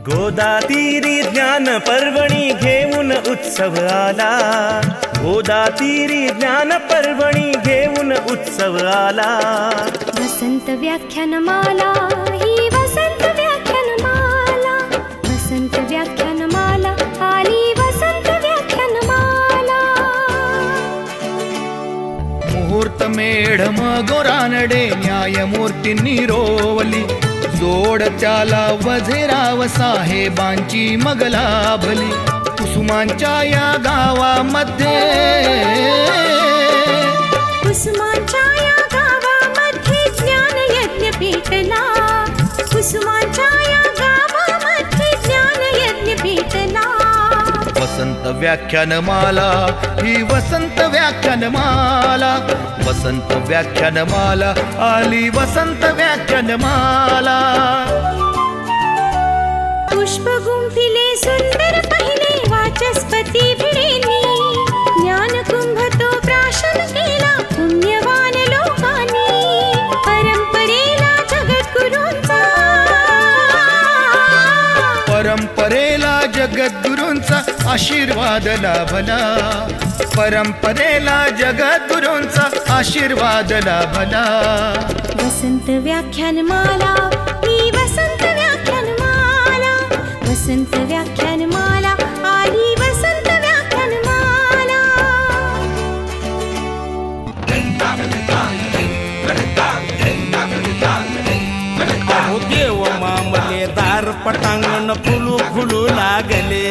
गोदातीरी ज्ञान पर्वणी घेऊन उत्सव आला, गोदातीरी ज्ञान पर्वणी घेऊन उत्सव आला। वसंत व्याख्यानमाला ही वसंत व्याख्यानमाला, वसंत व्याख्यानमाला आली वसंत व्याख्यानमाला। मुहूर्त मेढ गोरानडे न्यायमूर्तींनी रोवली, जोड त्याला वझेराव साहेबांची मग लाभली। कुसुमांच्या या गावामध्ये, कुसुमांच्या या गावामध्ये ज्ञान यज्ञ पेटला, कुसुमांच्या या गावामध्ये ज्ञान यज्ञ पेटला। वसंत व्याख्यानमाला ही वसंत व्याख्यानमाला, वसंत व्याख्यानमाला आली वसंत व्याख्यानमाला। पुष्प गुंफिले सुंदर पहिले वाचस्पती भिडेनी, ज्ञान कुंभ तो प्राशन केला पुण्यवान लोकांनी। परंपरेला जगद्गुरूंचा, परंपरेला जगद्गुरूंचा आशीर्वाद लाभला, परंपरेला जगद्गुरूंचा आशीर्वाद लाभला। वसंत व्याख्यानमाला ही वसंत व्याख्यानमाला, वसंत व्याख्यानमाला आली वसंत व्याख्यानमाला। अहो देव मामलेदार पटांगण फुलू फुलू लागले,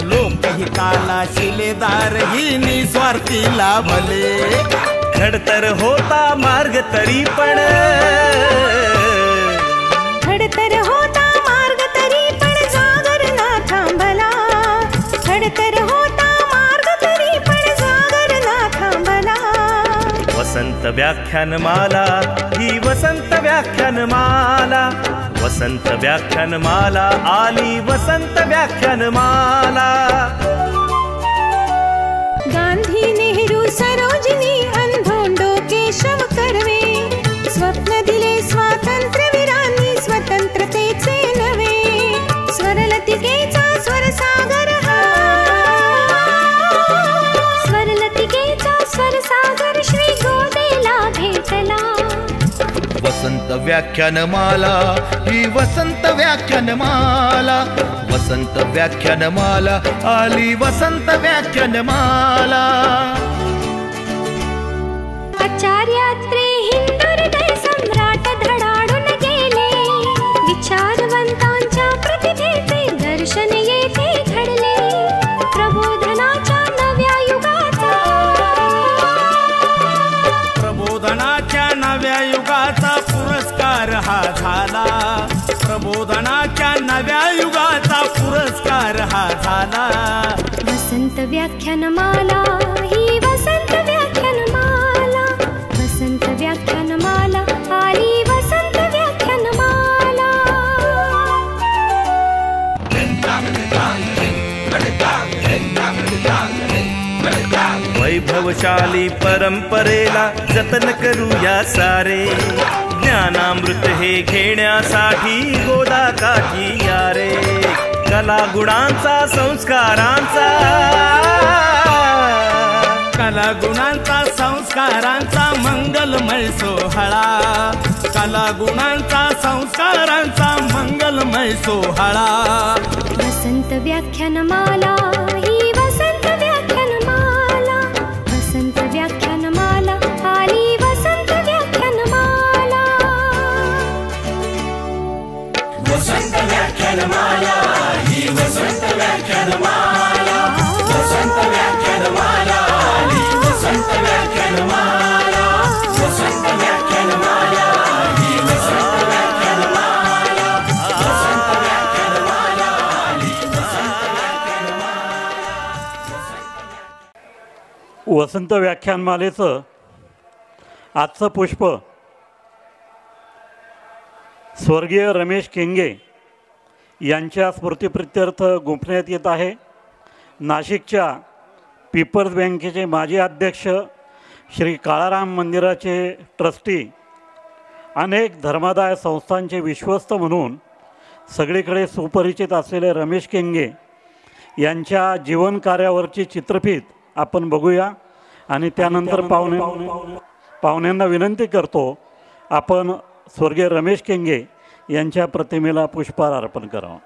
लोकहिताला शिलेदार ही निस्वार्थी लाभले। खडतर होता मार्ग तरी पण, खडतर होता मार्ग तरी पण जागर ना थांबला, खडतर होता मार्ग तरी पण जागर ना थांबला। वसंत व्याख्यानमाला ही वसंत व्याख्यानमाला, वसंत व्याख्यानमाला आली वसंत व्याख्यानमाला। गांधी नेहरू सरोजिनी अंधोंडो केशव कर्वे, स्वप्न दिले स्वातंत्र्यवीरांनी स्वतंत्रतेचे नवे। स्वरलतिकेचा स्वरसागर हा, स्वरलतिकेचा स्वरसागर श्री गोदेला भेटला। वसंत व्याख्यानमाला ही वसंत व्याख्यानमाला, वसंत व्याख्यानमाला आली वसंत व्याख्यानमाला। आचार्यात्रे हिंदुहृदय सम्राट धडाडून गेले, विचारवंतांच्या प्रतिभेचे दर्शन येथे घडले। प्रबोधनाच्या नव्या युगाचा, प्रबोधनाच्या नव्या युगाचा पुरस्कार हा झाला, प्रबोधनाच्या नव्या युगाचा पुरस्कार हा झाला। वसंत व्याख्यानमाला ही वसंत व्याख्यानमाला, वसंत व्याख्यानमाला आली वसंत व्याख्यानमाला। वैभवशाली परंपरेला जतन करूया सारे, ज्ञानामृत हे घेण्यासाठी गोदा काठी या रे। कला गुणांचा संस्कारांचा, कला गुणांचा संस्कारांचा मंगलमय सोहळा, कला गुणांचा संस्कारांचा मंगलमय सोहळा। वसंत व्याख्यानमाला ही वसंत व्याख्यानमाला, वसंत व्याख्यानमाला आली वसंत व्याख्यानमाला। वसंत व्याख्यानमाला ही वसंत व्याख्यानमाला, वसंत व्याख्यानमाला आली वसंत व्याख्यानमाला, वसंत व्याख्यानमाला ही वसंत व्याख्यानमाला, वसंत व्याख्यानमाला आली वसंत व्याख्यानमाला। वसंत व्याख्यानमालेचं आजचं पुष्प स्वर्गीय रमेश केंगे यांच्या स्मृतिप्रित्यर्थ गुंफण्यात येत आहे। नाशिकच्या पीपल्स बँकेचे माजी अध्यक्ष, श्री काळाराम मंदिराचे ट्रस्टी, अनेक धर्मादाय संस्थांचे विश्वस्त म्हणून सगळीकडे सुपरिचित असलेले रमेश केंगे यांच्या जीवन कार्यावरची चित्रफीत आपण बघूया आणि त्यानंतर पाहुण्यांना विनंती करतो आपण स्वर्गीय रमेश केंगे यांच्या प्रतिमेला पुष्पहार अर्पण करावं.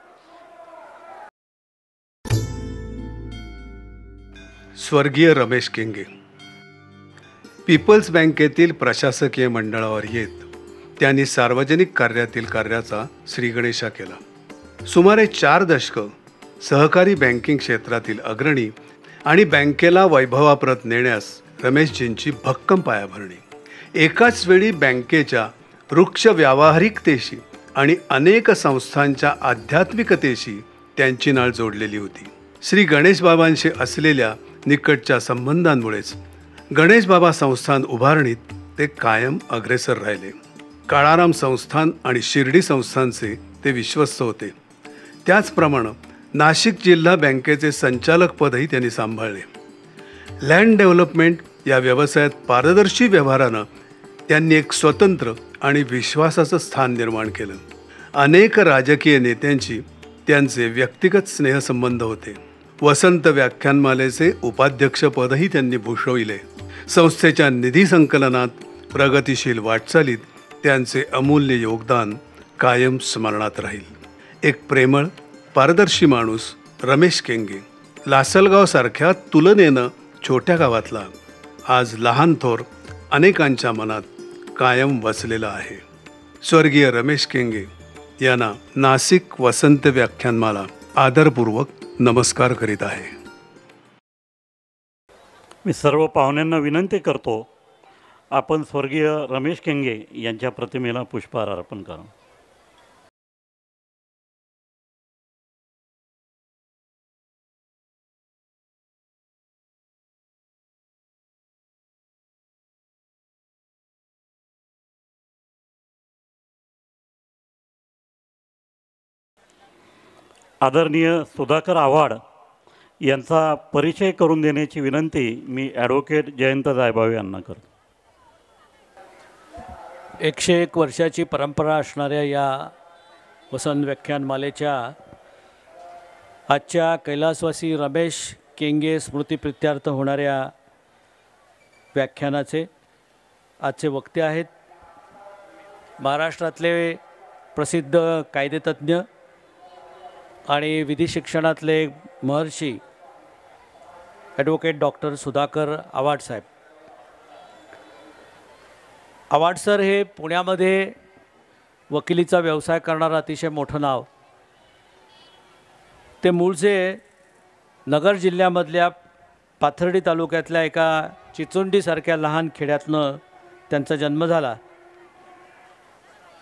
स्वर्गीय रमेश केंगे पीपल्स बँकेतील प्रशासकीय मंडळावर येत त्यांनी सार्वजनिक कार्यातील कार्याचा श्रीगणेशा केला. सुमारे 4 दशकं सहकारी बँकिंग क्षेत्रातील अग्रणी आणि बँकेला वैभवाप्रत नेण्यास रमेशजींची भक्कम पायाभरणी. एकाच वेळी बँकेच्या वृक्ष व्यावहारिकतेशी आणि अनेक संस्थांच्या आध्यात्मिकतेशी त्यांची नाळ जोडलेली होती. श्री गणेश बाबांशी असलेल्या निकटच्या संबंधांमुळेच गणेश बाबा संस्थान उभारणीत ते कायम अग्रेसर राहिले. काळाराम संस्थान आणि शिर्डी संस्थानचे ते विश्वस्त होते. त्याचप्रमाणे नाशिक जिल्हा बँकेचे संचालक पदही त्यांनी सांभाळले. लँड डेव्हलपमेंट या व्यवसायात पारदर्शी व्यवहारानं त्यांनी एक स्वतंत्र आणि विश्वासाचं स्थान निर्माण केलं. अनेक राजकीय नेत्यांची त्यांचे व्यक्तिगत स्नेहसंबंध होते. वसंत व्याख्यानमालेचे उपाध्यक्षपदही त्यांनी भूषविले. संस्थेच्या निधी संकलनात प्रगतिशील वाटचालीत त्यांचे अमूल्य योगदान कायम स्मरणात राहील. एक प्रेमळ पारदर्शी माणूस रमेश केंगे लासलगावसारख्या तुलनेनं छोट्या गावातला आज लहान थोर अनेकांच्या मनात कायम वसलेला आहे. स्वर्गीय रमेश केंगे यांना नाशिक वसंत व्याख्यानमाला आदरपूर्वक नमस्कार करीत आहे. मी सर्व पाहुण्यांना विनंती करतो आपण स्वर्गीय रमेश केंगे यांच्या प्रतिमेला पुष्पहार अर्पण करा. आदरणीय सुधाकर आव्हाड यांचा परिचय करून देण्याची विनंती मी ॲडव्होकेट जयंत जायभावे यांना करतो. 101 वर्षाची परंपरा असणाऱ्या या वसंत व्याख्यानमालेच्या आजच्या कैलासवासी रमेश केंगे स्मृतिप्रित्यर्थ होणाऱ्या व्याख्यानाचे आजचे वक्ते आहेत महाराष्ट्रातले प्रसिद्ध कायदेतज्ञ आणि विधी शिक्षणातले महर्षी ॲडव्होकेट डॉक्टर सुधाकर आव्हाड साहेब. आव्हाड सर हे पुण्यामध्ये वकिलीचा व्यवसाय करणारं अतिशय मोठं नाव. ते मूळचे नगर जिल्ह्यामधल्या पाथर्डी तालुक्यातल्या एका चिचोंडीसारख्या लहान खेड्यातनं त्यांचा जन्म झाला.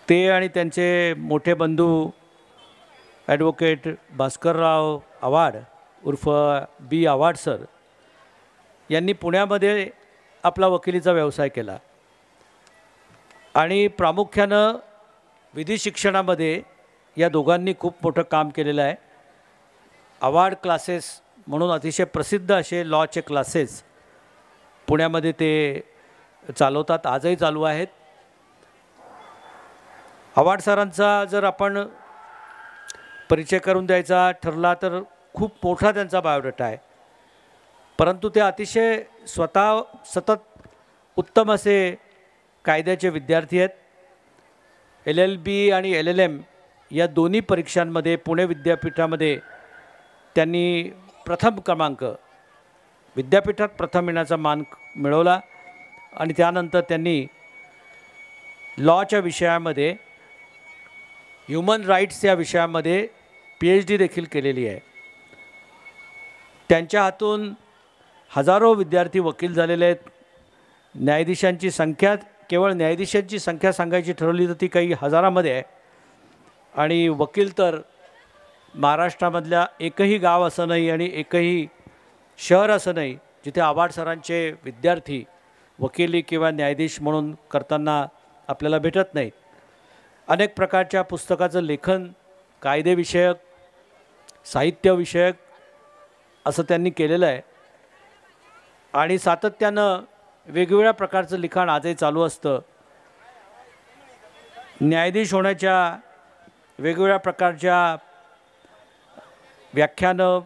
ते आणि त्यांचे मोठे बंधू ॲडव्होकेट भास्करराव आव्हाड उर्फ बी आव्हाड सर यांनी पुण्यामध्ये आपला वकिलीचा व्यवसाय केला आणि प्रामुख्यानं विधी शिक्षणामध्ये या दोघांनी खूप मोठं काम केलेलं आहे. आव्हाड क्लासेस म्हणून अतिशय प्रसिद्ध असे लॉचे क्लासेस पुण्यामध्ये ते चालवतात, आजही चालू आहेत. आव्हाड सरांचा जर आपण परिचय करून द्यायचा ठरला तर खूप मोठा त्यांचा बायोडेटा आहे, परंतु ते अतिशय स्वतः सतत उत्तम असे कायद्याचे विद्यार्थी आहेत. LLB आणि LLM या दोन्ही परीक्षांमध्ये पुणे विद्यापीठामध्ये त्यांनी प्रथम क्रमांक विद्यापीठात प्रथम येण्याचा मान मिळवला आणि त्यानंतर त्यांनी लॉच्या विषयामध्ये ह्युमन राईट्स या विषयामध्ये PhD देखील केलेली आहे. त्यांच्या हातून हजारो विद्यार्थी वकील झालेले आहेत. न्यायाधीशांची संख्या केवळ न्यायाधीशांची संख्या सांगायची ठरवली तर ती काही हजारामध्ये आहे आणि वकील तर महाराष्ट्रामधल्या एकही गाव असं नाही आणि एकही शहर असं नाही जिथे आव्हाड सरांचे विद्यार्थी वकिली किंवा न्यायाधीश म्हणून करताना आपल्याला भेटत नाहीत. अनेक प्रकारच्या पुस्तकाचं लेखन कायदेविषयक साहित्यविषयक असं त्यांनी केलेलं आहे आणि सातत्यानं वेगवेगळ्या प्रकारचं लिखाण आजही चालू असतं. न्यायाधीश होण्याच्या वेगवेगळ्या प्रकारच्या व्याख्यानं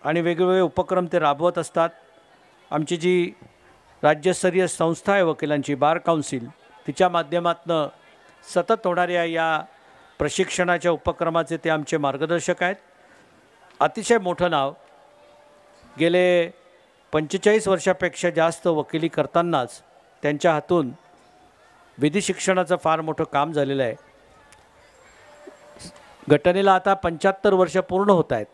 आणि वेगवेगळे उपक्रम ते राबवत असतात. आमची जी राज्यस्तरीय संस्था आहे वकिलांची बार काउन्सिल, तिच्या माध्यमातून सतत होणाऱ्या या प्रशिक्षणाच्या उपक्रमाचे ते आमचे मार्गदर्शक आहेत. अतिशय मोठं नाव, गेले 45 वर्षापेक्षा जास्त वकिली करतानाच त्यांच्या हातून विधी शिक्षणाचं फार मोठं काम झालेलं आहे. घटनेला आता 75 वर्ष पूर्ण होत आहेत.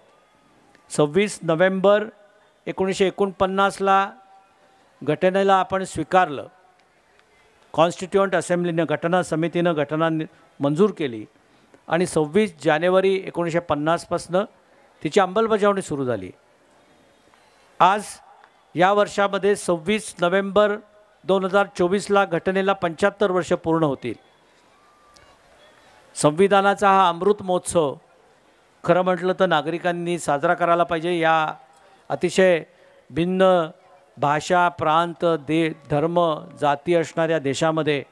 26 नोव्हेंबर 1949ला घटनेला आपण स्वीकारलं. कॉन्स्टिट्युएंट असेंब्लीनं, घटना समितीनं घटना मंजूर केली आणि 26 जानेवारी 1950पासनं तिची अंमलबजावणी सुरू झाली. आज या वर्षामध्ये 26 नोव्हेंबर 2024ला घटनेला 75 वर्ष पूर्ण होतील. संविधानाचा हा अमृत महोत्सव खरं म्हटलं तर नागरिकांनी साजरा करायला पाहिजे. या अतिशय भिन्न भाषा, प्रांत, धर्म, जाती असणाऱ्या देशामध्ये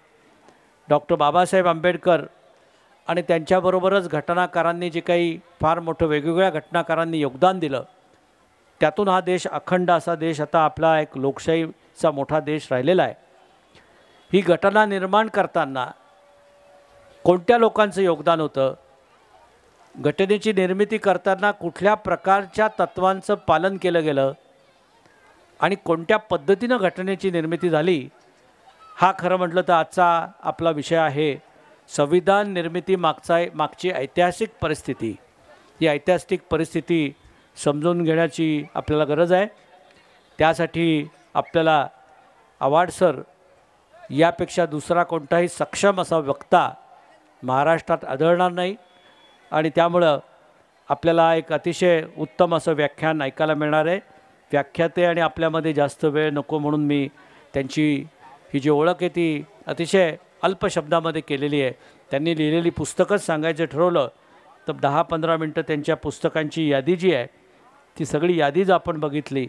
डॉक्टर बाबासाहेब आंबेडकर आणि त्यांच्याबरोबरच घटनाकारांनी जे काही फार मोठं वेगवेगळ्या घटनाकारांनी योगदान दिलं, त्यातून हा देश अखंड असा देश आता आपला एक लोकशाहीचा मोठा देश राहिलेला आहे. ही घटना निर्माण करताना कोणत्या लोकांचं योगदान होतं, घटनेची निर्मिती करताना कुठल्या प्रकारच्या तत्त्वांचं पालन केलं गेलं आणि कोणत्या पद्धतीनं घटनेची निर्मिती झाली, हा खरं म्हटलं तर आजचा आपला विषय आहे. संविधान निर्मिती मागची ऐतिहासिक परिस्थिती, ही ऐतिहासिक परिस्थिती समजून घेण्याची आपल्याला गरज आहे. त्यासाठी आपल्याला अवॉर्ड सर यापेक्षा दुसरा कोणताही सक्षम असा वक्ता महाराष्ट्रात आढळणार नाही आणि त्यामुळं आपल्याला एक अतिशय उत्तम असं व्याख्यान ऐकायला मिळणार आहे. व्याख्याते आणि आपल्यामध्ये जास्त वेळ नको म्हणून मी त्यांची ही जी ओळख आहे ती अतिशय अल्प शब्दामध्ये केलेली आहे. त्यांनी लिहिलेली पुस्तकच सांगायचं ठरवलं तर 10-15 मिनटं त्यांच्या पुस्तकांची यादी जी आहे ती सगळी यादीच आपण बघितली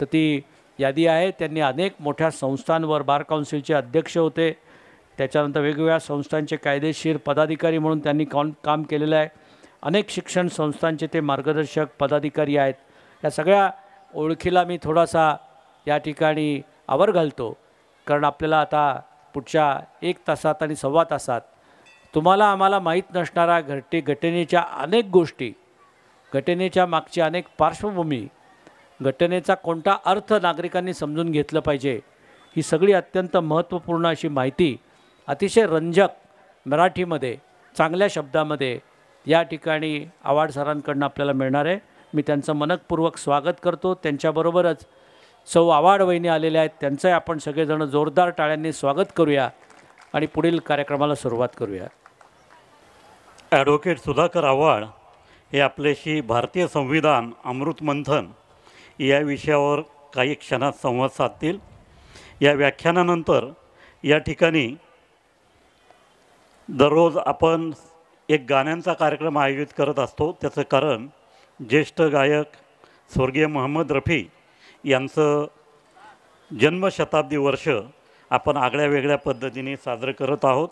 तर ती यादी आहे. त्यांनी अनेक मोठ्या संस्थांवर बार काउन्सिलचे अध्यक्ष होते, त्याच्यानंतर वेगवेगळ्या संस्थांचे कायदेशीर पदाधिकारी म्हणून त्यांनी काम केलेलं आहे. अनेक शिक्षण संस्थांचे ते मार्गदर्शक पदाधिकारी आहेत. या सगळ्या ओळखीला मी थोडासा या ठिकाणी आवर घालतो, कारण आपल्याला आता पुढच्या 1 तासात आणि सव्वा तासात तुम्हाला आम्हाला माहीत नसणाऱ्या घटनेच्या अनेक गोष्टी, घटनेच्या मागची अनेक पार्श्वभूमी, घटनेचा कोणता अर्थ नागरिकांनी समजून घेतलं पाहिजे, ही सगळी अत्यंत महत्त्वपूर्ण अशी माहिती अतिशय रंजक मराठीमध्ये चांगल्या शब्दामध्ये या ठिकाणी अवॉर्ड सरांकडून आपल्याला मिळणार आहे. मी त्यांचं मनपूर्वक स्वागत करतो. त्यांच्याबरोबरच सौ अवॉर्ड वहिनी आलेल्या आहेत, त्यांचंही आपण सगळेजण जोरदार टाळ्यांनी स्वागत करूया आणि पुढील कार्यक्रमाला सुरुवात करूया. ॲडव्होकेट सुधाकर आव्हाड हे आपल्याशी भारतीय संविधान अमृत मंथन या विषयावर काही क्षणात संवाद साधतील. या व्याख्यानानंतर या ठिकाणी दररोज आपण एक गाण्यांचा कार्यक्रम आयोजित करत असतो. त्याचं कारण ज्येष्ठ गायक स्वर्गीय मोहम्मद रफी यांचं जन्मशताब्दी वर्ष आपण आगळ्या वेगळ्या पद्धतीने साजरं करत आहोत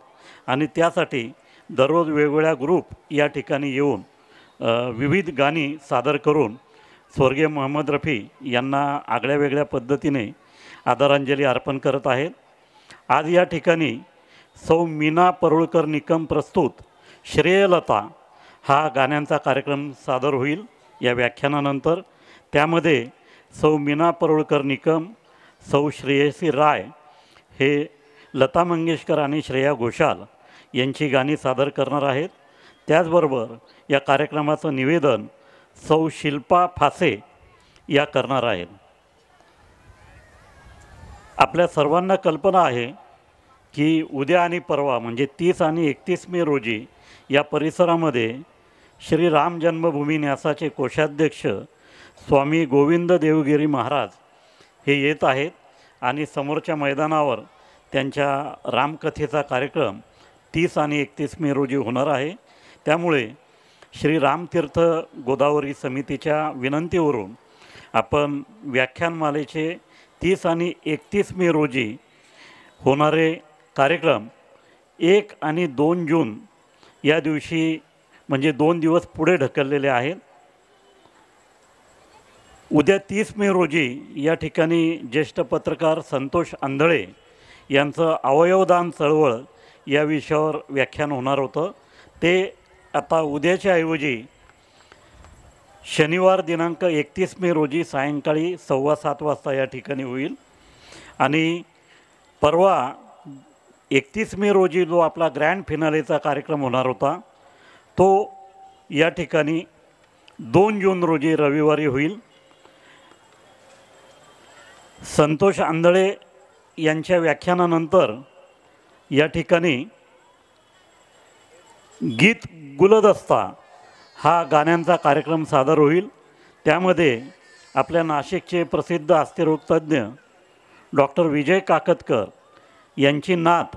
आणि त्यासाठी दररोज वेगवेगळ्या ग्रुप या ठिकाणी येऊन विविध गाणी सादर करून स्वर्गीय मोहम्मद रफी यांना आगळ्या वेगळ्या पद्धतीने आदरांजली अर्पण करत आहेत. आज या ठिकाणी सौ मीना परुळकर निकम प्रस्तुत श्रेयलता हा गाण्यांचा कार्यक्रम सादर होईल या व्याख्यानानंतर. त्यामध्ये सौ मीना परुळकर निकम, सौ श्रेयसी राय हे लता मंगेशकर आणि श्रेया घोषाल यांची गाणी सादर करणार आहेत. त्याचबरोबर या कार्यक्रमाचं निवेदन सौ शिल्पा फासे या करणार आहेत. आपल्या सर्वांना कल्पना आहे की उद्या आणि परवा म्हणजे 30 आणि 31 मे रोजी या परिसरामध्ये श्री राम जन्मभूमी न्यासाचे कोषाध्यक्ष स्वामी गोविंद देवगिरी महाराज हे येत आहेत आणि समोरच्या मैदानावर त्यांच्या रामकथेचा कार्यक्रम 30 आणि 31 मे रोजी होणार आहे. त्यामुळे श्री रामतीर्थ गोदावरी समितीच्या विनंतीवरून आपण व्याख्यानमालेचे 30 आणि 31 मे रोजी होणारे कार्यक्रम 1 आणि 2 जून या दिवशी म्हणजे 2 दिवस पुढे ढकललेले आहेत. उद्या 30 मे रोजी या ठिकाणी ज्येष्ठ पत्रकार संतोष आंधळे यांचं अवयवदान चळवळ या विषयावर व्याख्यान होणार होतं. ते आता उद्याच्या ऐवजी शनिवार दिनांक 31 मे रोजी सायंकाळी 7:15 वाजता या ठिकाणी होईल. आणि परवा 31 मे रोजी जो आपला ग्रँड फिनालेचा कार्यक्रम होणार होता तो या ठिकाणी 2 जून रोजी रविवारी होईल. संतोष आंधळे यांच्या व्याख्यानानंतर या ठिकाणी गीत गुलदस्ता हा गाण्यांचा कार्यक्रम सादर होईल. त्यामध्ये आपल्या नाशिकचे प्रसिद्ध अस्थिरोग तज्ज्ञ डॉक्टर विजय काकतकर यांची नात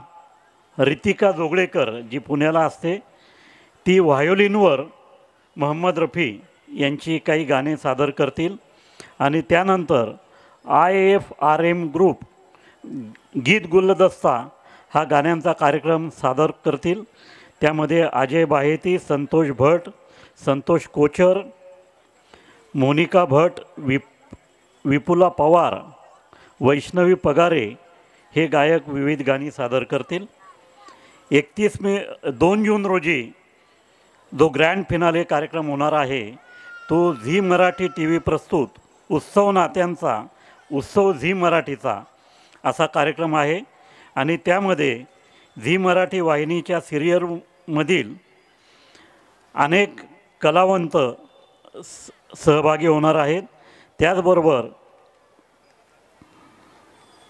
रितिका जोगळेकर जी पुण्याला असते ती व्हायोलिनवर मोहम्मद रफी यांची काही गाणी सादर करतील. आणि त्यानंतर IFRM ग्रुप गीत गुलदस्ता हा गाण्यांचा कार्यक्रम सादर करतील. त्यामध्ये अजय बाहेती, संतोष भट, संतोष कोचर, मोनिका भट, विपुला पवार, वैष्णवी पगारे हे गायक विविध गाणी सादर करतील. 2 जून रोजी जो ग्रँड फिनाले कार्यक्रम होणार आहे तो झी मराठी TV प्रस्तुत उत्सव नात्यांचा उत्सव झी मराठीचा असा कार्यक्रम आहे. आणि त्यामध्ये झी मराठी वाहिनीच्या सिरियलमधील अनेक कलावंत सहभागी होणार आहेत. त्याचबरोबर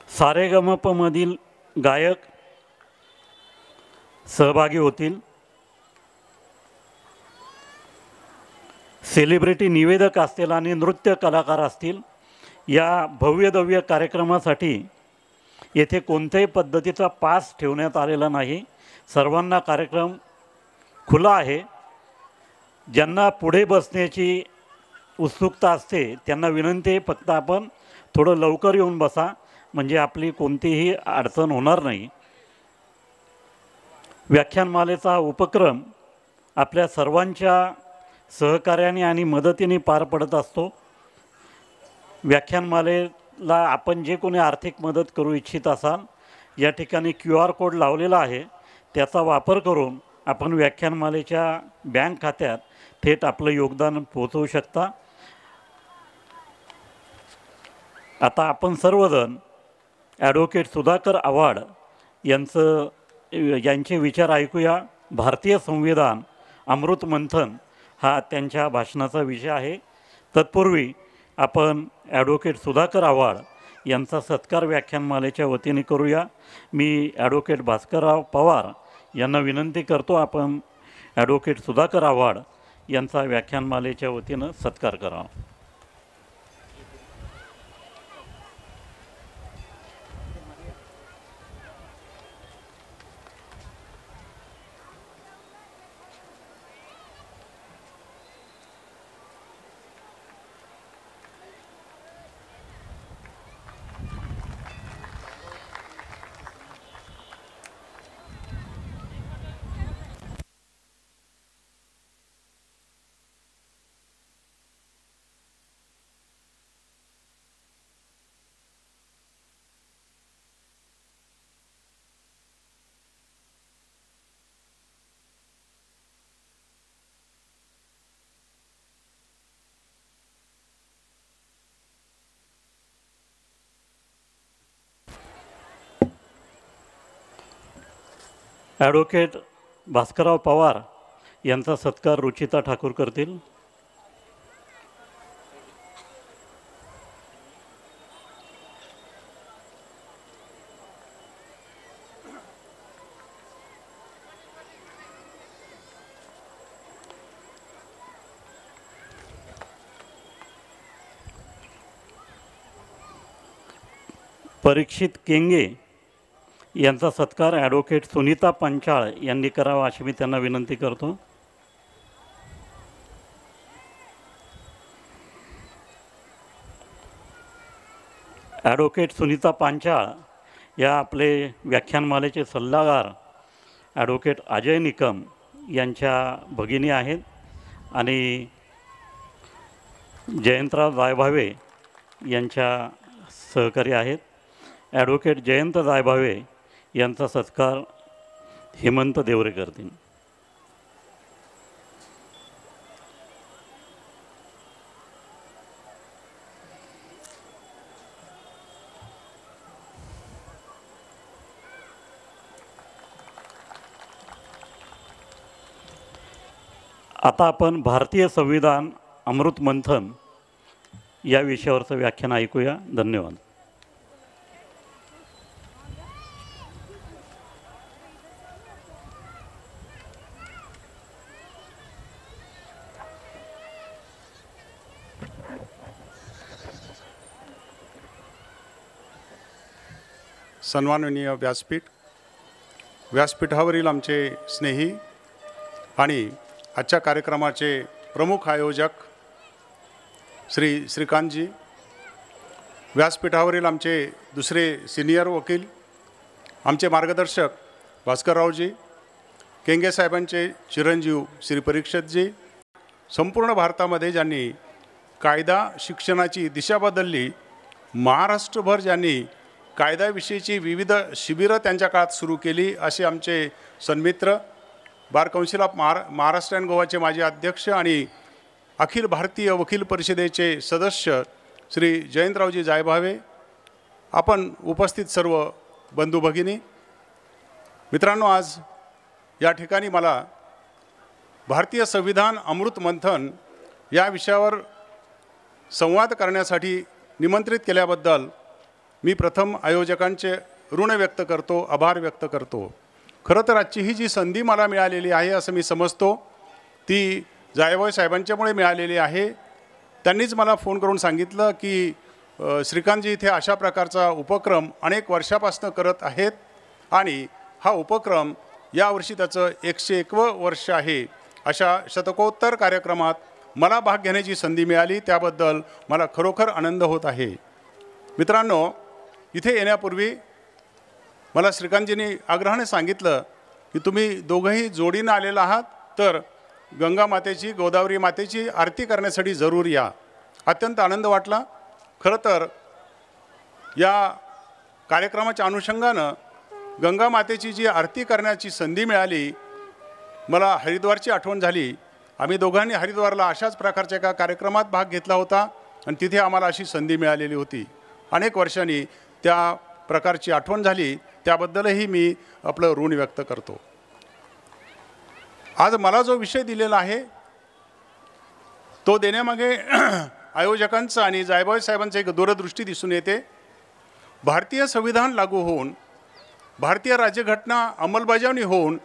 सारेगमपमधील गायक सहभागी होतील. सेलिब्रिटी निवेदक असतील आणि नृत्य कलाकार असतील. या भव्यदव्य कार्यक्रमासाठी येथे कोणत्याही पद्धतीचा पास ठेवण्यात आलेला नाही. सर्वांना कार्यक्रम खुला आहे. ज्यांना पुढे बसण्याची उत्सुकता असते त्यांना विनंती आहे फक्त आपण थोडं लवकर येऊन बसा म्हणजे आपली कोणतीही अडचण होणार नाही. व्याख्यानमालेचा उपक्रम आपल्या सर्वांच्या सहकार्याने आणि मदतीने पार पडत असतो. व्याख्यानमालेला आपण जे कोणी आर्थिक मदत करू इच्छित असाल या ठिकाणी QR कोड लावलेला आहे त्याचा वापर करून आपण व्याख्यानमालेच्या बँक खात्यात थेट आपलं योगदान पोहोचवू शकता. आता आपण सर्वजण ॲडव्होकेट सुधाकर आव्हाड यांचे विचार ऐकूया. भारतीय संविधान अमृत मंथन हा त्यांच्या भाषणाचा विषय आहे. तत्पूर्वी आपण ॲडव्होकेट सुधाकर आव्हाड यांचा सत्कार व्याख्यानमालेच्या वतीने करूया. मी ॲडव्होकेट भास्करराव पवार यांना विनंती करतो आपण ॲडव्होकेट सुधाकर आव्हाड यांचा व्याख्यानमालेच्या वतीनं सत्कार करावा. ॲडव्होकेट भास्करराव पवार यांचा सत्कार रुचिता ठाकूर करतील. परीक्षित केंगे यांचा सत्कार ॲडव्होकेट सुनीता पंचाळ यांनी करावा अशी मी त्यांना विनंती करतो. ॲडव्होकेट सुनीता पांचाळ या आपले व्याख्यानमालेचे सल्लागार ॲडव्होकेट अजय निकम यांच्या भगिनी आहेत आणि जयंतराव जायभावे यांच्या सहकारी आहेत. ॲडव्होकेट जयंत जायभावे यांचा सत्कार हेमंत देवरे करतील. आता आपण भारतीय संविधान अमृत मंथन या विषयावरचं व्याख्यान ऐकूया. धन्यवाद. सन्माननीय व्यासपीठावरील आमचे स्नेही आणि आजच्या कार्यक्रमाचे प्रमुख आयोजक श्री श्रीकांतजी, व्यासपीठावरील आमचे दुसरे सिनियर वकील, आमचे मार्गदर्शक भास्कररावजी, केंगे साहेबांचे चिरंजीव श्री परीक्षितजी, संपूर्ण भारतामध्ये ज्यांनी कायदा शिक्षणाची दिशा बदलली, महाराष्ट्रभर ज्यांनी कायद्याविषयीची विविध शिबिरं त्यांच्या काळात सुरू केली, असे आमचे सन्मित्र bar council of Maharashtra and गोवाचे माजी अध्यक्ष आणि अखिल भारतीय वकील परिषदेचे सदस्य श्री जयंतरावजी जायभावे, आपण उपस्थित सर्व बंधू भगिनी, मित्रांनो, आज या ठिकाणी मला भारतीय संविधान अमृत मंथन या विषयावर संवाद करण्यासाठी निमंत्रित केल्याबद्दल मी प्रथम आयोजकांचे ऋण व्यक्त करतो, आभार व्यक्त करतो. खरं तर आजची ही जी संधी मला मिळालेली आहे असं मी समजतो, ती जायभावे साहेबांच्यामुळे मिळालेली आहे. त्यांनीच मला फोन करून सांगितलं की श्रीकांतजी इथे अशा प्रकारचा उपक्रम अनेक वर्षापासून करत आहेत आणि हा उपक्रम यावर्षी त्याचं 101वं वर्ष आहे. अशा शतकोत्तर कार्यक्रमात मला भाग घेण्याची संधी मिळाली, त्याबद्दल मला खरोखर आनंद होत आहे. मित्रांनो, इथे येण्यापूर्वी मला श्रीकांतजींनी आग्रहाने सांगितलं की तुम्ही दोघंही जोडीनं आलेला आहात, तर गंगा मातेची, गोदावरी मातेची आरती करण्यासाठी जरूर या. अत्यंत आनंद वाटला. खरं तर या कार्यक्रमाच्या अनुषंगानं गंगा मातेची जी आरती करण्याची संधी मिळाली, मला हरिद्वारची आठवण झाली. आम्ही दोघांनी हरिद्वारला अशाच प्रकारच्या एका कार्यक्रमात भाग घेतला होता आणि तिथे आम्हाला अशी संधी मिळालेली होती. अनेक वर्षांनी त्या प्रकारची आठवण झाली, त्याबद्दलही मी आपलं ऋण व्यक्त करतो. आज मला जो विषय दिलेला आहे तो देण्यामागे आयोजकांचं आणि जायभावे साहेबांचं एक दूरदृष्टी दिसून येते. भारतीय संविधान लागू होऊन, भारतीय राज्यघटना अंमलबजावणी होऊन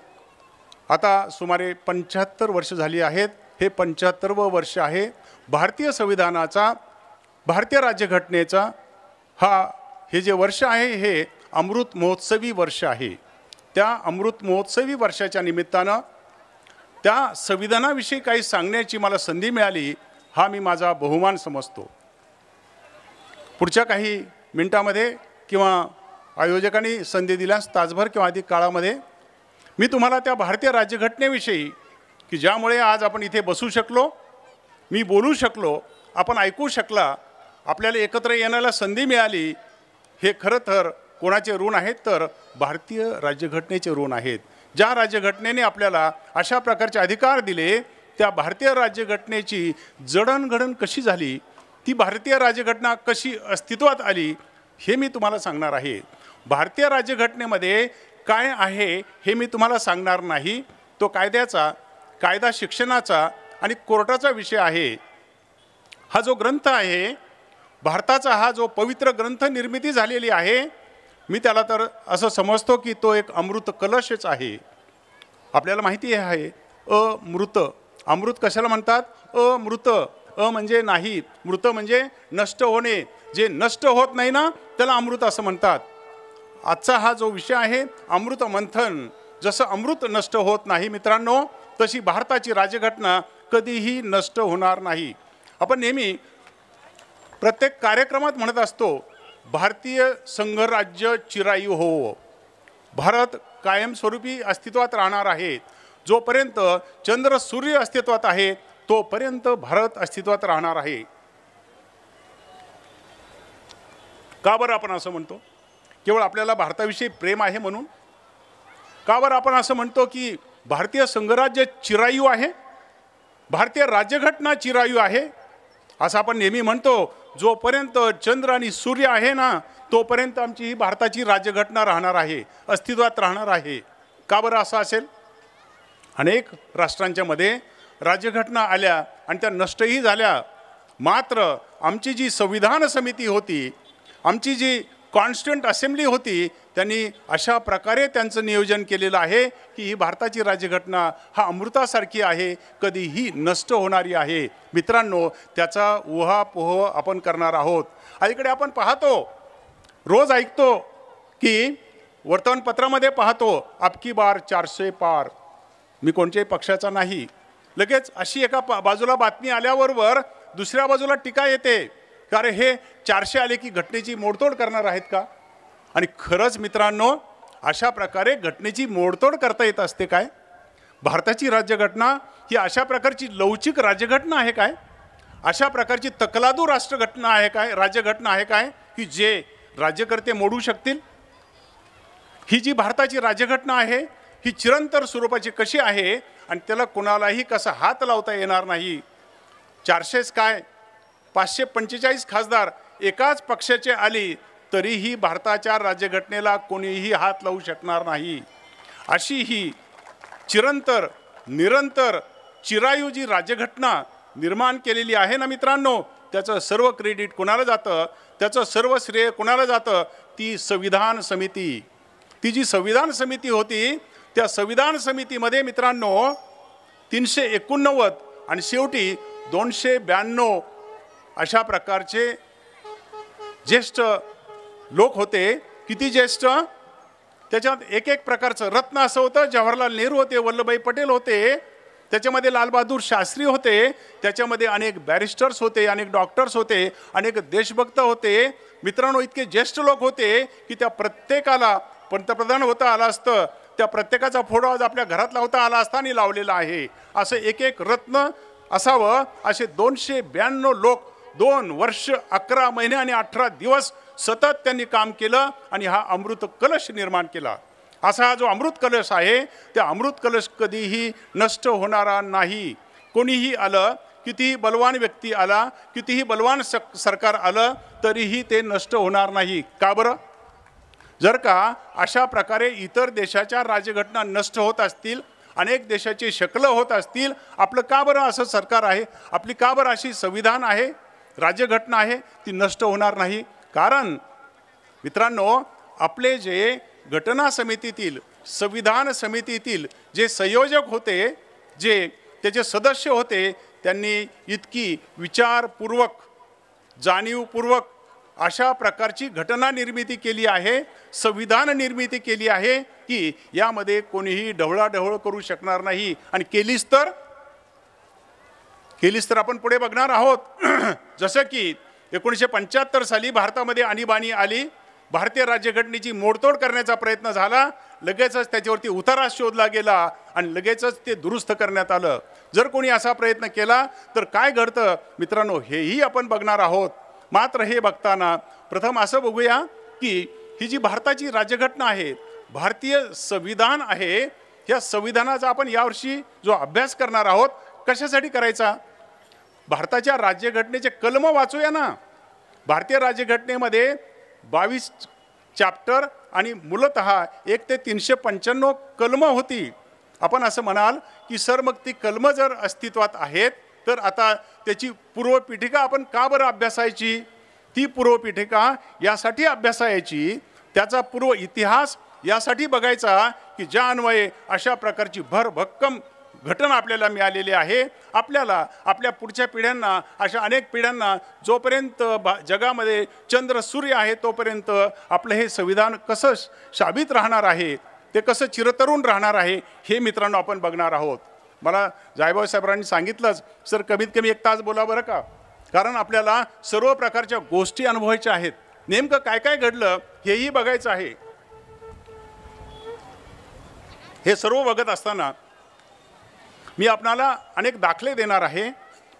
आता सुमारे 75 वर्ष झाली आहेत. हे 75वं वर्ष आहे. भारतीय संविधानाचा, भारतीय राज्यघटनेचा हे जे वर्ष आहे हे अमृत महोत्सवी वर्ष आहे. त्या अमृत महोत्सवी वर्षाच्या निमित्तानं त्या संविधानाविषयी काही सांगण्याची मला संधी मिळाली, हा मी माझा बहुमान समजतो. पुढच्या काही मिनिटामध्ये किंवा आयोजकांनी संधी दिल्यास तासभर किंवा अधिक काळामध्ये मी तुम्हाला त्या भारतीय राज्यघटनेविषयी, की ज्यामुळे आज आपण इथे बसू शकलो, मी बोलू शकलो, आपण ऐकू शकला, आपल्याला एकत्र येण्याला संधी मिळाली, हे खरं तर कोणाचे ऋण आहेत, तर भारतीय राज्यघटनेचे ऋण आहेत. ज्या राज्यघटनेने आपल्याला अशा प्रकारचे अधिकार दिले, त्या भारतीय राज्यघटनेची जडणघडण कशी झाली, ती भारतीय राज्यघटना कशी अस्तित्वात आली, हे मी तुम्हाला सांगणार आहे. भारतीय राज्यघटनेमध्ये काय आहे हे मी तुम्हाला सांगणार नाही. तो कायद्याचा, कायदा शिक्षणाचा आणि कोर्टाचा विषय आहे. हा जो ग्रंथ आहे, भारताचा हा जो पवित्र ग्रंथ निर्मिती झालेली आहे, मी त्याला तर असं समजतो की तो एक अमृत कलशच आहे. आपल्याला माहिती आहे अमृत, अमृत कशाला म्हणतात? अमृत, म्हणजे नाही, मृत म्हणजे नष्ट होणे. जे नष्ट होत नाही ना त्याला अमृत असं म्हणतात. आजचा हा जो विषय आहे अमृत मंथन, जसं अमृत नष्ट होत नाही मित्रांनो, तशी भारताची राज्यघटना कधीही नष्ट होणार नाही. आपण नेहमी प्रत्येक कार्यक्रमात म्हणत असतो, भारतीय संघराज्य चिरायू हो, भारत कायमस्वरूपी अस्तित्वात राहणार आहे. जोपर्यंत चंद्र सूर्य अस्तित्वात आहे तोपर्यंत भारत अस्तित्वात राहणार आहे. का बरं आपण असं म्हणतो? केवळ आपल्याला भारताविषयी प्रेम आहे म्हणून? का बरं आपण असं म्हणतो की भारतीय संघराज्य चिरायू आहे, भारतीय राज्यघटना चिरायू आहे? असं आपण नेहमी म्हणतो. जोपर्यंत चंद्र आणि सूर्य आहे ना तोपर्यंत आमची ही भारताची राज्यघटना राहणार आहे, अस्तित्वात राहणार आहे. का बरं असं असेल? अनेक राष्ट्रांच्या मध्ये राज्यघटना आल्या आणि त्या नष्टही झाल्या. मात्र आमची जी संविधान समिती होती, आमची जी कॉन्स्टिट्यूंट असेंब्ली होती, त्यांनी अशा प्रकारे त्यांचं नियोजन केलेलं आहे की ही भारताची राज्यघटना हा अमृतासारखी आहे, कधीही नष्ट होणारी आहे. मित्रांनो, त्याचा उहापोह आपण करणार आहोत. अलीकडे आपण पाहतो, रोज ऐकतो की वर्तमानपत्रामध्ये पाहतो अबकी बार 400 पार. मी कोणत्याही पक्षाचा नाही. लगेच अशी एका बाजूला बातमी आल्याबरोबर दुसऱ्या बाजूला टीका येते, कारण हे 400 आले की घटनेची मोडतोड करणार आहेत का? आणि खरंच मित्रांनो, अशा प्रकारे घटनेची मोडतोड करता येत असते काय? भारताची राज्यघटना ही अशा प्रकारची लवचिक राज्यघटना आहे काय? अशा प्रकारची तकलादू राष्ट्रघटना आहे काय, राज्यघटना आहे काय की जे राज्यकर्ते मोडू शकतील? ही जी भारताची राज्यघटना आहे ही चिरंतर स्वरूपाची कशी आहे आणि त्याला कोणालाही कसा हात लावता येणार नाही. 400 काय 545 खासदार एकाच पक्षाचे आली तरीही भारताच्या राज्यघटनेला कोणीही हात लावू शकणार नाही. अशी ही चिरंतर निरंतर चिरायू जी राज्यघटना निर्माण केलेली आहे ना मित्रांनो, त्याचं सर्व क्रेडिट कोणाला जातं, त्याचं सर्व श्रेय कोणाला जातं? ती संविधान समिती. ती जी संविधान समिती होती त्या संविधान समितीमध्ये मित्रांनो 389 आणि शेवटी 292 अशा प्रकारचे ज्येष्ठ लोक होते. किती ज्येष्ठ? त्याच्यात एक एक प्रकारचं रत्न असं होतं. जवाहरलाल नेहरू होते, वल्लभभाई पटेल होते, त्याच्यामध्ये लालबहादूर शास्त्री होते, त्याच्यामध्ये अनेक बॅरिस्टर्स होते, अनेक डॉक्टर्स होते, अनेक देशभक्त होते. मित्रांनो, इतके ज्येष्ठ लोक होते की त्या प्रत्येकाला पंतप्रधान होता आला असतं, त्या प्रत्येकाचा फोटो आज आपल्या घरात लावता आला असता आणि लावलेला आहे. असं एक एक रत्न असावं. असे 292 लोक 2 वर्ष 11 महिने आणि 18 दिवस सतत त्यांनी काम केलं आणि हा अमृत कलश निर्माण केला. असा हा जो अमृत कलश आहे त्या अमृत कलश कधीही नष्ट होणारा नाही. कोणीही आलं, कितीही बलवान व्यक्ती आला, कितीही बलवान सरकार आलं तरीही ते नष्ट होणार नाही. का बरं? जर का अशा प्रकारे इतर देशाच्या राज्यघटना नष्ट होत असतील, अनेक देशाची शकलं होत असतील, आपलं का बरं असं सरकार आहे, आपली का बरं अशी संविधान आहे, राज्यघटना आहे, ती नष्ट होणार नाही? कारण मित्रांनो, आपले जे घटना समितीतील संविधान समितीतील जे संयोजक होते, जे त्याचे सदस्य होते, त्यांनी इतकी विचारपूर्वक जाणीवपूर्वक अशा प्रकारची घटना निर्मिती केली आहे, संविधान निर्मिती केली आहे की यामध्ये कोणीही ढवळाढवळ करू शकणार नाही. आणि केलीच तर आपण पुढे बघणार आहोत. जसं की 1975 साली भारतामध्ये आणीबाणी आली, भारतीय राज्यघटनेची मोडतोड करण्याचा प्रयत्न झाला, लगेचच त्याच्यावरती उतारा शोधला गेला आणि लगेचच ते दुरुस्त करण्यात आलं. जर कोणी असा प्रयत्न केला तर काय घडतं मित्रांनो, हेही आपण बघणार आहोत. मात्र हे बघताना प्रथम असं बघूया की ही जी भारताची राज्यघटना आहे, भारतीय संविधान आहे, या संविधानाचा आपण यावर्षी जो अभ्यास करणार आहोत कशासाठी करायचा? भारताच्या राज्यघटनेचे कलम वाचूया ना. भारतीय राज्यघटनेमध्ये 22 चॅप्टर आणि मूलतः 1 ते 395 कलम होती. आपण असं म्हणाल की सर मग ती कलम जर अस्तित्वात आहेत तर आता त्याची पूर्वपीठिका आपण का बरं अभ्यासायची? ती पूर्वपीठिका यासाठी अभ्यासायची, त्याचा पूर्व इतिहास यासाठी बघायचा की ज्या अन्वये अशा प्रकारची भरभक्कम घटना आपल्याला मिळालेली आहे. आपल्याला आपल्या पुढच्या पिढ्यांना, अशा अनेक पिढ्यांना, जोपर्यंत जगामध्ये चंद्र सूर्य आहे तोपर्यंत आपलं हे संविधान कसं शाबित राहणार आहे, ते कसं चिरतरुण राहणार आहे, हे मित्रांनो आपण बघणार आहोत. मला जायभाऊ साहेबांनी सांगितलंच, सर कमीत कमी 1 तास बोला बरं का, कारण आपल्याला सर्व प्रकारच्या गोष्टी अनुभवायच्या आहेत. नेमकं काय काय घडलं हेही बघायचं आहे. हे सर्व बघत असताना मी आपणाला अनेक दाखले देणार आहे,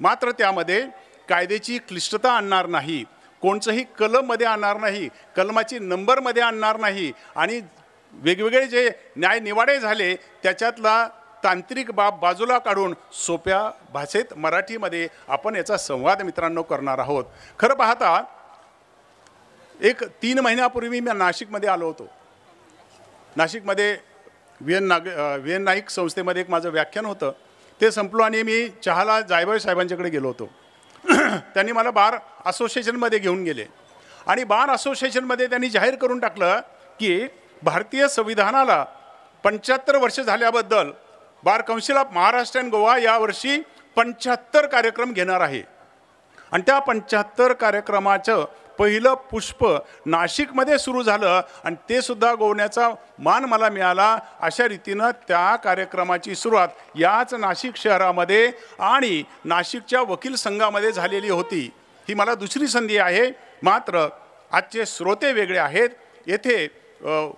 मात्र त्यामध्ये कायद्याची क्लिष्टता आणणार नाही, कोणचंही कलममध्ये आणणार नाही, कलमाची नंबरमध्ये आणणार नाही आणि वेगवेगळे जे न्यायनिवाडे झाले त्याच्यातला तांत्रिक बाब बाजूला काढून सोप्या भाषेत मराठीमध्ये आपण याचा संवाद मित्रांनो करणार आहोत. खरं पाहता एक 3 महिन्यापूर्वी मी नाशिकमध्ये आलो होतो. नाशिकमध्ये व्ही एन नाईक संस्थेमध्ये एक माझं व्याख्यान होतं, ते संपलो आणि मी चहाला जायभाई साहेबांच्याकडे गेलो होतो. त्यांनी मला बार असोसिएशनमध्ये घेऊन गेले आणि बार असोसिएशनमध्ये त्यांनी जाहीर करून टाकलं की भारतीय संविधानाला 75 वर्ष झाल्याबद्दल बार council of Maharashtra and Goa यावर्षी 75 कार्यक्रम घेणार आहे आणि त्या 75 कार्यक्रमाचं पहिलं पुष्प नाशिकमध्ये सुरू झालं आणि ते सुद्धा गोवण्याचा मान मला मिळाला. अशा रीतीनं त्या कार्यक्रमाची सुरुवात याच नाशिक शहरामध्ये आणि नाशिकच्या वकील संघामध्ये झालेली होती. ही मला दुसरी संधी आहे, मात्र आजचे श्रोते वेगळे आहेत. येथे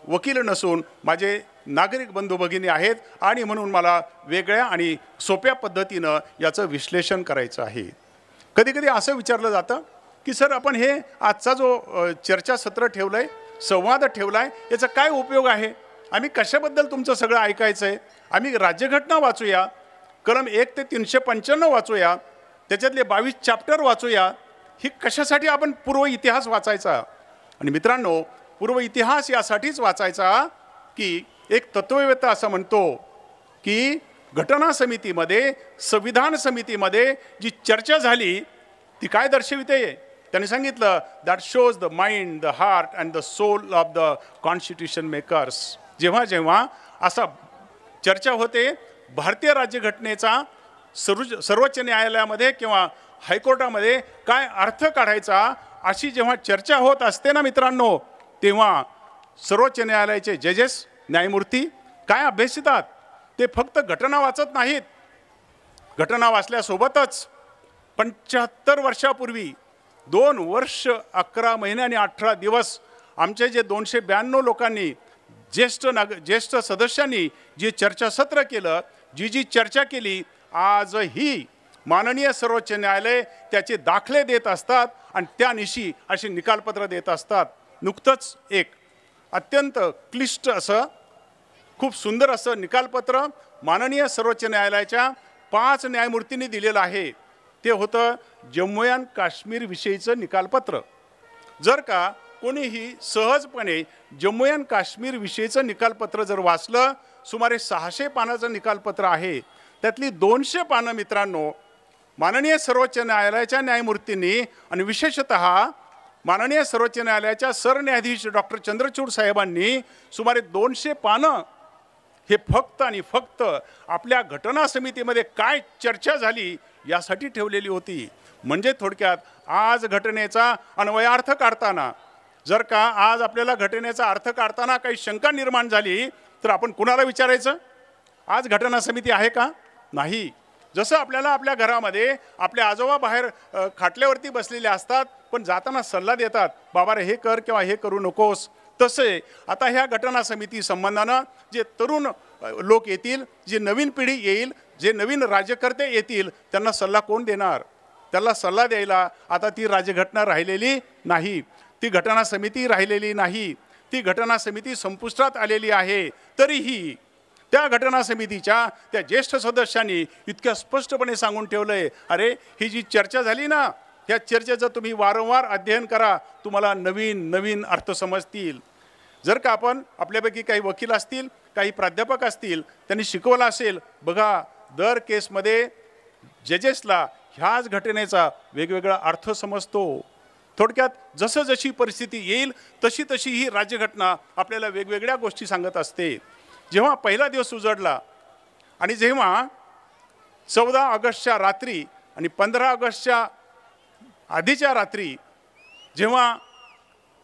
वकील नसून माझे नागरिक बंधू भगिनी आहेत आणि म्हणून मला वेगळ्या आणि सोप्या पद्धतीनं याचं विश्लेषण करायचं आहे. कधी कधी असं विचारलं जातं की सर आपण हे आजचा जो चर्चासत्र ठेवलं आहे, संवाद ठेवला आहे, याचा काय उपयोग आहे? आम्ही कशाबद्दल तुमचं सगळं ऐकायचं आहे? आम्ही राज्यघटना वाचूया, कलम 1 ते 395 वाचूया, त्याच्यातले 22 चॅप्टर वाचूया. ही कशासाठी आपण पूर्व इतिहास वाचायचा? आणि मित्रांनो, पूर्व इतिहास यासाठीच वाचायचा की एक तत्ववेत्ता असं म्हणतो की घटना समितीमध्ये, संविधान समितीमध्ये जी चर्चा झाली ती काय दर्शविते? त्यांनी सांगितलं that shows the mind, the heart and the soul of the constitution makers. जेव्हा जेव्हा असा चर्चा होते भारतीय राज्यघटनेचा सर्वोच्च न्यायालयामध्ये किंवा हायकोर्टामध्ये काय अर्थ काढायचा, अशी जेव्हा चर्चा होत असते ना मित्रांनो, तेव्हा सर्वोच्च न्यायालयाचे जजेस, न्यायमूर्ती काय अभ्यासितात? ते फक्त घटना वाचत नाहीत. घटना वाचल्यासोबतच 75 वर्षापूर्वी 2 वर्ष 11 महिने आणि 18 दिवस आमचे जे 292 लोकांनी, ज्येष्ठ सदस्यांनी जे चर्चासत्र केलं, जी चर्चा केली, आजही माननीय सर्वोच्च न्यायालय त्याचे दाखले देत असतात आणि त्यानिशी असे निकालपत्र देत असतात. नुकतंच एक अत्यंत क्लिष्ट असं, खूप सुंदर असं निकालपत्र माननीय सर्वोच्च न्यायालयाच्या 5 न्यायमूर्तींनी दिलेलं आहे. ते होतं जम्मू अँड काश्मीर विषयीचं निकालपत्र. जर का कोणीही सहजपणे जम्मू अँड काश्मीर विषयीचं निकालपत्र जर वाचलं, सुमारे 600 पानाचं निकालपत्र आहे, त्यातली 200 पानं मित्रांनो माननीय सर्वोच्च न्यायालयाच्या न्यायमूर्तींनी आणि विशेषतः माननीय सर्वोच्च न्यायालयाच्या सरन्यायाधीश डॉक्टर चंद्रचूड साहेबांनी सुमारे 200 पानं हे फक्त आणि फक्त आपल्या घटना समितीमध्ये काय चर्चा झाली यासाठी ठेवलेली होती. म्हणजे थोडक्यात आज घटनेचा अन्वयार्थ काढताना, जर का आज आपल्याला घटनेचा अर्थ काढताना काही शंका निर्माण झाली तर आपण कुणाला विचारायचं? आज घटना समिती आहे का? नाही. जसं आपल्याला आपल्या घरामध्ये आपले आजोबा बाहेर खाटल्यावरती बसलेले असतात, पण जाताना सल्ला देतात, बाबा रे हे कर किंवा हे करू नकोस. तसे आता ह्या घटना समिती संबंधानं जे तरुण लोक येतील, जी नवीन पिढी येईल, जे नवीन राज्यकर्ते येतील, त्यांना सल्ला कोण देणार? त्याला सल्ला द्यायला आता ती राज्यघटना राहिलेली नाही, ती घटना समिती राहिलेली नाही. ती घटना समिती संपुष्टात आलेली आहे. तरीही त्या घटना समितीच्या त्या ज्येष्ठ सदस्यांनी इतक्या स्पष्टपणे सांगून ठेवलंय, अरे ही जी चर्चा झाली ना, त्या चर्चेचं तुम्ही वारंवार अध्ययन करा, तुम्हाला नवीन नवीन अर्थ समजतील. जर का आपण आपल्यापैकी काही वकील असतील, काही प्राध्यापक असतील, त्यांनी शिकवलं असेल, बघा दर केसमध्ये जजेसला ह्याच घटनेचा वेगवेगळा अर्थ समजतो. थोडक्यात जसं जशी परिस्थिती येईल तशी तशी ही राज्यघटना आपल्याला वेगवेगळ्या गोष्टी सांगत असते. जेव्हा पहिला दिवस उजडला आणि जेव्हा 14 ऑगस्टच्या रात्री आणि 15 ऑगस्टच्या आधीच्या रात्री जेव्हा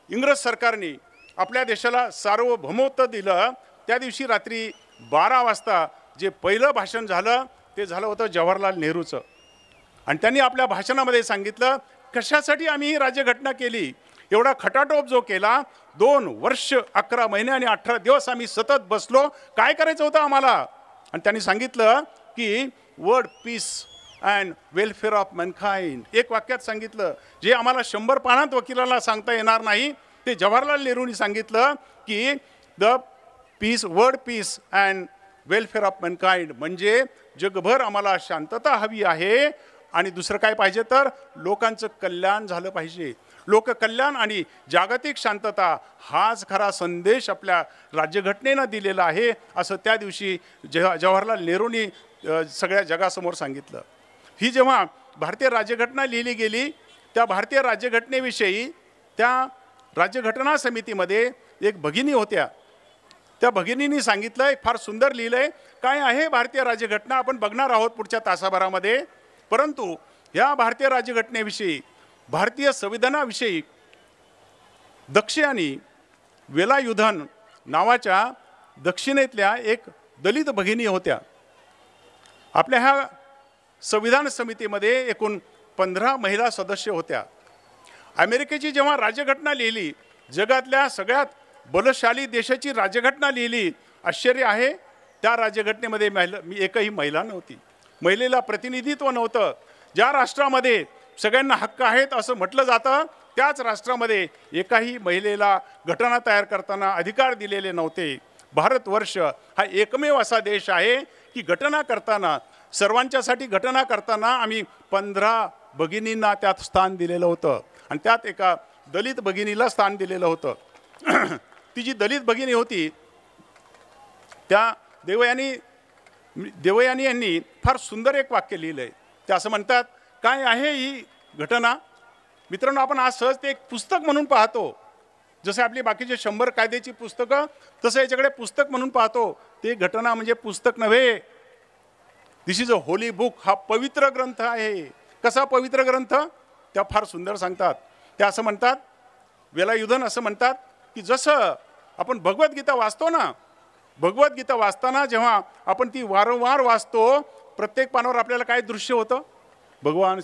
इंग्रज सरकारने आपल्या देशाला सार्वभौमत्व दिलं, त्या दिवशी रात्री 12 वाजता जे पहिलं भाषण झालं ते झालं होतं जवाहरलाल नेहरूचं. आणि त्यांनी आपल्या भाषणामध्ये सांगितलं कशासाठी आम्ही ही राज्यघटना केली. एवढा खटाटोप जो केला, 2 वर्ष 11 महिने आणि 18 दिवस आम्ही सतत बसलो, काय करायचं होतं आम्हाला. आणि त्यांनी सांगितलं की word peace and welfare of Mankind एक वाक्यात सांगितलं. जे आम्हाला 100 पानात वकिलाला सांगता येणार नाही ते जवाहरलाल नेहरूंनी सांगितलं की the peace word peace and welfare of mankind म्हणजे जगभर आम्हाला शांतता हवी आहे आणि दुसरं काय पाहिजे तर लोकांचं कल्याण झालं पाहिजे. लोककल्याण आणि जागतिक शांतता हाच खरा संदेश आपल्या राज्यघटनेनं दिलेला आहे असं त्या दिवशी जवाहरलाल नेहरूंनी सगळ्या जगासमोर सांगितलं. ही जेव्हा भारतीय राज्यघटना लिहिली गेली त्या भारतीय राज्यघटनेविषयी त्या राज्यघटना समितीमध्ये एक भगिनी होत्या. त्या भगिनींनी सांगितलं एक फार सुंदर लिहिलं आहे. काय आहे भारतीय राज्यघटना आपण बघणार आहोत पुढच्या तासाभरामध्ये. परंतु या भारतीय राज्यघटनेविषयी भारतीय संविधानाविषयी दक्षिणी वेलायुधन नावाच्या दक्षिणेतल्या एक दलित भगिनी होत्या. आपल्या ह्या संविधान समितीमध्ये एकूण 15 महिला सदस्य होत्या. अमेरिकेची जेव्हा राज्यघटना लिहिली जगातल्या सगळ्यात बलशाली देशाची राज्यघटना लिहिली. आश्चर्य आहे त्या राज्यघटनेमध्ये एकही महिला नव्हती. महिलेला प्रतिनिधित्व नव्हतं. ज्या राष्ट्रामध्ये सगळ्यांना हक्क आहेत असं म्हटलं जातं त्याच राष्ट्रामध्ये एकाही महिलेला घटना तयार करताना अधिकार दिलेले नव्हते. भारतवर्ष हा एकमेव असा देश आहे की घटना करताना सर्वांच्यासाठी घटना करताना आम्ही 15 भगिनींना त्यात स्थान दिलेलं होतं आणि त्यात एका दलित भगिनीला स्थान दिलेलं होतं. ती जी दलित भगिनी होती त्या देवयानी यांनी फार सुंदर एक वाक्य लिहिलं आहे. ते असं म्हणतात काय आहे ही घटना. मित्रांनो आपण आज सहज ते एक पुस्तक म्हणून पाहतो. जसे आपली बाकीचे 100 कायद्याची पुस्तकं तसं याच्याकडे पुस्तक म्हणून पाहतो. ते घटना म्हणजे पुस्तक नव्हे. दिस इज अ होली बुक. हा पवित्र ग्रंथ आहे. कसा पवित्र ग्रंथ त्या फार सुंदर सांगतात. त्या असं म्हणतात वेलायुधन असं म्हणतात की जसं आपण भगवद्गीता वाचतो ना भगवद्गीता वाचताना जेव्हा आपण ती वारंवार वाचतो प्रत्येक पानावर आपल्याला काय दृश्य होतं भगवान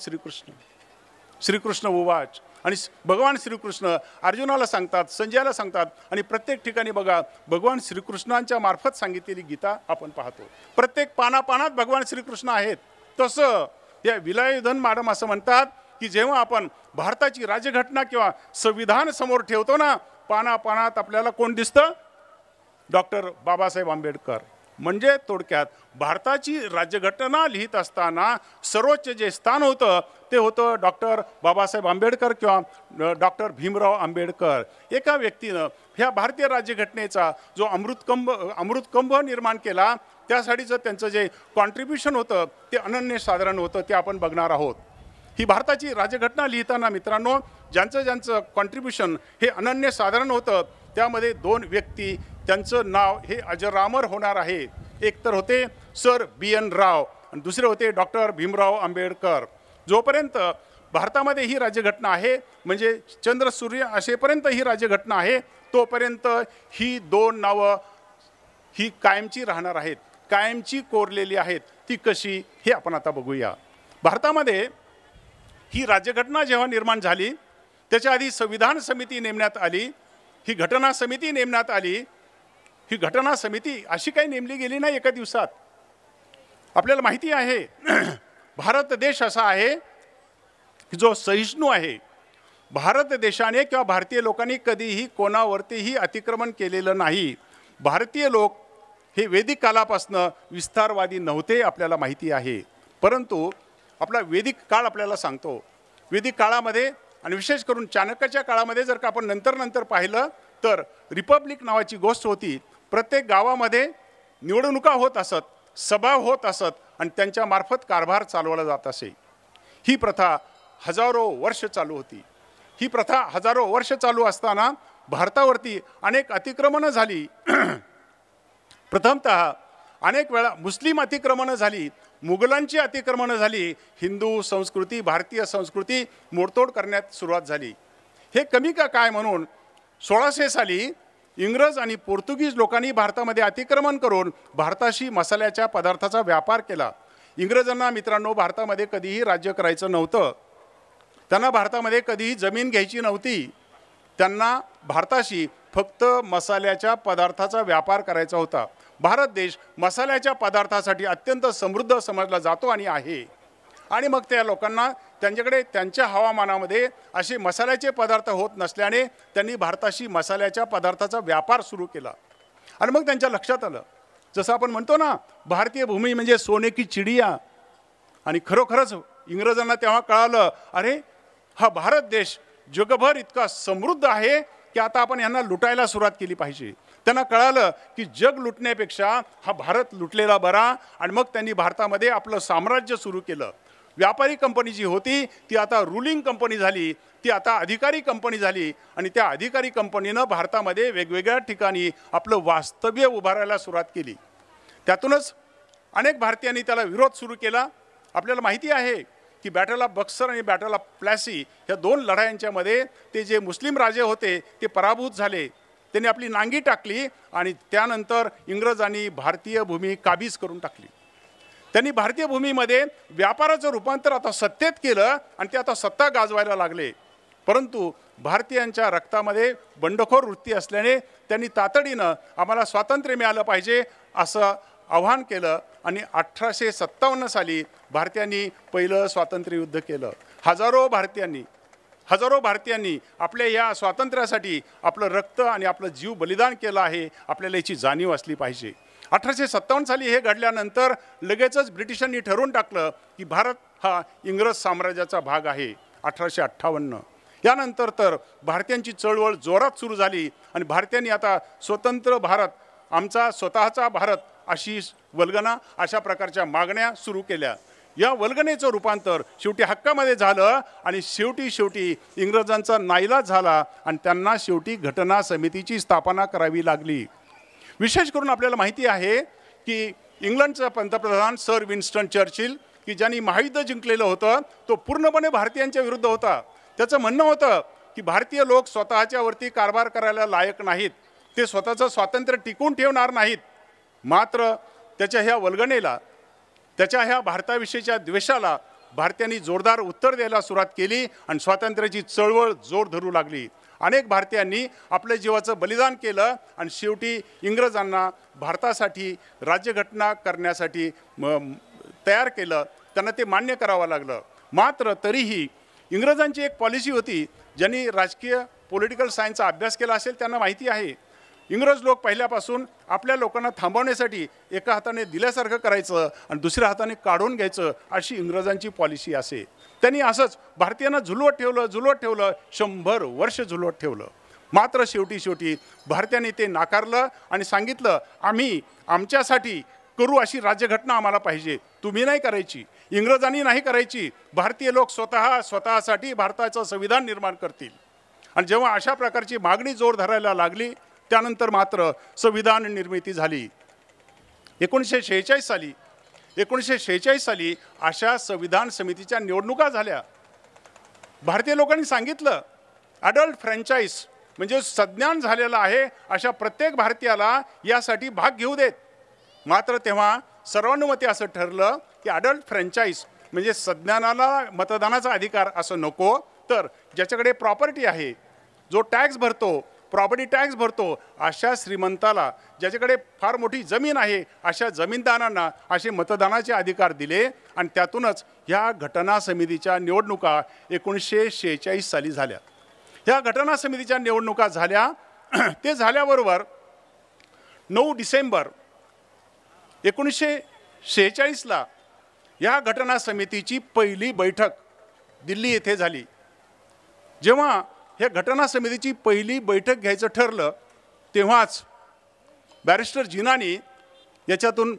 श्रीकृष्ण उवाच आणि भगवान श्रीकृष्ण अर्जुनाला सांगतात संजयाला सांगतात आणि प्रत्येक ठिकाणी बघा भगवान श्रीकृष्णांच्या मार्फत सांगितलेली गीता आपण पाहतो. प्रत्येक पानापानात भगवान श्रीकृष्ण आहेत. तसं या विलायुधन मॅडम असं म्हणतात की जेव्हा आपण भारताची राज्यघटना किंवा संविधान समोर ठेवतो ना पानापानात आपल्याला कोण दिसतं डॉक्टर बाबासाहेब आंबेडकर. म्हणजे थोडक्यात भारताची राज्यघटना लिहित असताना सर्वोच्च जे स्थान होतं ते होतं डॉक्टर बाबासाहेब आंबेडकर किंवा डॉक्टर भीमराव आंबेडकर. एका व्यक्तीनं ह्या भारतीय राज्यघटनेचा जो अमृतकंभ निर्माण केला त्यासाठीचं त्यांचं जे कॉन्ट्रीब्युशन होतं ते अनन्यसाधारण होतं. ते आपण बघणार आहोत. ही भारताची राज्यघटना लिहिताना मित्रांनो ज्यांचं कॉन्ट्रीब्युशन हे अनन्यसाधारण होतं त्यामध्ये 2 व्यक्ती त्यांचं नाव हे अजरामर होणार आहे. एक तर होते सर BN राव आणि दुसरे होते डॉक्टर भीमराव आंबेडकर. जोपर्यंत भारतामध्ये ही राज्यघटना आहे म्हणजे चंद्र सूर्य असेपर्यंत ही राज्यघटना आहे तोपर्यंत ही 2 नावं ही कायमची राहणार आहेत. कायमची कोरलेली आहेत. ती कशी हे आपण आता बघूया. भारतामध्ये ही राज्यघटना जेव्हा निर्माण झाली त्याच्या आधी संविधान समिती नेमण्यात आली. ही घटना समिती नेमण्यात आली. ही घटना समिती अशी काही नेमली गेली नाही एका दिवसात. आपल्याला माहिती आहे भारत देश असा आहे जो सहिष्णू आहे. भारत देशाने किंवा भारतीय लोकांनी कधीही कोणावरतीही अतिक्रमण केलेलं नाही. भारतीय लोक हे वैदिक कालापासून विस्तारवादी नव्हते आपल्याला माहिती आहे. परंतु आपला वैदिक काळ आपल्याला सांगतो. वैदिक काळामध्ये आणि विशेष करून चाणक्याच्या काळामध्ये जर का आपण नंतर पाहिलं तर रिपब्लिक नावाची गोष्ट होती. प्रत्येक गावामध्ये निवडणुका होत असत, सभा होत असत आणि त्यांच्या मार्फत कारभार चालवला जात असे. ही प्रथा हजारो वर्ष चालू होती. ही प्रथा हजारो वर्ष चालू असताना भारतावरती अनेक अतिक्रमणं झाली. प्रथमतः अनेक वेळा मुस्लिम अतिक्रमणं झाली, मुघलांची अतिक्रमणं झाली, हिंदू संस्कृती भारतीय संस्कृती मोडतोड करण्यात सुरुवात झाली. हे कमी का काय म्हणून 1600 साली इंग्रज आणि पोर्तुगीज लोकांनी भारतामध्ये अतिक्रमण करून भारताशी मसाल्याच्या पदार्थाचा व्यापार केला. इंग्रजांना मित्रांनो भारतामध्ये कधीही राज्य करायचं नव्हतं. त्यांना भारतामध्ये कधीही जमीन घ्यायची नव्हती. त्यांना भारताशी फक्त मसाल्याच्या पदार्थाचा व्यापार करायचा होता. भारत देश मसाल्याच्या पदार्थासाठी अत्यंत समृद्ध समजला जातो आणि आहे. आणि मग त्या लोकांना त्यांच्याकडे त्यांच्या हवामानामध्ये असे मसाल्याचे पदार्थ होत नसल्याने त्यांनी भारताशी मसाल्याच्या पदार्थाचा व्यापार सुरू केला. आणि मग त्यांच्या लक्षात आलं, जसं आपण म्हणतो ना, भारतीय भूमी म्हणजे सोने की चिडिया. आणि खरोखरच इंग्रजांना तेव्हा कळालं, अरे हा भारत देश जगभर इतका समृद्ध आहे की आता आपण यांना लुटायला सुरुवात केली पाहिजे. त्यांना कळालं की जग लुटण्यापेक्षा हा भारत लुटलेला बरा. आणि मग त्यांनी भारतामध्ये आपलं साम्राज्य सुरू केलं. व्यापारी कंपनी जी होती ती आता रुलिंग कंपनी झाली, ती आता अधिकारी कंपनी झाली. आणि त्या अधिकारी कंपनीनं भारतामध्ये वेगवेगळ्या ठिकाणी आपलं वास्तव्य उभारायला सुरुवात केली. त्यातूनच अनेक भारतीयांनी त्याला विरोध सुरू केला. आपल्याला माहिती आहे की बॅटल ऑफ बक्सर आणि बॅटल ऑफ प्लॅसी ह्या 2 लढायांच्यामध्ये ते जे मुस्लिम राजे होते ते पराभूत झाले. त्यांनी आपली नांगी टाकली आणि त्यानंतर इंग्रजांनी भारतीय भूमी काबीज करून टाकली. त्यांनी भारतीय भूमीमध्ये व्यापाराचं रूपांतर आता सत्तेत केलं आणि ते आता सत्ता गाजवायला लागले. परंतु भारतीयांच्या रक्तामध्ये बंडखोर वृत्ती असल्याने त्यांनी तातडीनं आम्हाला स्वातंत्र्य मिळालं पाहिजे असं आव्हान केलं. आणि 1857 साली भारतीयांनी पहिलं स्वातंत्र्य युद्ध केलं. हजारो भारतीयांनी आपल्या या स्वातंत्र्यासाठी आपलं रक्त आणि आपलं जीव बलिदान केलं आहे. आपल्याला याची जाणीव असली पाहिजे. 1857 साली हे घडल्यानंतर लगेचच ब्रिटिशांनी ठरवून टाकलं की भारत हा इंग्रज साम्राज्याचा भाग आहे. 1858 यानंतर तर भारतीयांची चळवळ जोरात सुरू झाली आणि भारतीयांनी आता स्वतंत्र भारत, आमचा स्वतःचा भारत अशी वल्गना, अशा प्रकारच्या मागण्या सुरू केल्या. या वल्गनेचं रूपांतर शेवटी हक्कामध्ये झालं आणि शेवटी इंग्रजांचा नाईलाज झाला आणि त्यांना शेवटी घटना समितीची स्थापना करावी लागली. विशेष करून आपल्याला माहिती आहे की इंग्लंडचा पंतप्रधान सर विन्स्टन चर्चिल, की ज्यांनी महायुद्ध जिंकलेलं होतं, तो पूर्णपणे भारतीयांच्या विरुद्ध होता. त्याचं म्हणणं होतं की भारतीय लोक स्वतःच्यावरती कारभार करायला लायक नाहीत, ते स्वतःचं स्वातंत्र्य टिकवून ठेवणार नाहीत. मात्र त्याच्या ह्या वल्गनेला, त्याच्या ह्या भारताविषयीच्या द्वेषाला भारतीयांनी जोरदार उत्तर द्यायला सुरुवात केली आणि स्वातंत्र्याची चळवळ जोर धरू लागली. अनेक भारतीयांनी आपल्या जीवाचं बलिदान केलं आणि शेवटी इंग्रजांना भारतासाठी राज्यघटना करण्यासाठी तयार केलं. त्यांना ते मान्य करावं लागलं. मात्र तरीही इंग्रजांची एक पॉलिसी होती. ज्यांनी राजकीय पॉलिटिकल सायन्सचा अभ्यास केला असेल त्यांना माहिती आहे, इंग्रज लोक पहिल्यापासून आपल्या लोकांना थांबवण्यासाठी एका हाताने दिल्यासारखं करायचं आणि दुसऱ्या हाताने काढून घ्यायचं, अशी इंग्रजांची पॉलिसी असे. त्यांनी असंच भारतीयांना झुलवत ठेवलं 100 वर्ष झुलवत ठेवलं. मात्र शेवटी भारतीयांनी ते नाकारलं आणि सांगितलं, आम्ही आमच्यासाठी करू अशी राज्यघटना आम्हाला पाहिजे, तुम्ही नाही करायची, इंग्रजांनी नाही करायची. भारतीय लोक स्वतःसाठी भारताचं संविधान निर्माण करतील. आणि जेव्हा अशा प्रकारची मागणी जोर धरायला लागली त्यानंतर मात्र संविधान निर्मिती झाली. 1946 साली अशा संविधान समितीच्या निवडणुका झाल्या. भारतीय लोकांनी सांगितलं, अडल्ट फ्रँचाईज म्हणजे सज्ञान झालेला आहे अशा प्रत्येक भारतीयाला यासाठी भाग घेऊ देत. मात्र तेव्हा सर्वानुमते असं ठरलं की अडल्ट फ्रँचाईज म्हणजे सज्ञानाला मतदानाचा अधिकार असं नको, तर ज्याच्याकडे प्रॉपर्टी आहे, जो टॅक्स भरतो, प्रॉपर्टी टॅक्स भरतो, अशा श्रीमंताला, ज्याच्याकडे फार मोठी जमीन आहे, अशा जमीनदारांना असे मतदानाचे अधिकार दिले. आणि त्यातूनच ह्या घटना समितीच्या निवडणुका 1946 साली झाल्या. ह्या घटना समितीच्या निवडणुका झाल्या. ते झाल्याबरोबर 9 डिसेंबर 1946ला या घटना समितीची पहिली बैठक दिल्ली येथे झाली. जेव्हा ह्या घटना समितीची पहिली बैठक घ्यायचं ठरलं तेव्हाच बॅरिस्टर जिनानी याच्यातून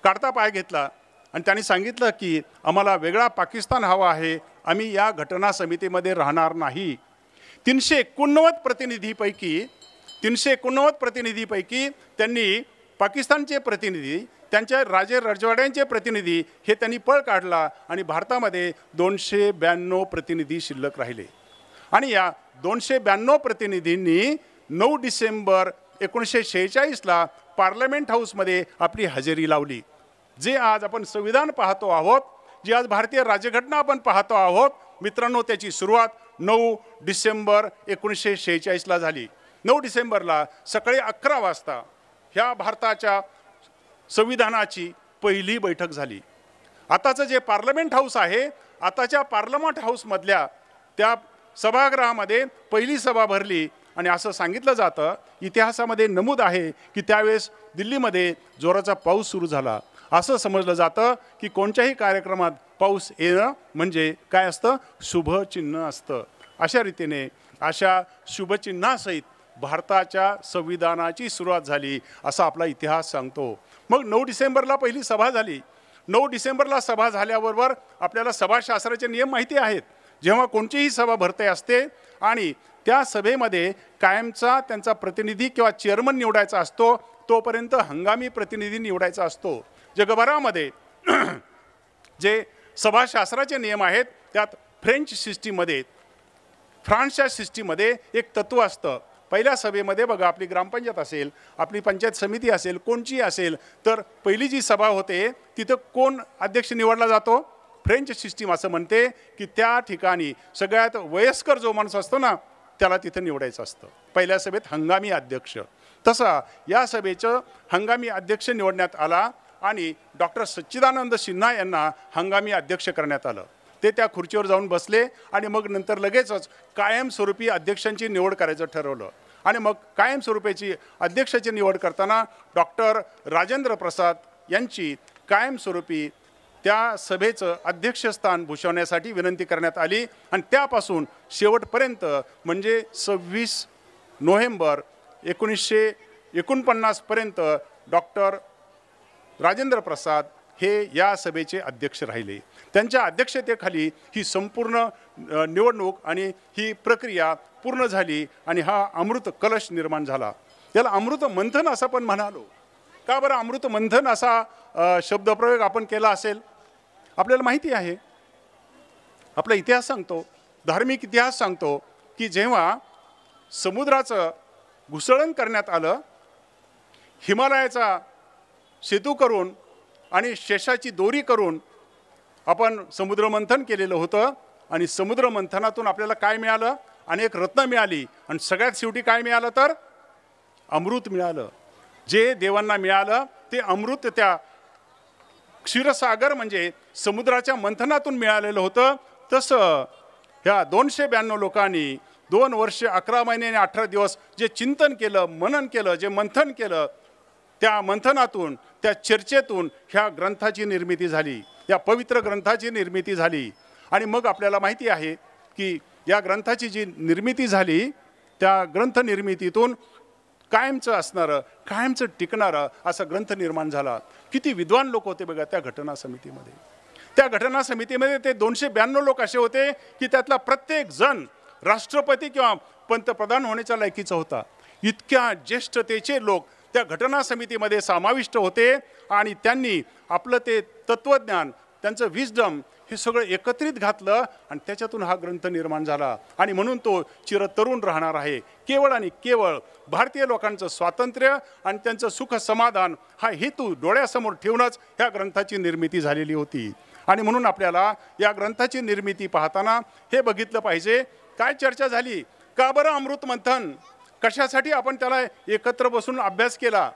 काढता पाय घेतला आणि त्यांनी सांगितलं की आम्हाला वेगळा पाकिस्तान हवा आहे, आम्ही या घटना समितीमध्ये राहणार नाही. 389 प्रतिनिधीपैकी त्यांनी पाकिस्तानचे प्रतिनिधी, त्यांच्या राजे रजवाड्यांचे प्रतिनिधी हे त्यांनी पळ काढला आणि भारतामध्ये 292 प्रतिनिधी शिल्लक राहिले. आणि या 292 प्रतिनिधींनी 9 डिसेंबर 1946ला पार्लमेंट हाऊसमध्ये आपली हजेरी लावली. जे आज आपण संविधान पाहतो आहोत, जी आज भारतीय राज्यघटना आपण पाहतो आहोत मित्रांनो, त्याची सुरुवात 9 डिसेंबर 1946ला झाली. 9 डिसेंबरला सकाळी 11 वाजता ह्या भारताच्या संविधानाची पहिली बैठक झाली. आताचं जे पार्लमेंट हाऊस आहे, आताच्या पार्लमेंट हाऊसमधल्या त्या सभागृहामध्ये पहिली सभा भरली आणि असं सांगितलं जातं, इतिहासामध्ये नमूद आहे की त्यावेळेस दिल्लीमध्ये जोराचा पाऊस सुरू झाला. असं समजलं जातं की कोणत्याही कार्यक्रमात पाऊस येणं म्हणजे काय असतं, शुभचिन्ह असतं. अशा रीतीने अशा शुभचिन्हासहित भारताच्या संविधानाची सुरुवात झाली असा आपला इतिहास सांगतो. मग 9 डिसेंबरला पहिली सभा झाली. 9 डिसेंबरला सभा झाल्याबरोबर आपल्याला सभाशास्त्राचे नियम माहिती आहेत. जेव्हा कोणतीही सभा भरते असते आणि त्या सभेमध्ये कायमचा त्यांचा प्रतिनिधी किंवा चेअरमन निवडायचा असतो, तोपर्यंत हंगामी प्रतिनिधी निवडायचा असतो. जगभरामध्ये जे सभाशास्त्राचे नियम आहेत त्यात फ्रेंच सिस्टीममध्ये, फ्रान्सच्या सिस्टीममध्ये एक तत्त्व असतं. पहिल्या सभेमध्ये बघा, आपली ग्रामपंचायत असेल, आपली पंचायत समिती असेल, कोणची असेल, तर पहिली जी सभा होते तिथं कोण अध्यक्ष निवडला जातो, फ्रेंच सिस्टीम असं म्हणते की त्या ठिकाणी सगळ्यात वयस्कर जो माणूस असतो ना त्याला तिथं निवडायचं असतं. पहिल्या सभेत हंगामी अध्यक्ष. तसा या सभेचं हंगामी अध्यक्ष निवडण्यात आला आणि डॉक्टर सच्चिदानंद सिन्हा यांना हंगामी अध्यक्ष करण्यात आलं. ते त्या खुर्चीवर जाऊन बसले आणि मग नंतर लगेचच कायमस्वरूपी अध्यक्षांची निवड करायचं ठरवलं. आणि मग कायमस्वरूपीची अध्यक्षाची निवड करताना डॉक्टर राजेंद्र प्रसाद यांची कायमस्वरूपी त्या सभेचं अध्यक्षस्थान भूषवण्यासाठी विनंती करण्यात आली आणि त्यापासून शेवटपर्यंत म्हणजे 26 नोव्हेंबर 1949 पर्यंत डॉक्टर राजेंद्र प्रसाद हे या सभेचे अध्यक्ष राहिले. त्यांच्या अध्यक्षतेखाली ही संपूर्ण निवडणूक आणि ही प्रक्रिया पूर्ण झाली आणि हा अमृत कलश निर्माण झाला. याला अमृत मंथन असं पण म्हणालो. का बरं अमृत मंथन असा शब्दप्रयोग आपण केला असेल? आपल्याला माहिती आहे, आपला इतिहास सांगतो, धार्मिक इतिहास सांगतो की जेव्हा समुद्राचं घुसळण करण्यात आलं, हिमालयाचा सेतू करून आणि शेषाची दोरी करून आपण समुद्रमंथन केलेलं होतं आणि समुद्रमंथनातून आपल्याला काय मिळालं? अनेक रत्न मिळाली आणि सगळ्यात शेवटी काय मिळालं तर अमृत मिळालं. जे देवांना मिळालं ते अमृत त्या क्षीरसागर म्हणजे समुद्राच्या मंथनातून मिळालेलं होतं. तसं ह्या 292 लोकांनी 2 वर्ष 11 महिने आणि 18 दिवस जे चिंतन केलं, मनन केलं, जे मंथन केलं, त्या मंथनातून, त्या चर्चेतून ह्या ग्रंथाची निर्मिती झाली, या पवित्र ग्रंथाची निर्मिती झाली. आणि मग आपल्याला माहिती आहे की या ग्रंथाची जी निर्मिती झाली त्या ग्रंथ निर्मितीतून कायमचं असणारं, कायमचं टिकणारं असा ग्रंथ निर्माण झाला. किती विद्वान लोक होते बघा त्या घटना समितीमध्ये. त्या घटना समितीमध्ये ते 292 लोक असे होते की त्यातला प्रत्येक जण राष्ट्रपती किंवा पंतप्रधान होण्याच्या लायकीचा होता. इतक्या ज्येष्ठतेचे लोक त्या घटना समितीमध्ये समाविष्ट होते आणि त्यांनी आपलं ते तत्त्वज्ञान, त्यांचं विजडम हे सगळं एकत्रित घातलं आणि त्याच्यातून हा ग्रंथ निर्माण झाला. आणि म्हणून तो चिरतरुण राहणार आहे. केवळ आणि केवळ भारतीय लोकांचं स्वातंत्र्य आणि त्यांचं सुख समाधान हा हेतू डोळ्यासमोर ठेवूनच ह्या ग्रंथाची निर्मिती झालेली होती. आणि म्हणून आपल्याला या ग्रंथाची निर्मिती पाहताना हे बघितलं पाहिजे, काय चर्चा झाली, का बरं अमृत मंथन, कशासाठी आपण त्याला एकत्र बसून अभ्यास केला.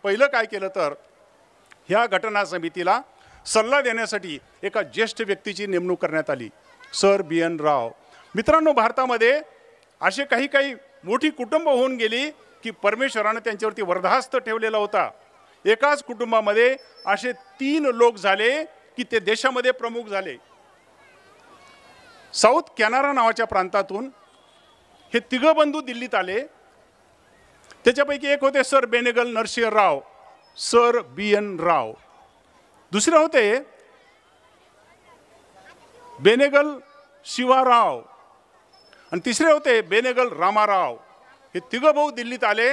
पहिलं काय केलं तर ह्या घटना समितीला सल्ला देण्यासाठी एका ज्येष्ठ व्यक्तीची नेमणूक करण्यात आली, सर BN राव. मित्रांनो, भारतामध्ये असे काही मोठी कुटुंब होऊन गेली की परमेश्वरानं त्यांच्यावरती वरदहस्त ठेवलेला होता. एकाच कुटुंबामध्ये असे 3 लोक झाले की ते देशामध्ये प्रमुख झाले. साऊथ कॅनारा नावाच्या प्रांतातून हे 3 बंधू दिल्लीत आले. त्याच्यापैकी एक होते sir Benegal Narasimha Rao, sir BN राव. दुसरे होते बेनेगल शिवाराव आणि तिसरे होते बेनेगल रामाराव. हे 3 भाऊ दिल्लीत आले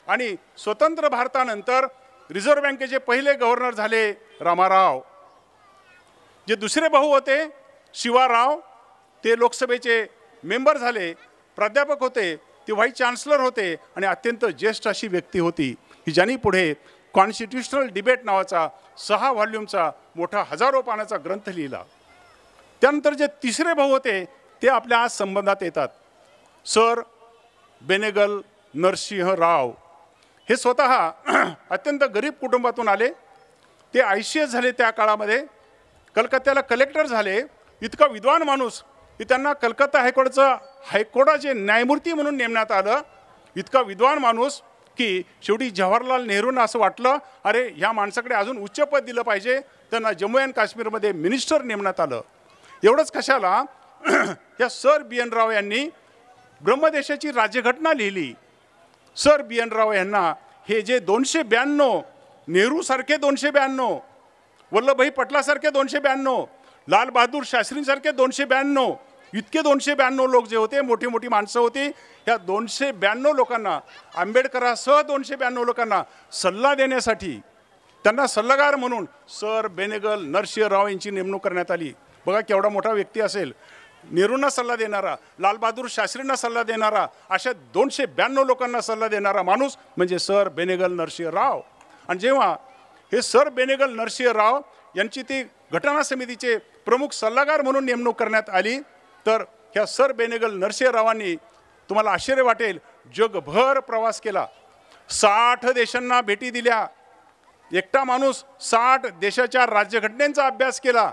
आणि स्वतंत्र भारतानंतर रिझर्व्ह बँकेचे पहिले गव्हर्नर झाले रामाराव. जे दुसरे भाऊ होते शिवाराव ते लोकसभेचे मेंबर झाले, प्राध्यापक होते, ते व्हाईस चान्सलर होते आणि अत्यंत ज्येष्ठ अशी व्यक्ती होती की ज्यांनी पुढे कॉन्स्टिट्यूशनल डिबेट नावाचा 6 व्हॉल्यूमचा मोठा 1000 पानाचा ग्रंथ लिहिला. त्यानंतर जे तिसरे भाऊ होते ते आपल्या आज संबंधात येतात, सर बेनेगल नरसिंह राव. हे स्वतः अत्यंत गरीब कुटुंबातून आले. ते ICS झाले त्या काळामध्ये, कलकत्त्याला कलेक्टर झाले. इतका विद्वान माणूस की त्यांना कलकत्ता हायकोर्टाचे न्यायमूर्ती म्हणून नेमण्यात आलं. इतका विद्वान माणूस की शेवटी जवाहरलाल नेहरूंना असं वाटलं, अरे ह्या माणसाकडे अजून उच्च पद दिलं पाहिजे. त्यांना जम्मू अँड काश्मीरमध्ये मिनिस्टर नेमण्यात आलं. एवढंच कशाला, या सर BN राव यांनी ब्रह्मदेशाची राज्यघटना लिहिली. सर BN राव यांना हे जे 292, नेहरूसारखे 292, वल्लभभाई पटलासारखे 292, लाल बहादूर शास्त्रींसारखे 292, इतके 292 लोक जे होते, मोठी मोठी माणसं होती. ह्या 292 लोकांना, आंबेडकरासह 292 लोकांना सल्ला देण्यासाठी त्यांना सल्लागार म्हणून सर बेनेगल नरसिंह राव यांची नेमणूक करण्यात आली. बघा केवढा मोठा व्यक्ती असेल. नेहरूंना सल्ला देणारा, लाल बहादूर शास्त्रींना सल्ला देणारा, अशा 292 लोकांना सल्ला देणारा माणूस म्हणजे सर बेनेगल नरसिंह राव. आणि जेव्हा हे सर बेनेगल नरसिंह राव यांची ती घटना समितीचे प्रमुख सल्लागार म्हणून नेमणूक करण्यात आली, तर ह्या सर बेनेगल नरसिंह रावांनी, तुम्हाला आश्चर्य वाटेल, जगभर प्रवास केला. 60 देशांना भेटी दिल्या. एकटा माणूस 60 देशाच्या राज्यघटनेचा अभ्यास केला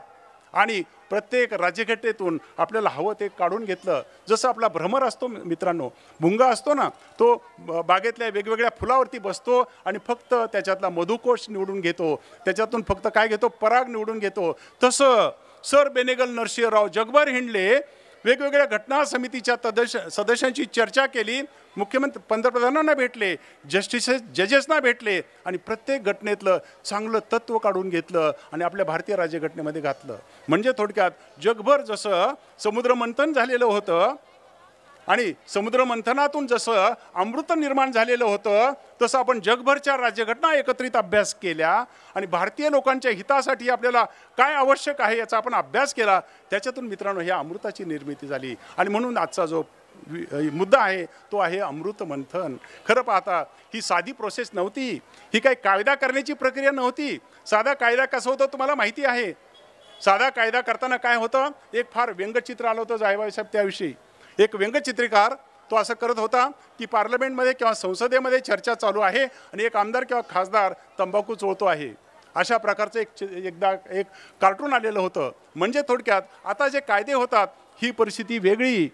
आणि प्रत्येक राज्यघटनेतून आपल्याला हवं ते काढून घेतलं. जसं आपला भ्रमर असतो मित्रांनो, भुंगा असतो ना, तो बागेतल्या वेगवेगळ्या फुलावरती बसतो आणि फक्त त्याच्यातला मधुकोश निवडून घेतो, त्याच्यातून फक्त काय घेतो, पराग निवडून घेतो. तसं सर बेनेगल नरसिंह राव जगभर हिंडले, वेगवेगळ्या घटना समितीच्या सदस्यांची चर्चा केली, मुख्यमंत्री पंतप्रधानांना भेटले, जजेसना भेटले आणि प्रत्येक घटनेतलं चांगलं तत्त्व काढून घेतलं आणि आपल्या भारतीय राज्यघटनेमध्ये घातलं. म्हणजे थोडक्यात जगभर जसं समुद्रमंथन झालेलं होतं आणि समुद्रमंथनातून जसं अमृत निर्माण झालेलं होतं, तसं आपण जगभरच्या राज्यघटना एकत्रित अभ्यास केल्या आणि भारतीय लोकांच्या हितासाठी आपल्याला काय आवश्यक आहे याचा आपण अभ्यास केला. त्याच्यातून मित्रांनो ह्या अमृताची निर्मिती झाली. आणि म्हणून आजचा जो मुद्दा आहे तो आहे अमृत मंथन. खरं पाहता ही साधी प्रोसेस नव्हती, ही काही कायदा करण्याची प्रक्रिया नव्हती. साधा कायदा कसं होतं तुम्हाला माहिती आहे. साधा कायदा करताना काय होतं, एक फार व्यंगचित्र आलं होतं जायभाई साहेब त्याविषयी. एक व्यंगचित्रीकार तो असं करत होता की पार्लमेंटमध्ये किंवा संसदेमध्ये चर्चा चालू आहे आणि एक आमदार किंवा खासदार तंबाखू चोळतो आहे. अशा प्रकारचं एकदा एक कार्टून आलेलं होतं. म्हणजे थोडक्यात आता जे कायदे होतात ही परिस्थिती वेगळी,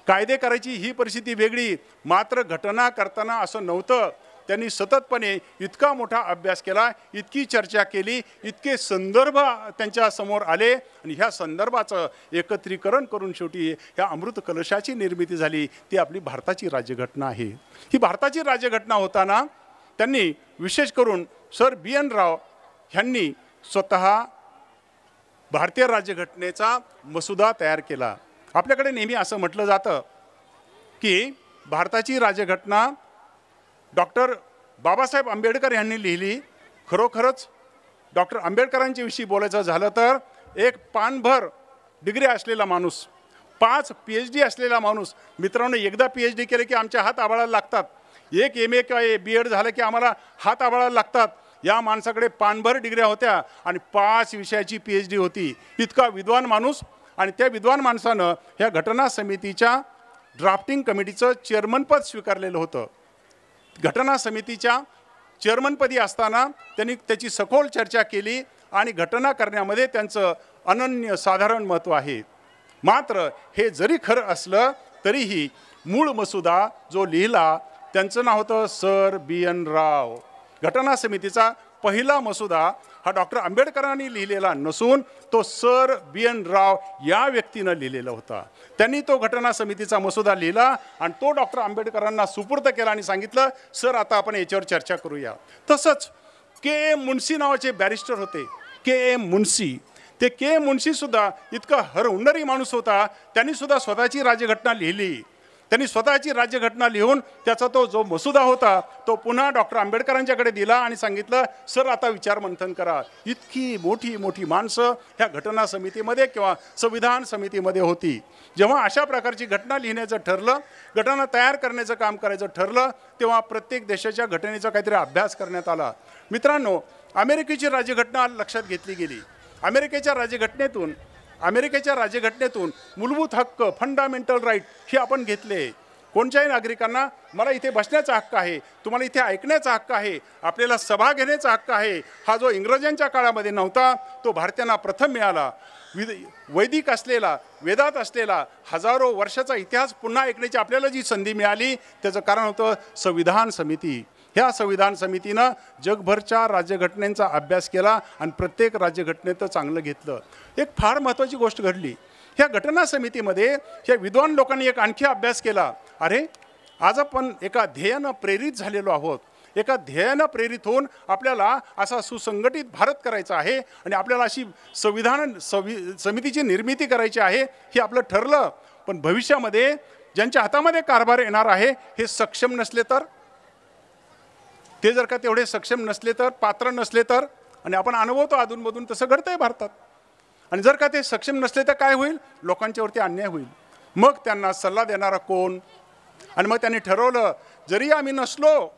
कायदे करायची ही परिस्थिती वेगळी. मात्र घटना करताना असं नव्हतं. त्यांनी सततपणे इतका मोठा अभ्यास केला, इतकी चर्चा केली, इतके संदर्भ त्यांच्या समोर आले आणि ह्या संदर्भाचं एकत्रीकरण करून शेवटी ह्या अमृत कलशाची निर्मिती झाली. ती आपली भारताची राज्यघटना आहे. ही भारताची राज्यघटना होताना त्यांनी विशेष करून सर BN राव ह्यांनी स्वतः भारतीय राज्यघटनेचा मसुदा तयार केला. आपल्याकडे नेहमी असं म्हटलं जातं की भारताची राज्यघटना डॉक्टर बाबासाहेब आंबेडकर यांनी लिहिली. खरोखरच डॉक्टर आंबेडकरांच्या विषयी बोलायचं झालं तर एक पानभर डिग्री असलेला माणूस, 5 PhD असलेला माणूस. मित्रांनो, एकदा PhD केले की आमच्या हात आबाळायला लागतात. एक MA किंवा BEd झालं की आम्हाला हात आबाळायला लागतात. या माणसाकडे पानभर डिग्र्या होत्या आणि 5 विषयाची PhD होती. इतका विद्वान माणूस. आणि त्या विद्वान माणसानं ह्या घटना समितीच्या ड्राफ्टिंग कमिटीचं चेअरमनपद स्वीकारलेलं होतं. घटना समितीच्या चेअरमनपदी असताना त्यांनी त्याची सखोल चर्चा केली आणि घटना करण्यामध्ये त्यांचं अनन्यसाधारण महत्त्व आहे. मात्र हे जरी खरं असलं तरीही मूळ मसुदा जो लिहिला त्यांचं नाव होतं सर BN राव. घटना समितीचा पहिला मसुदा हा डॉक्टर आंबेडकरांनी लिहिलेला नसून तो सर BN राव या व्यक्तीनं लिहिलेला होता. त्यांनी तो घटना समितीचा मसुदा लिहिला आणि तो डॉक्टर आंबेडकरांना सुपूर्द केला आणि सांगितलं, सर आता आपण याच्यावर चर्चा करूया. तसंच KM मुन्सी नावाचे बॅरिस्टर होते. KM मुन्सी, ते KM मुन्सीसुद्धा इतका हरहुन्नरी माणूस होता. त्यांनी सुद्धा स्वतःची राज्यघटना लिहिली. त्यांनी स्वतःची राज्यघटना लिहून त्याचा तो जो मसुदा होता तो पुन्हा डॉक्टर आंबेडकरांच्याकडे दिला आणि सांगितलं, सर आता विचारमंथन करा. इतकी मोठी मोठी माणसं ह्या घटना समितीमध्ये किंवा संविधान समितीमध्ये होती. जेव्हा अशा प्रकारची घटना लिहिण्याचं ठरलं, घटना तयार करण्याचं काम करायचं ठरलं, तेव्हा प्रत्येक देशाच्या घटनेचा काहीतरी अभ्यास करण्यात आला. मित्रांनो, अमेरिकेची राज्यघटना लक्षात घेतली गेली. अमेरिकेच्या राज्यघटनेतून मूलभूत हक्क, फंडामेंटल राईट हे आपण घेतले. कोणत्याही नागरिकांना मला इथे बसण्याचा हक्क आहे, तुम्हाला इथे ऐकण्याचा हक्क आहे, आपल्याला सभा घेण्याचा हक्क आहे, हा जो इंग्रजांच्या काळामध्ये नव्हता तो भारतीयांना प्रथम मिळाला. वैदिक असलेला, वेदात असलेला हजारो वर्षाचा इतिहास पुन्हा ऐकण्याची आपल्याला जी संधी मिळाली त्याचं कारण होतं संविधान समिती. ह्या संविधान समितीनं जगभरच्या राज्यघटनेचा अभ्यास केला आणि प्रत्येक राज्यघटनेचं चांगलं घेतलं. एक फार महत्त्वाची गोष्ट घडली ह्या घटना समितीमध्ये. ह्या विद्वान लोकांनी एक आणखी अभ्यास केला. अरे आज आपण एका ध्येयानं प्रेरित झालेलो आहोत, एका ध्येयानं प्रेरित होऊन आपल्याला असा सुसंघटित भारत करायचा आहे आणि आपल्याला अशी समितीची निर्मिती करायची आहे हे आपलं ठरलं. पण भविष्यामध्ये ज्यांच्या हातामध्ये कारभार येणार आहे हे सक्षम नसले तर, ते जर का तेवढे सक्षम नसले तर, पात्र नसले तर, आणि आपण अनुभवतो अधूनमधून तसं घडतंय भारतात. आणि जर का ते सक्षम नसले तर काय होईल? लोकांच्यावरती अन्याय होईल. मग त्यांना सल्ला देणारा कोण? आणि मग त्यांनी ठरवलं जरी आम्ही नसलो,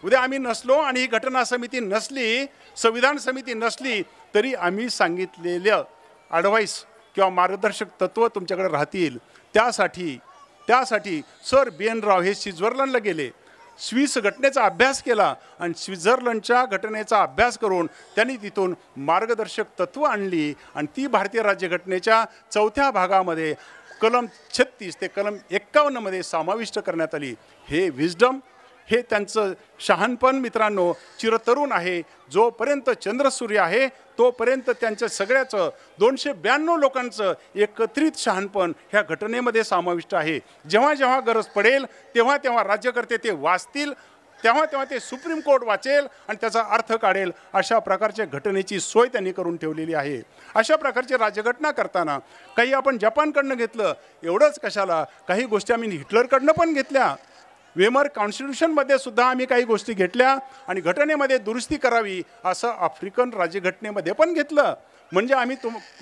उद्या आम्ही नसलो आणि ही घटना समिती नसली, संविधान समिती नसली, तरी आम्ही सांगितलेलं ॲडवाईस किंवा मार्गदर्शक तत्त्व तुमच्याकडे राहतील. त्यासाठी सर BN राव हे स्वित्झर्लंडला गेले, स्विस घटनेचा अभ्यास केला आणि स्वित्झर्लंडच्या घटनेचा अभ्यास करून त्यांनी तिथून मार्गदर्शक तत्त्व आणली आणि ती भारतीय राज्यघटनेच्या 4थ्या भागामध्ये कलम 36 ते कलम 51 मध्ये समाविष्ट करण्यात आली. हे विजडम, हे त्यांचं शहाणपण मित्रांनो चिरतरुण आहे. जोपर्यंत चंद्रसूर्य आहे तोपर्यंत त्यांच्या सगळ्याचं 292 लोकांचं एकत्रित शहाणपण ह्या घटनेमध्ये समाविष्ट आहे. जेव्हा जेव्हा गरज पडेल तेव्हा तेव्हा राज्यकर्ते ते वाचतील, तेव्हा तेव्हा ते सुप्रीम कोर्ट वाचेल आणि त्याचा अर्थ काढेल. अशा प्रकारच्या घटनेची सोय त्यांनी करून ठेवलेली आहे. अशा प्रकारची राज्यघटना करताना काही आपण जपानकडनं घेतलं, एवढंच कशाला, काही गोष्टी आम्ही हिटलरकडनं पण घेतल्या. वेमर कॉन्स्टिट्यूशनमध्ये सुद्धा आम्ही काही गोष्टी घेतल्या आणि घटनेमध्ये दुरुस्ती करावी असं आफ्रिकन राज्यघटनेमध्ये पण घेतलं. म्हणजे आम्ही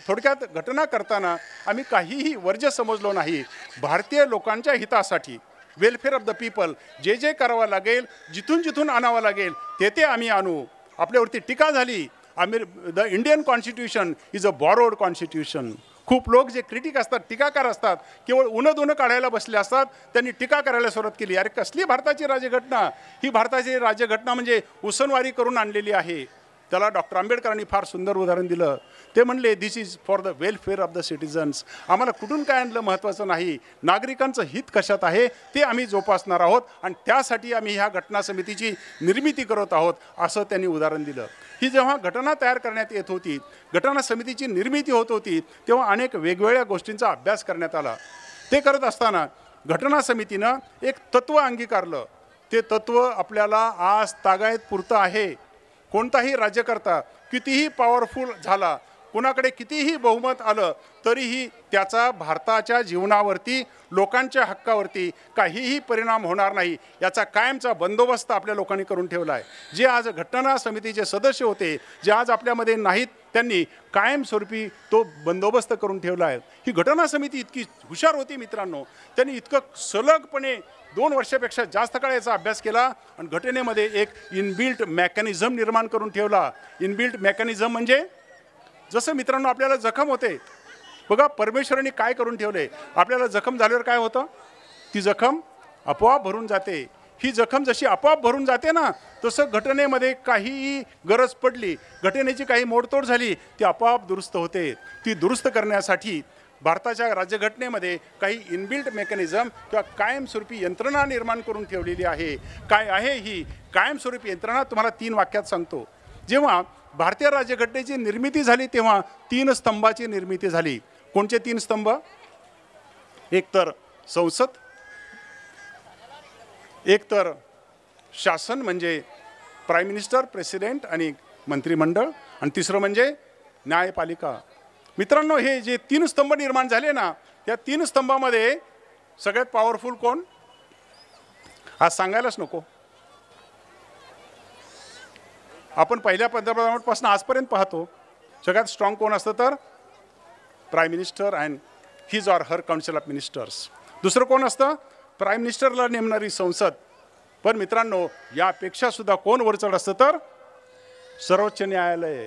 थोडक्यात घटना करताना आम्ही काहीही वर्ज्य समजलो नाही. भारतीय लोकांच्या हितासाठी, वेलफेअर ऑफ द पीपल, जे जे करावं लागेल, जिथून जिथून आणावं लागेल ते आम्ही आणू. आपल्यावरती टीका झाली, the Indian constitution is a borrowed constitution. खूप लोक जे क्रिटिक असतात, टीकाकार असतात, केवळ उन्हं काढायला बसले असतात, त्यांनी टीका करायला सुरुवात केली. अरे कसली भारताची राज्यघटना? ही भारताची राज्यघटना म्हणजे उसनवारी करून आणलेली आहे. त्याला डॉक्टर आंबेडकरांनी फार सुंदर उदाहरण दिलं. ते म्हणले this is for the welfare of the citizens. आम्हाला कुठून काय आणलं महत्त्वाचं नाही, नागरिकांचं हित कशात आहे ते आम्ही जोपासणार आहोत आणि त्यासाठी आम्ही ह्या घटना समितीची निर्मिती करत आहोत असं त्यांनी उदाहरण दिलं. ही जेव्हा घटना तयार करण्यात येत होती, घटना समितीची निर्मिती होत होती, तेव्हा अनेक वेगवेगळ्या गोष्टींचा अभ्यास करण्यात आला. ते करत असताना घटना समितीनं एक तत्त्व अंगीकारलं. ते तत्त्व आपल्याला आज तागायत पुरतं आहे. कोणताही राज्यकर्ता कितीही पॉवरफुल झाला, कुणाकडे कितीही बहुमत आलं, तरीही त्याचा भारताच्या जीवनावरती, लोकांच्या हक्कावरती काहीही परिणाम होणार नाही याचा कायमचा बंदोबस्त आपल्या लोकांनी करून ठेवला आहे. जे आज घटना समितीचे सदस्य होते, जे आज आपल्यामध्ये नाहीत, त्यांनी कायमस्वरूपी तो बंदोबस्त करून ठेवला आहे. ही घटना समिती इतकी हुशार होती मित्रांनो, त्यांनी इतकं सलगपणे 2 वर्षापेक्षा जास्त काळ याचा अभ्यास केला आणि घटनेमध्ये एक इनबिल्ट मेकॅनिझम निर्माण करून ठेवला. इनबिल्ट मेकॅनिझम म्हणजे जसं मित्रांनो आपल्याला जखम होते बघा, परमेश्वरांनी काय करून ठेवले, आपल्याला जखम झाल्यावर काय होतं, ती जखम आपोआप भरून जाते. ही जखम जशी आपोआप भरून जाते ना, तसं घटनेमध्ये काहीही गरज पडली, घटनेची काही मोडतोड झाली, ती आपोआप दुरुस्त होते. ती दुरुस्त करण्यासाठी भारताच्या राज्यघटनेमध्ये काही इनबिल्ट मेकॅनिझम किंवा कायमस्वरूपी यंत्रणा निर्माण करून ठेवलेली आहे. काय आहे ही कायमस्वरूपी यंत्रणा? तुम्हाला 3 वाक्यात सांगतो. जेव्हा भारतीय राज्यघटनेची निर्मिती झाली तेव्हा 3 स्तंभाची निर्मिती झाली. कोणते 3 स्तंभ? एक तर संसद, एक तर शासन म्हणजे प्राईम मिनिस्टर, प्रेसिडेंट आणि मंत्रिमंडळ, आणि तिसरं म्हणजे न्यायपालिका. मित्रांनो, हे जे 3 स्तंभ निर्माण झाले ना, या 3 स्तंभामध्ये सगळ्यात पॉवरफुल कोण? आज सांगायलाच नको. आपण पहिल्या पंतप्रधानापासून आजपर्यंत पाहतो, सगळ्यात स्ट्रॉंग कोण असतं तर prime minister and his or her council of ministers. दुसरं कोण असतं? प्राईम मिनिस्टरला नेमणारी संसद. पण मित्रांनो, यापेक्षा सुद्धा कोण वरचढ असतं तर सर्वोच्च न्यायालय.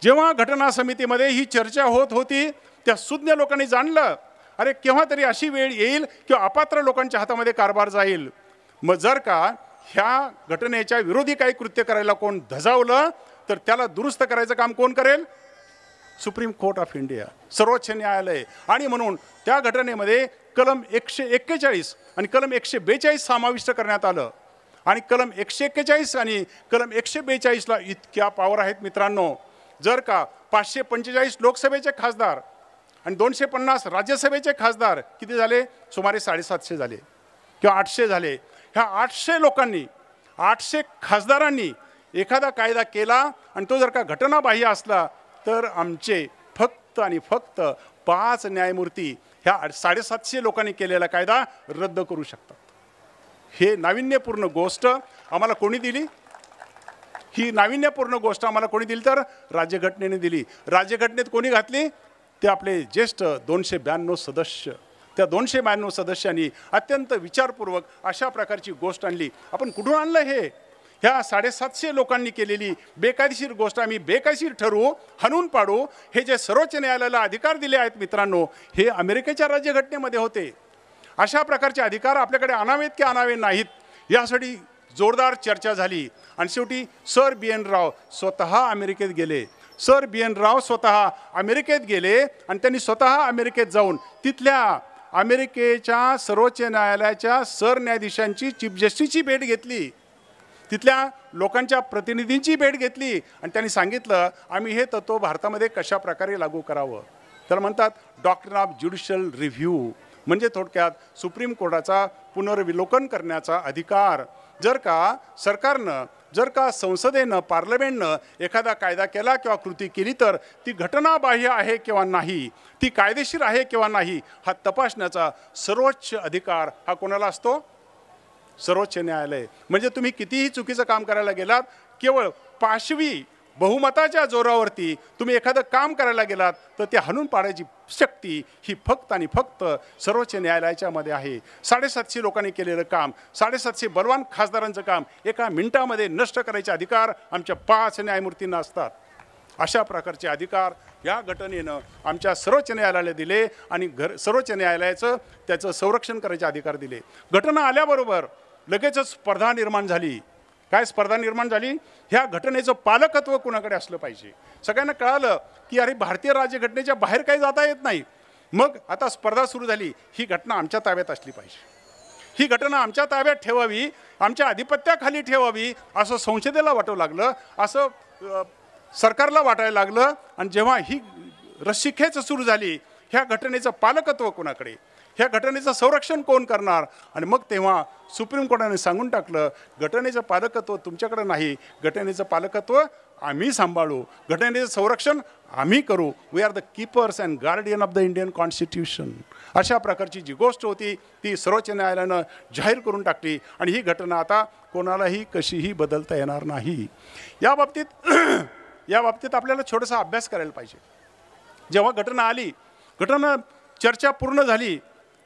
जेव्हा घटना समितीमध्ये ही चर्चा होत होती, त्या सुज्ञ लोकांनी जाणलं अरे केव्हा तरी अशी वेळ येईल किंवा अपात्र लोकांच्या हातामध्ये कारभार जाईल. मग जर का ह्या घटनेच्या विरोधी काही कृत्य करायला कोण धजावलं तर त्याला दुरुस्त करायचं काम कोण करेल? सुप्रीम कोर्ट ऑफ इंडिया, सर्वोच्च न्यायालय. आणि म्हणून त्या घटनेमध्ये कलम 141 आणि कलम 142 समाविष्ट करण्यात आलं. आणि कलम 141 आणि कलम 142ला इतक्या पॉवर आहेत मित्रांनो. जर का 545 लोकसभेचे खासदार आणि 250 राज्यसभेचे खासदार किती झाले? सुमारे 750 झाले किंवा 800 झाले. ह्या 800 लोकांनी, 800 खासदारांनी एखादा कायदा केला आणि तो जर का घटनाबाह्य असला तर आमचे फक्त आणि फक्त 5 न्यायमूर्ती ह्या 750 लोकांनी केलेला कायदा रद्द करू शकतात. हे नाविन्यपूर्ण गोष्ट आम्हाला कोणी दिली? ही नाविन्यपूर्ण गोष्ट आम्हाला कोणी दिली? तर राज्यघटनेने दिली. राज्यघटनेत कोणी घातली? ते आपले ज्येष्ठ 292 सदस्य. त्या 292 सदस्यांनी अत्यंत विचारपूर्वक अशा प्रकारची गोष्ट आणली. आपण कुठून आणलं हे? ह्या 750 लोकांनी केलेली बेकायदेशीर गोष्ट आम्ही बेकायदेशीर ठरवू, हाणून पाडू, हे जे सर्वोच्च न्यायालयाला अधिकार दिले आहेत मित्रांनो, हे अमेरिकेच्या राज्यघटनेमध्ये होते. अशा प्रकारचे अधिकार आपल्याकडे आणावेत की आणावे नाहीत यासाठी जोरदार चर्चा झाली. आणि शेवटी सर बी एन राव स्वतः अमेरिकेत गेले. सर बी एन राव स्वतः अमेरिकेत गेले आणि त्यांनी स्वतः अमेरिकेत जाऊन तिथल्या अमेरिकेच्या सर्वोच्च न्यायालयाच्या सरन्यायाधीशांची, चीफ जस्टिसची भेट घेतली, तिथल्या लोकांच्या प्रतिनिधींची भेट घेतली आणि त्यांनी सांगितलं आम्ही हे तत्त्व भारतामध्ये कशा प्रकारे लागू करावं. त्याला म्हणतात डॉक्ट्रिन ऑफ ज्युडिशियल रिव्ह्यू, म्हणजे थोडक्यात सुप्रीम कोर्टाचा पुनर्विलोकन करण्याचा अधिकार. जर का सरकारनं, जर का संसदेनं, पार्लमेंटनं एखादा कायदा केला किंवा कृती केली तर ती घटनाबाह्य आहे किंवा नाही, ती कायदेशीर आहे किंवा नाही, हा तपासण्याचा सर्वोच्च अधिकार हा कोणाला असतो? सर्वोच्च न्यायालय. म्हणजे तुम्ही कितीही चुकीचं काम करायला गेलात, केवळ पाशवी बहुमताच्या जोरावरती तुम्ही एखादं काम करायला गेलात तर ते हाणून पाडायची शक्ती ही फक्त आणि फक्त सर्वोच्च न्यायालयाच्या मध्ये आहे. 750 लोकांनी केलेलं काम, 750 बलवान खासदारांचं काम एका मिनिटामध्ये नष्ट करायचे अधिकार आमच्या 5 न्यायमूर्तींना असतात. अशा प्रकारचे अधिकार या घटनेनं आमच्या सर्वोच्च न्यायालयाला दिले आणि सर्वोच्च न्यायालयाचं त्याचं संरक्षण करायचे अधिकार दिले. घटना आल्याबरोबर लगेचच स्पर्धा निर्माण झाली. काय स्पर्धा निर्माण झाली? ह्या घटनेचं पालकत्व कुणाकडे असलं पाहिजे. सगळ्यांना कळालं की अरे भारतीय राज्यघटनेच्या बाहेर काही जाता येत नाही. मग आता स्पर्धा सुरू झाली, ही घटना आमच्या ताब्यात असली पाहिजे, ही घटना आमच्या ताब्यात ठेवावी, आमच्या अधिपत्याखाली ठेवावी असं संसदेला वाटू लागलं, असं सरकारला वाटायला लागलं. आणि जेव्हा ही रस्सीखेच सुरू झाली, ह्या घटनेचं पालकत्व कोणाकडे, ह्या घटनेचं संरक्षण कोण करणार? आणि मग तेव्हा सुप्रीम कोर्टाने सांगून टाकलं घटनेचं पालकत्व तुमच्याकडे नाही, घटनेचं पालकत्व आम्ही सांभाळू, घटनेचं संरक्षण आम्ही करू. We are the keepers and guardian of the Indian constitution. अशा प्रकारची जी गोष्ट होती ती सर्वोच्च न्यायालयानं जाहीर करून टाकली आणि ही घटना आता कोणालाही कशीही बदलता येणार नाही. या बाबतीत आपल्याला छोटासा अभ्यास करायला पाहिजे. जेव्हा घटना आली, घटना चर्चा पूर्ण झाली,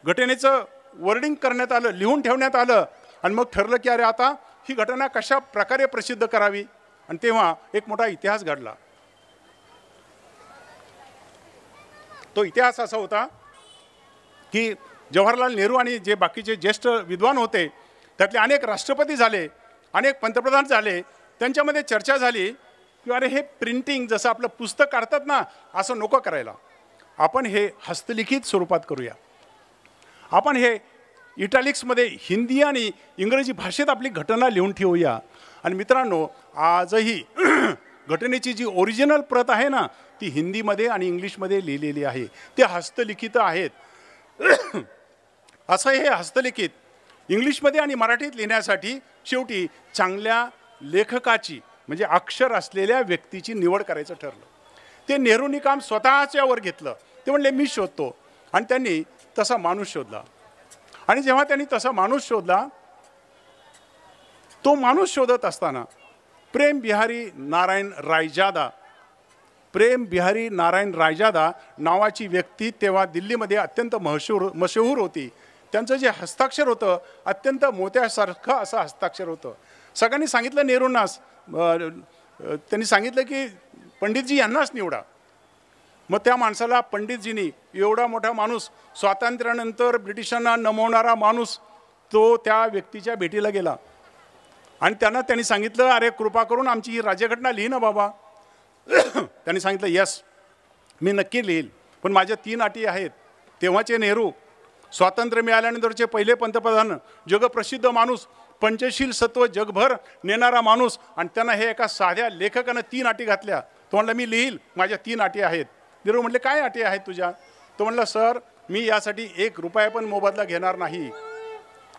घटनेचं वर्डिंग करण्यात आलं, लिहून ठेवण्यात आलं आणि मग ठरलं की अरे आता ही घटना कशा प्रकारे प्रसिद्ध करावी. आणि तेव्हा एक मोठा इतिहास घडला. तो इतिहास असा होता की जवाहरलाल नेहरू आणि जे बाकीचे ज्येष्ठ विद्वान होते त्यातले अनेक राष्ट्रपती झाले, अनेक पंतप्रधान झाले, त्यांच्यामध्ये चर्चा झाली की अरे हे प्रिंटिंग जसं आपलं पुस्तक काढतात ना असं नको करायला, आपण हे हस्तलिखित स्वरूपात करूया, आपण हे इटॅलिक्समध्ये हिंदी आणि इंग्रजी भाषेत आपली घटना लिहून ठेवूया. आणि मित्रांनो आजही घटनेची जी ओरिजिनल प्रत आहे ना ती हिंदीमध्ये आणि इंग्लिशमध्ये लिहिलेली आहे, ते हस्तलिखित आहेत. असं हे हस्तलिखित इंग्लिशमध्ये आणि मराठीत लिहिण्यासाठी शेवटी चांगल्या लेखकाची म्हणजे अक्षर असलेल्या व्यक्तीची निवड करायचं ठरलं. ते नेहरूंनी काम स्वतःच्यावर घेतलं. ते म्हणले मी शोधतो आणि त्यांनी तसा माणूस शोधला. आणि जेव्हा त्यांनी तसा माणूस शोधला, तो माणूस शोधत असताना प्रेम बिहारी नारायण रायजादा नावाची व्यक्ती तेव्हा दिल्लीमध्ये अत्यंत मशहूर होती. त्यांचं जे हस्ताक्षर होतं अत्यंत मोत्यासारखं असं हस्ताक्षर होतं. सगळ्यांनी सांगितलं नेहरूंनाच, त्यांनी सांगितलं की पंडितजी यांनाच निवडा. मग त्या माणसाला पंडितजींनी, एवढा मोठा माणूस, स्वातंत्र्यानंतर ब्रिटिशांना नमवणारा माणूस, तो त्या व्यक्तीच्या भेटीला गेला आणि त्यांनी सांगितलं, अरे कृपा करून आमची ही राज्यघटना लिही ना बाबा. त्यांनी सांगितलं, यस मी नक्की लिहील, पण माझ्या 3 अटी आहेत. तेव्हाचे नेहरू, स्वातंत्र्य मिळाल्यानंतरचे पहिले पंतप्रधान, जगप्रसिद्ध माणूस, पंचशील सत्व जगभर नेणारा माणूस, आणि त्यांना हे एका साध्या लेखकानं 3 अटी घातल्या. तो म्हणला मी लिहील, माझ्या 3 अटी आहेत. नेहरू म्हटले काय अटी आहेत तुझ्या? तो म्हणला सर मी यासाठी 1 रुपया पण मोबदला घेणार नाही.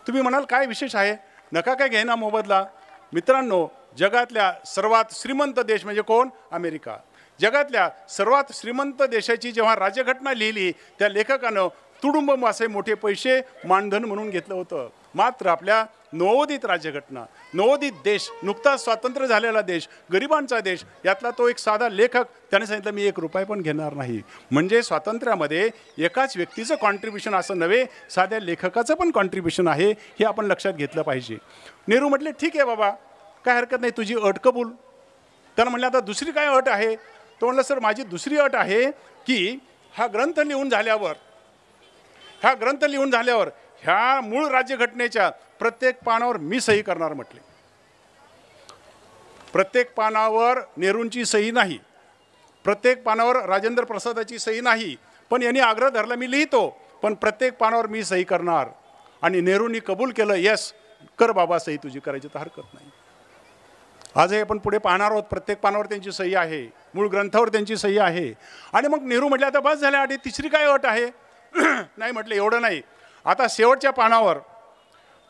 तुम्ही म्हणाल काय विशेष आहे, नका काय घेणार मोबदला. मित्रांनो, जगातल्या सर्वात श्रीमंत देश म्हणजे कोण? अमेरिका. जगातल्या सर्वात श्रीमंत देशाची जेव्हा राज्यघटना लिहिली, त्या लेखकानं तुडुंब असे मोठे पैसे मानधन म्हणून घेतलं होतं. मात्र आपल्या नवोदित राज्यघटना, नवोदित देश, नुकताच स्वातंत्र्य झालेला देश, गरिबांचा देश, यातला तो एक साधा लेखक, त्याने सांगितलं मी 1 रुपया पण घेणार नाही. म्हणजे स्वातंत्र्यामध्ये एकाच व्यक्तीचं कॉन्ट्रीब्युशन असं नव्हे, साध्या लेखकाचं पण कॉन्ट्रीब्युशन आहे, हे आपण लक्षात घेतलं पाहिजे. नेहरू म्हटले ठीक आहे बाबा, काय हरकत नाही, तुझी अट कबूल. त्यानं म्हणलं आता दुसरी काय अट आहे? तो म्हणलं सर माझी दुसरी अट आहे की हा ग्रंथ लिहून झाल्यावर ह्या मूळ राज्यघटनेच्या प्रत्येक पानावर मी सही करणार म्हटले. प्रत्येक पानावर नेहरूंची सही नाही, प्रत्येक पानावर राजेंद्र प्रसादाची सही नाही, पण यांनी आग्रह धरला मी लिहितो, पण प्रत्येक पानावर मी सही करणार. आणि नेहरूंनी कबूल केलं, येस कर बाबा सही, तुझी करायची तर हरकत नाही. आजही आपण पुढे पाहणार आहोत, प्रत्येक पानावर त्यांची सही आहे, मूळ ग्रंथावर त्यांची सही आहे. आणि मग नेहरू म्हटले आता बस झाल्या अटी, तिसरी काय अट आहे? नाही म्हटलं एवढं नाही, आता शेवटच्या पानावर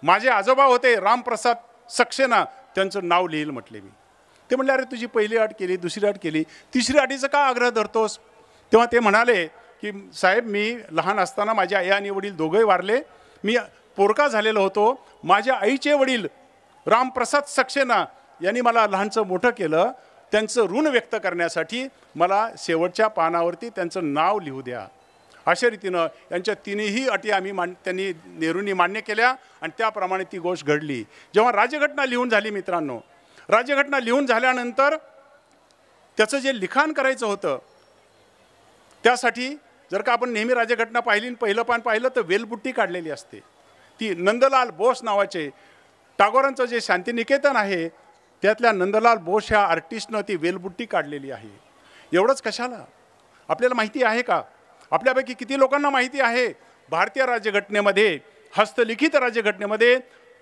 माझे आजोबा होते रामप्रसाद सक्सेना, त्यांचं नाव लिहिल म्हटले मी. ते म्हटले अरे तुझी पहिली अट केली, दुसरी अट केली, तिसरी अटीचं का आग्रह धरतोस? तेव्हा ते म्हणाले की साहेब मी लहान असताना माझे आई आणि वडील दोघंही वारले, मी पोरका झालेलो होतो, माझ्या आईचे वडील रामप्रसाद सक्सेना यांनी मला लहानचं मोठं केलं, त्यांचं ऋण व्यक्त करण्यासाठी मला शेवटच्या पानावरती त्यांचं नाव लिहू द्या. अशा रीतीनं यांच्या 3ही अटी त्यांनी नेहरूंनी मान्य केल्या आणि त्याप्रमाणे ती गोष्ट घडली. जेव्हा राज्यघटना लिहून झाली मित्रांनो, राज्यघटना लिहून झाल्यानंतर त्याचं जे लिखाण करायचं होतं, त्यासाठी जर का आपण नेहमी राज्यघटना पाहिली, पहिलं पान पाहिलं तर वेलबुट्टी काढलेली असते. ती नंदलाल बोस नावाचे टागोरांचं जे शांतिनिकेतन आहे, त्यातल्या नंदलाल बोस ह्या आर्टिस्टनं ती वेलबुट्टी काढलेली आहे. एवढंच कशाला? आपल्याला माहिती आहे का? आपल्यापैकी किती लोकांना माहिती आहे भारतीय राज्यघटनेमध्ये, हस्तलिखित राज्यघटनेमध्ये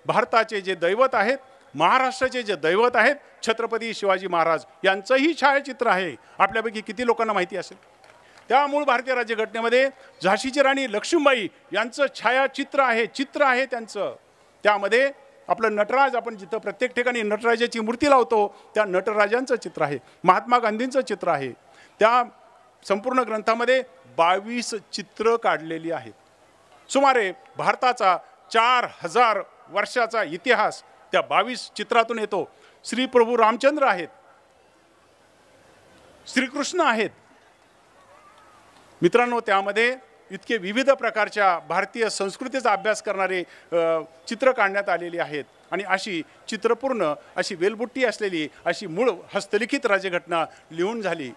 भारताचे जे दैवत आहेत, महाराष्ट्राचे जे दैवत आहेत, छत्रपती शिवाजी महाराज यांचंही छायाचित्र आहे. आपल्यापैकी किती लोकांना माहिती असेल? त्या मूळ भारतीय राज्यघटनेमध्ये झाशीची राणी लक्ष्मीबाई यांचं छायाचित्र आहे, चित्र आहे त्यांचं. त्यामध्ये आपलं नटराज, आपण जिथं प्रत्येक ठिकाणी नटराजाची मूर्ती लावतो, त्या नटराजांचं चित्र आहे. महात्मा गांधींचं चित्र आहे. त्या संपूर्ण ग्रंथामध्ये 22 चित्र काढलेली आहेत. सुमारे भारताचा 4000 वर्षाचा इतिहास त्या 22 चित्रातून येतो. श्री प्रभू रामचंद्र आहेत, श्रीकृष्ण आहेत. मित्रांनो, त्यामध्ये इतके विविध प्रकारच्या भारतीय संस्कृतीचा अभ्यास करणारे चित्र काढण्यात आलेली आहेत. आणि अशी चित्रपूर्ण, अशी वेलबुट्टी असलेली अशी मूळ हस्तलिखित राज्यघटना लिहून झाली.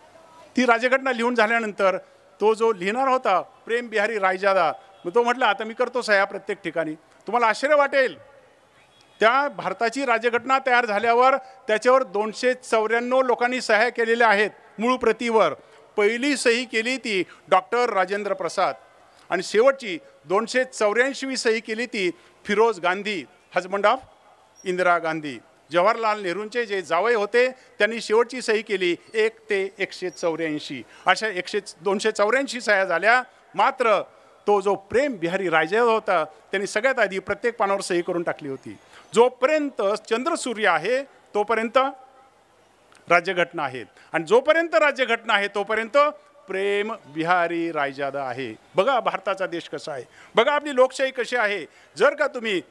ती राज्यघटना लिहून झाल्यानंतर तो जो लिहिणार होता प्रेम बिहारी रायजादा, तो म्हटला आता मी करतो सह्या प्रत्येक ठिकाणी. तुम्हाला आश्चर्य वाटेल, त्या भारताची राज्यघटना तयार झाल्यावर त्याच्यावर 294 लोकांनी सह्या केलेल्या आहेत मूळ प्रतीवर. पहिली सही केली ती डॉक्टर राजेंद्र प्रसाद आणि शेवटची 284वी सही केली ती फिरोज गांधी, हजबंड ऑफ इंदिरा गांधी. जवाहरलाल नेहरूंचे जे जावई होते त्यांनी शेवटची सही केली 1 ते 184. अशा 284 सह्या झाल्या. मात्र तो जो प्रेम बिहारी रायजादा होता त्यांनी सगळ्यात आधी प्रत्येक पानावर सही करून टाकली होती. जोपर्यंत चंद्रसूर्य आहे तोपर्यंत राज्यघटना आहे, आणि जोपर्यंत राज्यघटना आहे तोपर्यंत प्रेम बिहारी रायजादा आहे. बघा भारताचा देश कसा आहे, बघा आपली लोकशाही कशी आहे. जर का तुम्ही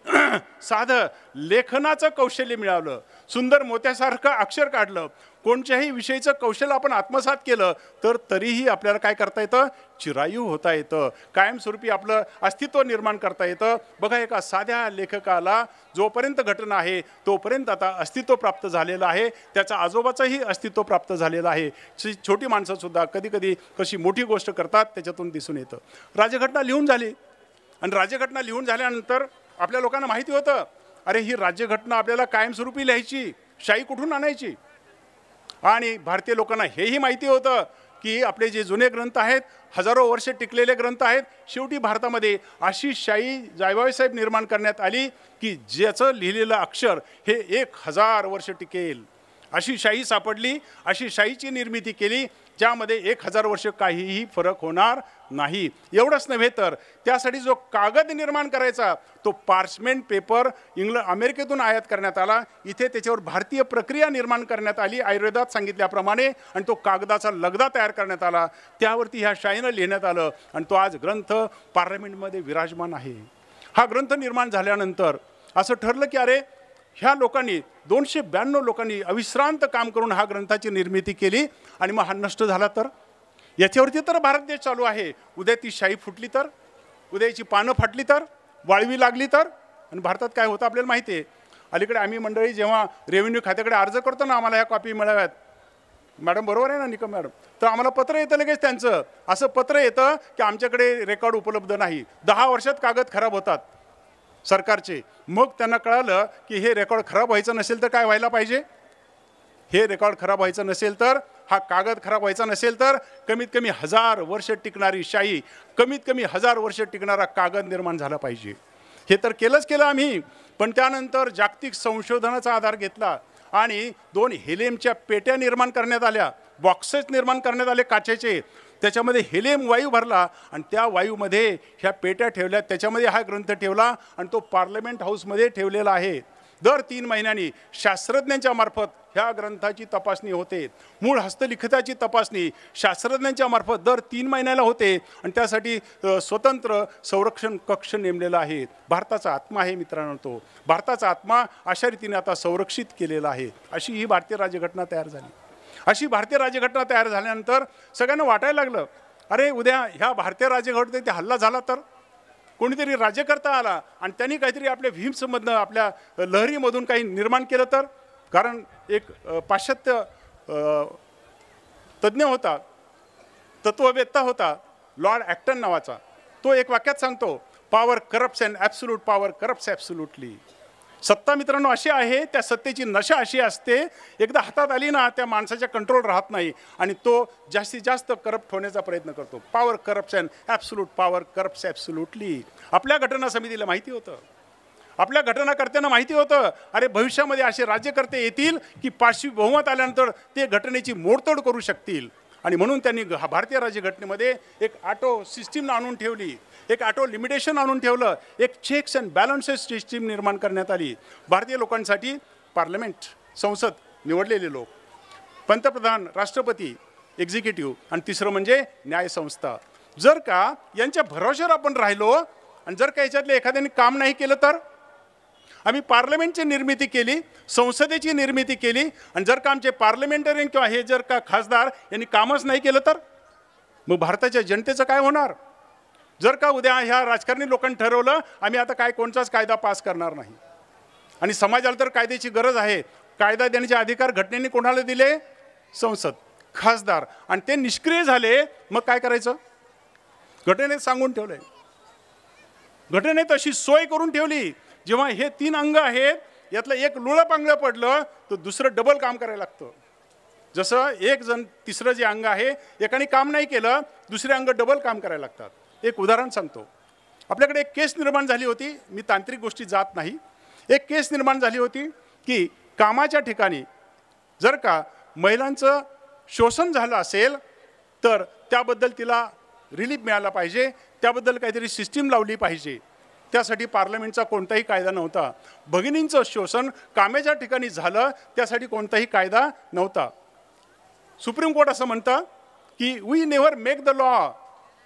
साधं लेखनाचं कौशल्य मिळवलं, सुंदर मोत्यासारखं अक्षर काढलं, कोणत्याही विषयीचं कौशल्य आपण आत्मसात केलं तर तरीही आपल्याला काय करता येतं, चिरायू होता येतं, कायमस्वरूपी आपलं अस्तित्व निर्माण करता येतं. बघा, एका साध्या लेखकाला जोपर्यंत घटना आहे तोपर्यंत आता अस्तित्व प्राप्त झालेलं आहे, त्याचा आजोबाचंही अस्तित्व प्राप्त झालेलं आहे. छोटी माणसंसुद्धा कधी कधी कशी मोठी गोष्ट करतात त्याच्यातून दिसून येतं. राज्यघटना लिहून झाली आणि राज्यघटना लिहून झाल्यानंतर आपल्या लोकांना माहिती होतं, अरे ही राज्यघटना आपल्याला कायमस्वरूपी लिहायची, शाही कुठून आणायची. आणि भारतीय लोकांना हेही माहिती होतं की आपले जे जुने ग्रंथ आहेत, हजारो वर्ष टिकलेले ग्रंथ आहेत, शेवटी भारतामध्ये अशी शाही जायभाईसाहेब निर्माण करण्यात आली की ज्याचं लिहिलेलं अक्षर हे 1000 वर्ष टिकेल. अशी शाही सापडली, अशी शाहीची निर्मिती केली ज्यामध्ये 1000 वर्ष काहीही फरक होणार नाही. एवढंच नव्हे तर त्यासाठी जो कागद निर्माण करायचा तो पार्चमेंट पेपर अमेरिकेतून आयात करण्यात आला. इथे त्याच्यावर भारतीय प्रक्रिया निर्माण करण्यात आली आयुर्वेदात सांगितल्याप्रमाणे, आणि तो कागदाचा लगदा तयार करण्यात आला. त्यावरती ह्या शाईनं लिहिण्यात आलं आणि तो आज ग्रंथ पार्लमेंटमध्ये विराजमान आहे. हा ग्रंथ निर्माण झाल्यानंतर असं ठरलं की अरे ह्या लोकांनी 292 लोकांनी अविश्रांत काम करून हा ग्रंथाची निर्मिती केली आणि मग हा नष्ट झाला तर याच्यावरती तर भारत देश चालू आहे. उद्या ती शाही फुटली तर, उद्याची पानं फाटली तर, वाळवी लागली तर. आणि भारतात काय होतं आपल्याला माहिती आहे. अलीकडे आम्ही मंडळी जेव्हा रेव्हेन्यू खात्याकडे अर्ज करतो ना, आम्हाला ह्या कॉपी मिळाव्यात, मॅडम बरोबर आहे ना निकम मॅडम, तर आम्हाला पत्र येतं लगेच त्यांचं. असं पत्र येतं की आमच्याकडे रेकॉर्ड उपलब्ध नाही. 10 वर्षात कागद खराब होतात सरकारचे. मग त्यांना कळालं की हे रेकॉर्ड खराब व्हायचं नसेल तर काय व्हायला पाहिजे, हे रेकॉर्ड खराब व्हायचं नसेल तर, हा कागद खराब व्हायचा नसेल तर कमीत कमी 1000 वर्ष टिकणारी शाही, कमीत कमी 1000 वर्ष टिकणारा कागद निर्माण झाला पाहिजे. हे तर केलं आम्ही. पण त्यानंतर जागतिक संशोधनाचा आधार घेतला आणि 2 हेलियमच्या पेट्या निर्माण करण्यात आल्या, बॉक्सेस निर्माण करण्यात आले काचेचे. त्याच्यामध्ये हेलियम वायू भरला आणि त्या वायूमध्ये ह्या पेट्या ठेवल्या, त्याच्यामध्ये हा ग्रंथ ठेवला आणि तो पार्लमेंट हाऊसमध्ये ठेवलेला आहे. दर 3 महिन्यांनी शास्त्रज्ञांच्या मार्फत ह्या ग्रंथाची तपासणी होते. मूळ हस्तलिखिताची तपासणी शास्त्रज्ञांच्या मार्फत दर 3 महिन्याला होते आणि त्यासाठी स्वतंत्र संरक्षण कक्ष नेमलेला आहे. भारताचा आत्मा आहे मित्रांनो, तो भारताचा आत्मा अशा रीतीने आता संरक्षित केलेला आहे. अशी ही भारतीय राज्यघटना तयार झाली. अशी भारतीय राज्यघटना तयार झाल्यानंतर सगळ्यांना वाटायला लागलं, अरे उद्या ह्या भारतीय राज्यघटनेत हल्ला झाला तर, कोणीतरी राज्यकर्ता आला आणि त्यांनी काहीतरी आपल्या भीम्समधनं, आपल्या लहरीमधून काही निर्माण केलं तर. कारण एक पाश्चात्य तज्ज्ञ होता, तत्ववेत्ता होता, लॉर्ड ॲक्टन नावाचा. तो एक वाक्यात सांगतो, power corrupts and absolute power corrupts absolutely. सत्ता मित्रांनो अशी आहे, त्या सत्तेची नशा अशी असते, एकदा हातात आली ना त्या माणसाच्या कंट्रोल राहत नाही आणि तो जास्तीत जास्त करप्ट होण्याचा प्रयत्न करतो. Power corrupts and absolute power corrupts absolutely. आपल्या घटना समितीला माहिती होतं, आपल्या घटनाकर्त्यांना माहिती होतं, अरे भविष्यामध्ये असे राज्यकर्ते येतील की 5वी बहुमत आल्यानंतर ते घटनेची मोडतोड करू शकतील. आणि म्हणून त्यांनी भारतीय राज्यघटनेमध्ये एक ऑटो सिस्टीम आणून ठेवली, एक ऑटो लिमिटेशन आणून ठेवलं, एक चेक्स अँड बॅलन्सेस सिस्टीम निर्माण करण्यात आली. भारतीय लोकांसाठी पार्लमेंट, संसद, निवडलेले लोक, पंतप्रधान, राष्ट्रपती, एक्झिक्युटिव्ह आणि तिसरं म्हणजे न्यायसंस्था. जर का यांच्या भरोश्यावर आपण राहिलो आणि जर का याच्यातले एखाद्याने काम नाही केलं तर, आम्ही पार्लमेंटची निर्मिती केली, संसदेची निर्मिती केली आणि जर का आमचे पार्लमेंटरियन किंवा हे जर का खासदार यांनी कामच नाही केलं तर मग भारताच्या जनतेचं काय होणार. जर का उद्या ह्या राजकारणी लोकांनी ठरवलं आम्ही आता काय कोणताच कायदा पास करणार नाही आणि समाजाला तर कायद्याची गरज आहे, कायदा देण्याचे अधिकार घटनेने कोणाला दिले, संसद, खासदार, आणि ते निष्क्रिय झाले, मग काय करायचं. घटनेत सांगून ठेवलंय, घटनेत अशी सोय करून ठेवली, जेव्हा हे 3 अंग आहेत यातलं एक लुळं पांगलं पडलं तर दुसरं डबल काम करायला लागतं. जसं एक जण तिसरं जे अंग आहे एकाने काम नाही केलं, दुसरे अंग डबल काम करायला लागतात. एक उदाहरण सांगतो. आपल्याकडे एक केस निर्माण झाली होती, मी तांत्रिक गोष्टी जात नाही, एक केस निर्माण झाली होती की कामाच्या ठिकाणी जर का महिलांचं शोषण झालं असेल तर त्याबद्दल तिला रिलीफ मिळाला पाहिजे, त्याबद्दल काहीतरी सिस्टीम लावली पाहिजे. त्यासाठी पार्लमेंटचा कोणताही कायदा नव्हता. भगिनींचं शोषण कामाच्या ठिकाणी झालं त्यासाठी कोणताही कायदा नव्हता. सुप्रीम कोर्ट असं म्हणतं की we never make the law.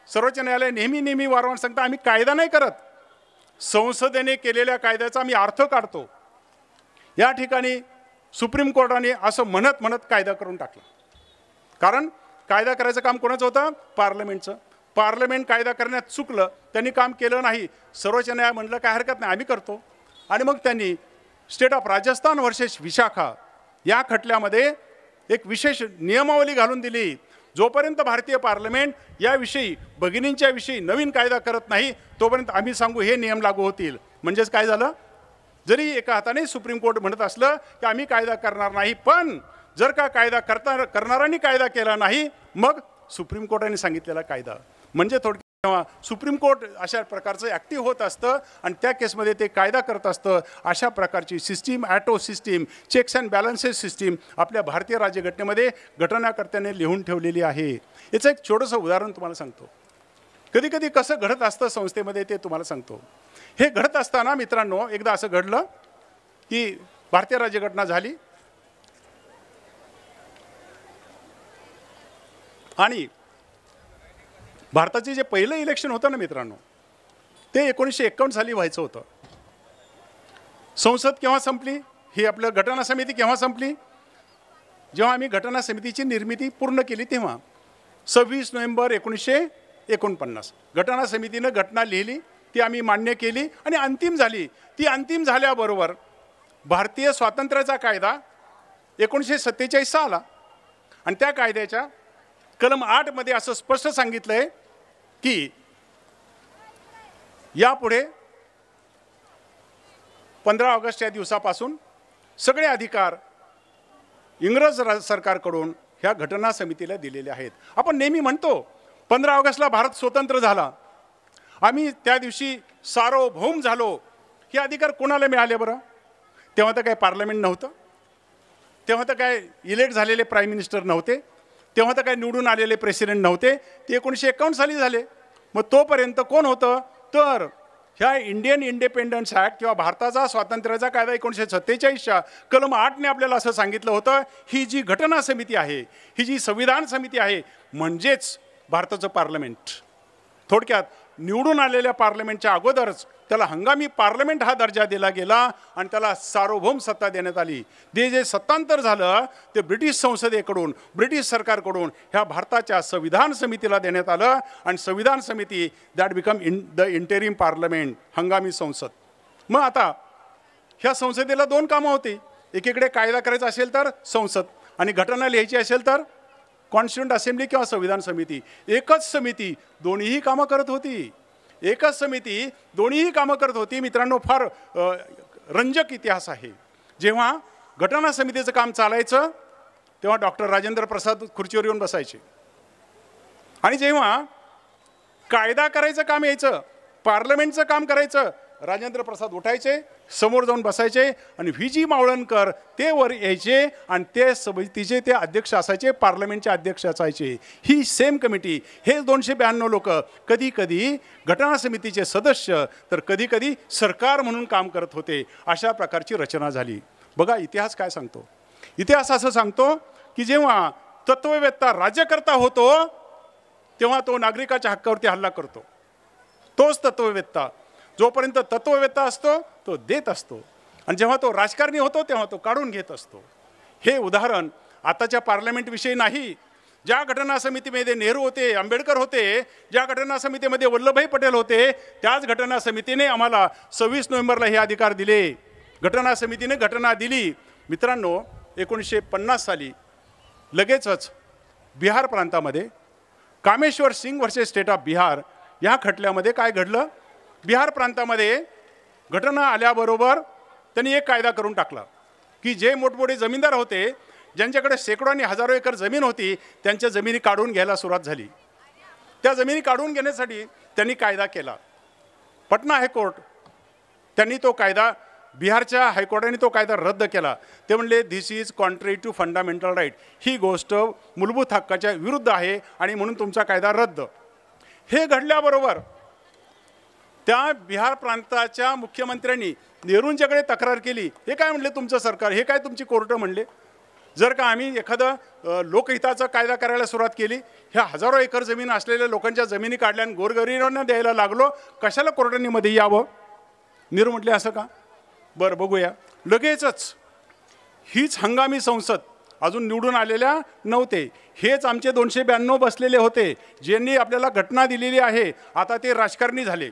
सर्वोच्च न्यायालय नेहमी वारंवार सांगतं आम्ही कायदा नाही करत, संसदेने केलेल्या कायद्याचा आम्ही अर्थ काढतो. या ठिकाणी सुप्रीम कोर्टाने असं म्हणत म्हणत कायदा करून टाकला. कारण कायदा करायचं काम कोणाचं होतं? पार्लमेंटचं. पार्लमेंट कायदा करण्यात चुकलं, त्यांनी काम केलं नाही. सर्वोच्च न्यायालय म्हणलं काय हरकत नाही, आम्ही करतो. आणि मग त्यांनी state of Rajasthan versus Vishakha या खटल्यामध्ये एक विशेष नियमावली घालून दिली. जोपर्यंत भारतीय पार्लमेंट याविषयी भगिनींच्या विषयी नवीन कायदा करत नाही तोपर्यंत आम्ही सांगू हे नियम लागू होतील. म्हणजेच काय झालं? जरी एका हाताने सुप्रीम कोर्ट म्हणत असलं की आम्ही कायदा करणार नाही, पण जर का कायदा करणाऱ्यांनी कायदा केला नाही मग सुप्रीम कोर्टाने सांगितलेला कायदा. म्हणजे थोडक्यात तेव्हा सुप्रीम कोर्ट अशा प्रकारचं ॲक्टिव्ह होत असतं आणि त्या केसमध्ये ते कायदा करत असतं. अशा प्रकारची system, auto system, checks and balances system आपल्या भारतीय राज्यघटनेमध्ये घटनाकर्त्याने लिहून ठेवलेली आहे. याचं एक छोटंसं उदाहरण तुम्हाला सांगतो. कधी कधी कसं घडत असतं संस्थेमध्ये ते तुम्हाला सांगतो. हे घडत असताना मित्रांनो एकदा असं घडलं की भारतीय राज्यघटना झाली आणि भारताचे जे पहिलं इलेक्शन होतं ना मित्रांनो ते 1951 साली व्हायचं होतं. संसद केव्हा संपली? ही आपलं घटना समिती केव्हा संपली? जेव्हा आम्ही घटना समितीची निर्मिती पूर्ण केली तेव्हा 26 नोव्हेंबर 1949 घटना समितीनं घटना लिहिली, ती आम्ही मान्य केली आणि अंतिम झाली. ती अंतिम झाल्याबरोबर भारतीय स्वातंत्र्याचा कायदा 1947 आला आणि त्या कायद्याच्या कलम 8 मध्ये असं स्पष्ट सांगितलं आहे की यापुढे 15 ऑगस्ट या दिवसापासून सगळे अधिकार इंग्रज सरकारकडून ह्या घटना समितीला दिलेले आहेत. आपण नेहमी म्हणतो 15 ऑगस्टला भारत स्वतंत्र झाला, आम्ही त्या दिवशी सार्वभौम झालो. हे अधिकार कोणाला मिळाले बरं? तेव्हा तर काय पार्लमेंट नव्हतं, तेव्हा तर काय इलेक्ट झालेले प्राईम मिनिस्टर नव्हते, तेव्हा तर काय निवडून आलेले प्रेसिडेंट नव्हते. ते 1951 साली झाले. मग तोपर्यंत कोण होतं? तर ह्या इंडियन इंडिपेंडन्स ॲक्ट किंवा भारताचा स्वातंत्र्याचा कायदा 1947च्या कलम 8ने आपल्याला असं सांगितलं होतं ही जी घटना समिती आहे, ही जी संविधान समिती आहे म्हणजेच भारताचं पार्लमेंट. थोडक्यात निवडून आलेल्या पार्लमेंटच्या अगोदरच त्याला हंगामी पार्लमेंट हा दर्जा दिला गेला आणि त्याला सार्वभौम सत्ता देण्यात आली. ते जे सत्तांतर झालं ते ब्रिटिश संसदेकडून, ब्रिटिश सरकारकडून ह्या भारताच्या संविधान समितीला देण्यात आलं आणि संविधान समिती that become the interim parliament, हंगामी संसद. मग आता ह्या संसदेला 2 कामं होती. एकीकडे कायदा करायचा असेल तर संसद आणि घटना लिहायची असेल तर कॉन्स्टिट्यूंट असेंब्ली किंवा संविधान समिती. एकच समिती दोन्हीही कामं करत होती. एकच समिती दोन्हीही कामं करत होती. मित्रांनो फार रंजक इतिहास आहे. जेव्हा घटना समितीचं काम चालायचं तेव्हा डॉक्टर राजेंद्र प्रसाद खुर्चीवर येऊन बसायचे आणि जेव्हा कायदा करायचं काम यायचं, पार्लमेंटचं काम करायचं, राजेंद्र प्रसाद उठायचे, समोर जाऊन बसायचे आणि व्ही जी मावळणकर ते वर यायचे आणि ते समितीचे ते अध्यक्ष असायचे, पार्लमेंटचे अध्यक्ष असायचे. ही सेम कमिटी, हे 292 लोक कधी कधी घटना समितीचे सदस्य तर कधी कधी सरकार म्हणून काम करत होते. अशा प्रकारची रचना झाली. बघा इतिहास काय सांगतो. इतिहास असं सांगतो की जेव्हा तत्ववेत्ता राज्यकर्ता होतो तेव्हा तो नागरिकाच्या हक्कावरती हल्ला करतो. तोच तत्ववेत्ता, जोपर्यंत तत्ववेत्ता असतो तो देत असतो आणि जेव्हा तो राजकारणी होतो तेव्हा तो काढून घेत असतो. हे उदाहरण आताच्या पार्लमेंटविषयी नाही. ज्या घटना समितीमध्ये नेहरू होते, आंबेडकर होते, ज्या घटना समितीमध्ये वल्लभभाई पटेल होते, त्याच घटना समितीने आम्हाला 26 नोव्हेंबरला हे अधिकार दिले. घटना समितीने घटना दिली. मित्रांनो 1950 साली लगेचच बिहार प्रांतामध्ये Kameshwar Singh versus state of Bihar या खटल्यामध्ये काय घडलं? बिहार प्रांतामध्ये घटना आल्याबरोबर त्यांनी एक कायदा करून टाकला की जे मोठमोठे जमीनदार होते, ज्यांच्याकडे शेकडो आणि हजारो एकर जमीन होती, त्यांच्या जमिनी काढून घ्यायला सुरुवात झाली. त्या जमिनी काढून घेण्यासाठी त्यांनी कायदा केला. पटना हायकोर्ट त्यांनी तो कायदा, बिहारच्या हायकोर्टाने तो कायदा रद्द केला. ते म्हणले this is contrary to fundamental right, ही गोष्ट मूलभूत हक्काच्या विरुद्ध आहे आणि म्हणून तुमचा कायदा रद्द. हे घडल्याबरोबर त्या बिहार प्रांताच्या मुख्यमंत्र्यांनी नेहरूंच्याकडे तक्रार केली. हे काय म्हणले तुमचं सरकार, हे काय तुमची कोर्ट म्हणले? जर का आम्ही एखादं लोकहिताचा कायदा करायला सुरुवात केली, ह्या हजारो एकर जमीन असलेल्या लोकांच्या जमिनी काढल्या आणि गोरगरिबांना द्यायला लागलो, कशाला कोर्टाने मध्ये यावं? नेहरू म्हटले असं का? बरं बघूया. लगेचच हीच हंगामी संसद अजून निवडून आलेल्या नव्हते. हेच आमचे 292 बसलेले होते, ज्यांनी आपल्याला घटना दिलेली आहे. आता ते राजकारणी झाले,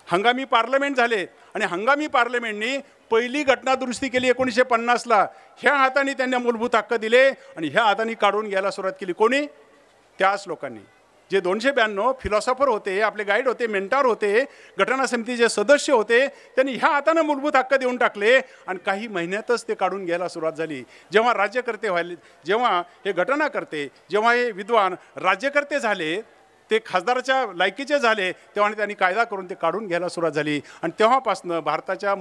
हंगामी पार्लमेंट झाले. आणि हंगामी पार्लमेंटनी पहिली घटना दुरुस्ती केली 1950ला. ह्या हाताने त्यांना मूलभूत हक्क दिले आणि ह्या हाताने काढून घ्यायला सुरुवात केली. कोणी? त्याच लोकांनी. जे 292 फिलॉसॉफर होते, आपले गाईड होते, मेंटॉर होते, घटना समितीचे सदस्य होते, त्यांनी ह्या हाताने मूलभूत हक्क देऊन टाकले आणि काही महिन्यातच ते काढून घ्यायला सुरुवात झाली. जेव्हा राज्यकर्ते व्हायले, जेव्हा हे घटनाकर्ते, जेव्हा हे विद्वान राज्यकर्ते झाले, ते खासदाराच्या लायकीचे झाले, तेव्हा त्यांनी कायदा करून ते काढून घ्यायला सुरुवात झाली. आणि तेव्हापासून भारताच्या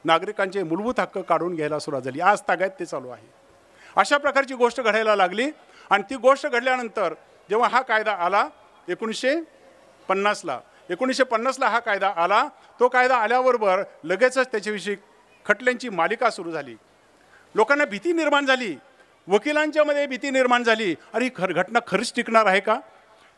नागरिकांचे मूलभूत हक्क काढून घ्यायला सुरुवात झाली. आज तागायत ते चालू आहे. अशा प्रकारची गोष्ट घडायला लागली. आणि ती गोष्ट घडल्यानंतर जेव्हा हा कायदा आला 1950ला हा कायदा आला. तो कायदा आल्याबरोबर लगेचच त्याच्याविषयी खटल्यांची मालिका सुरू झाली. लोकांना भीती निर्माण झाली, वकिलांच्या मध्ये भीती निर्माण झाली. अरे ही घटना खरंच टिकणार आहे का?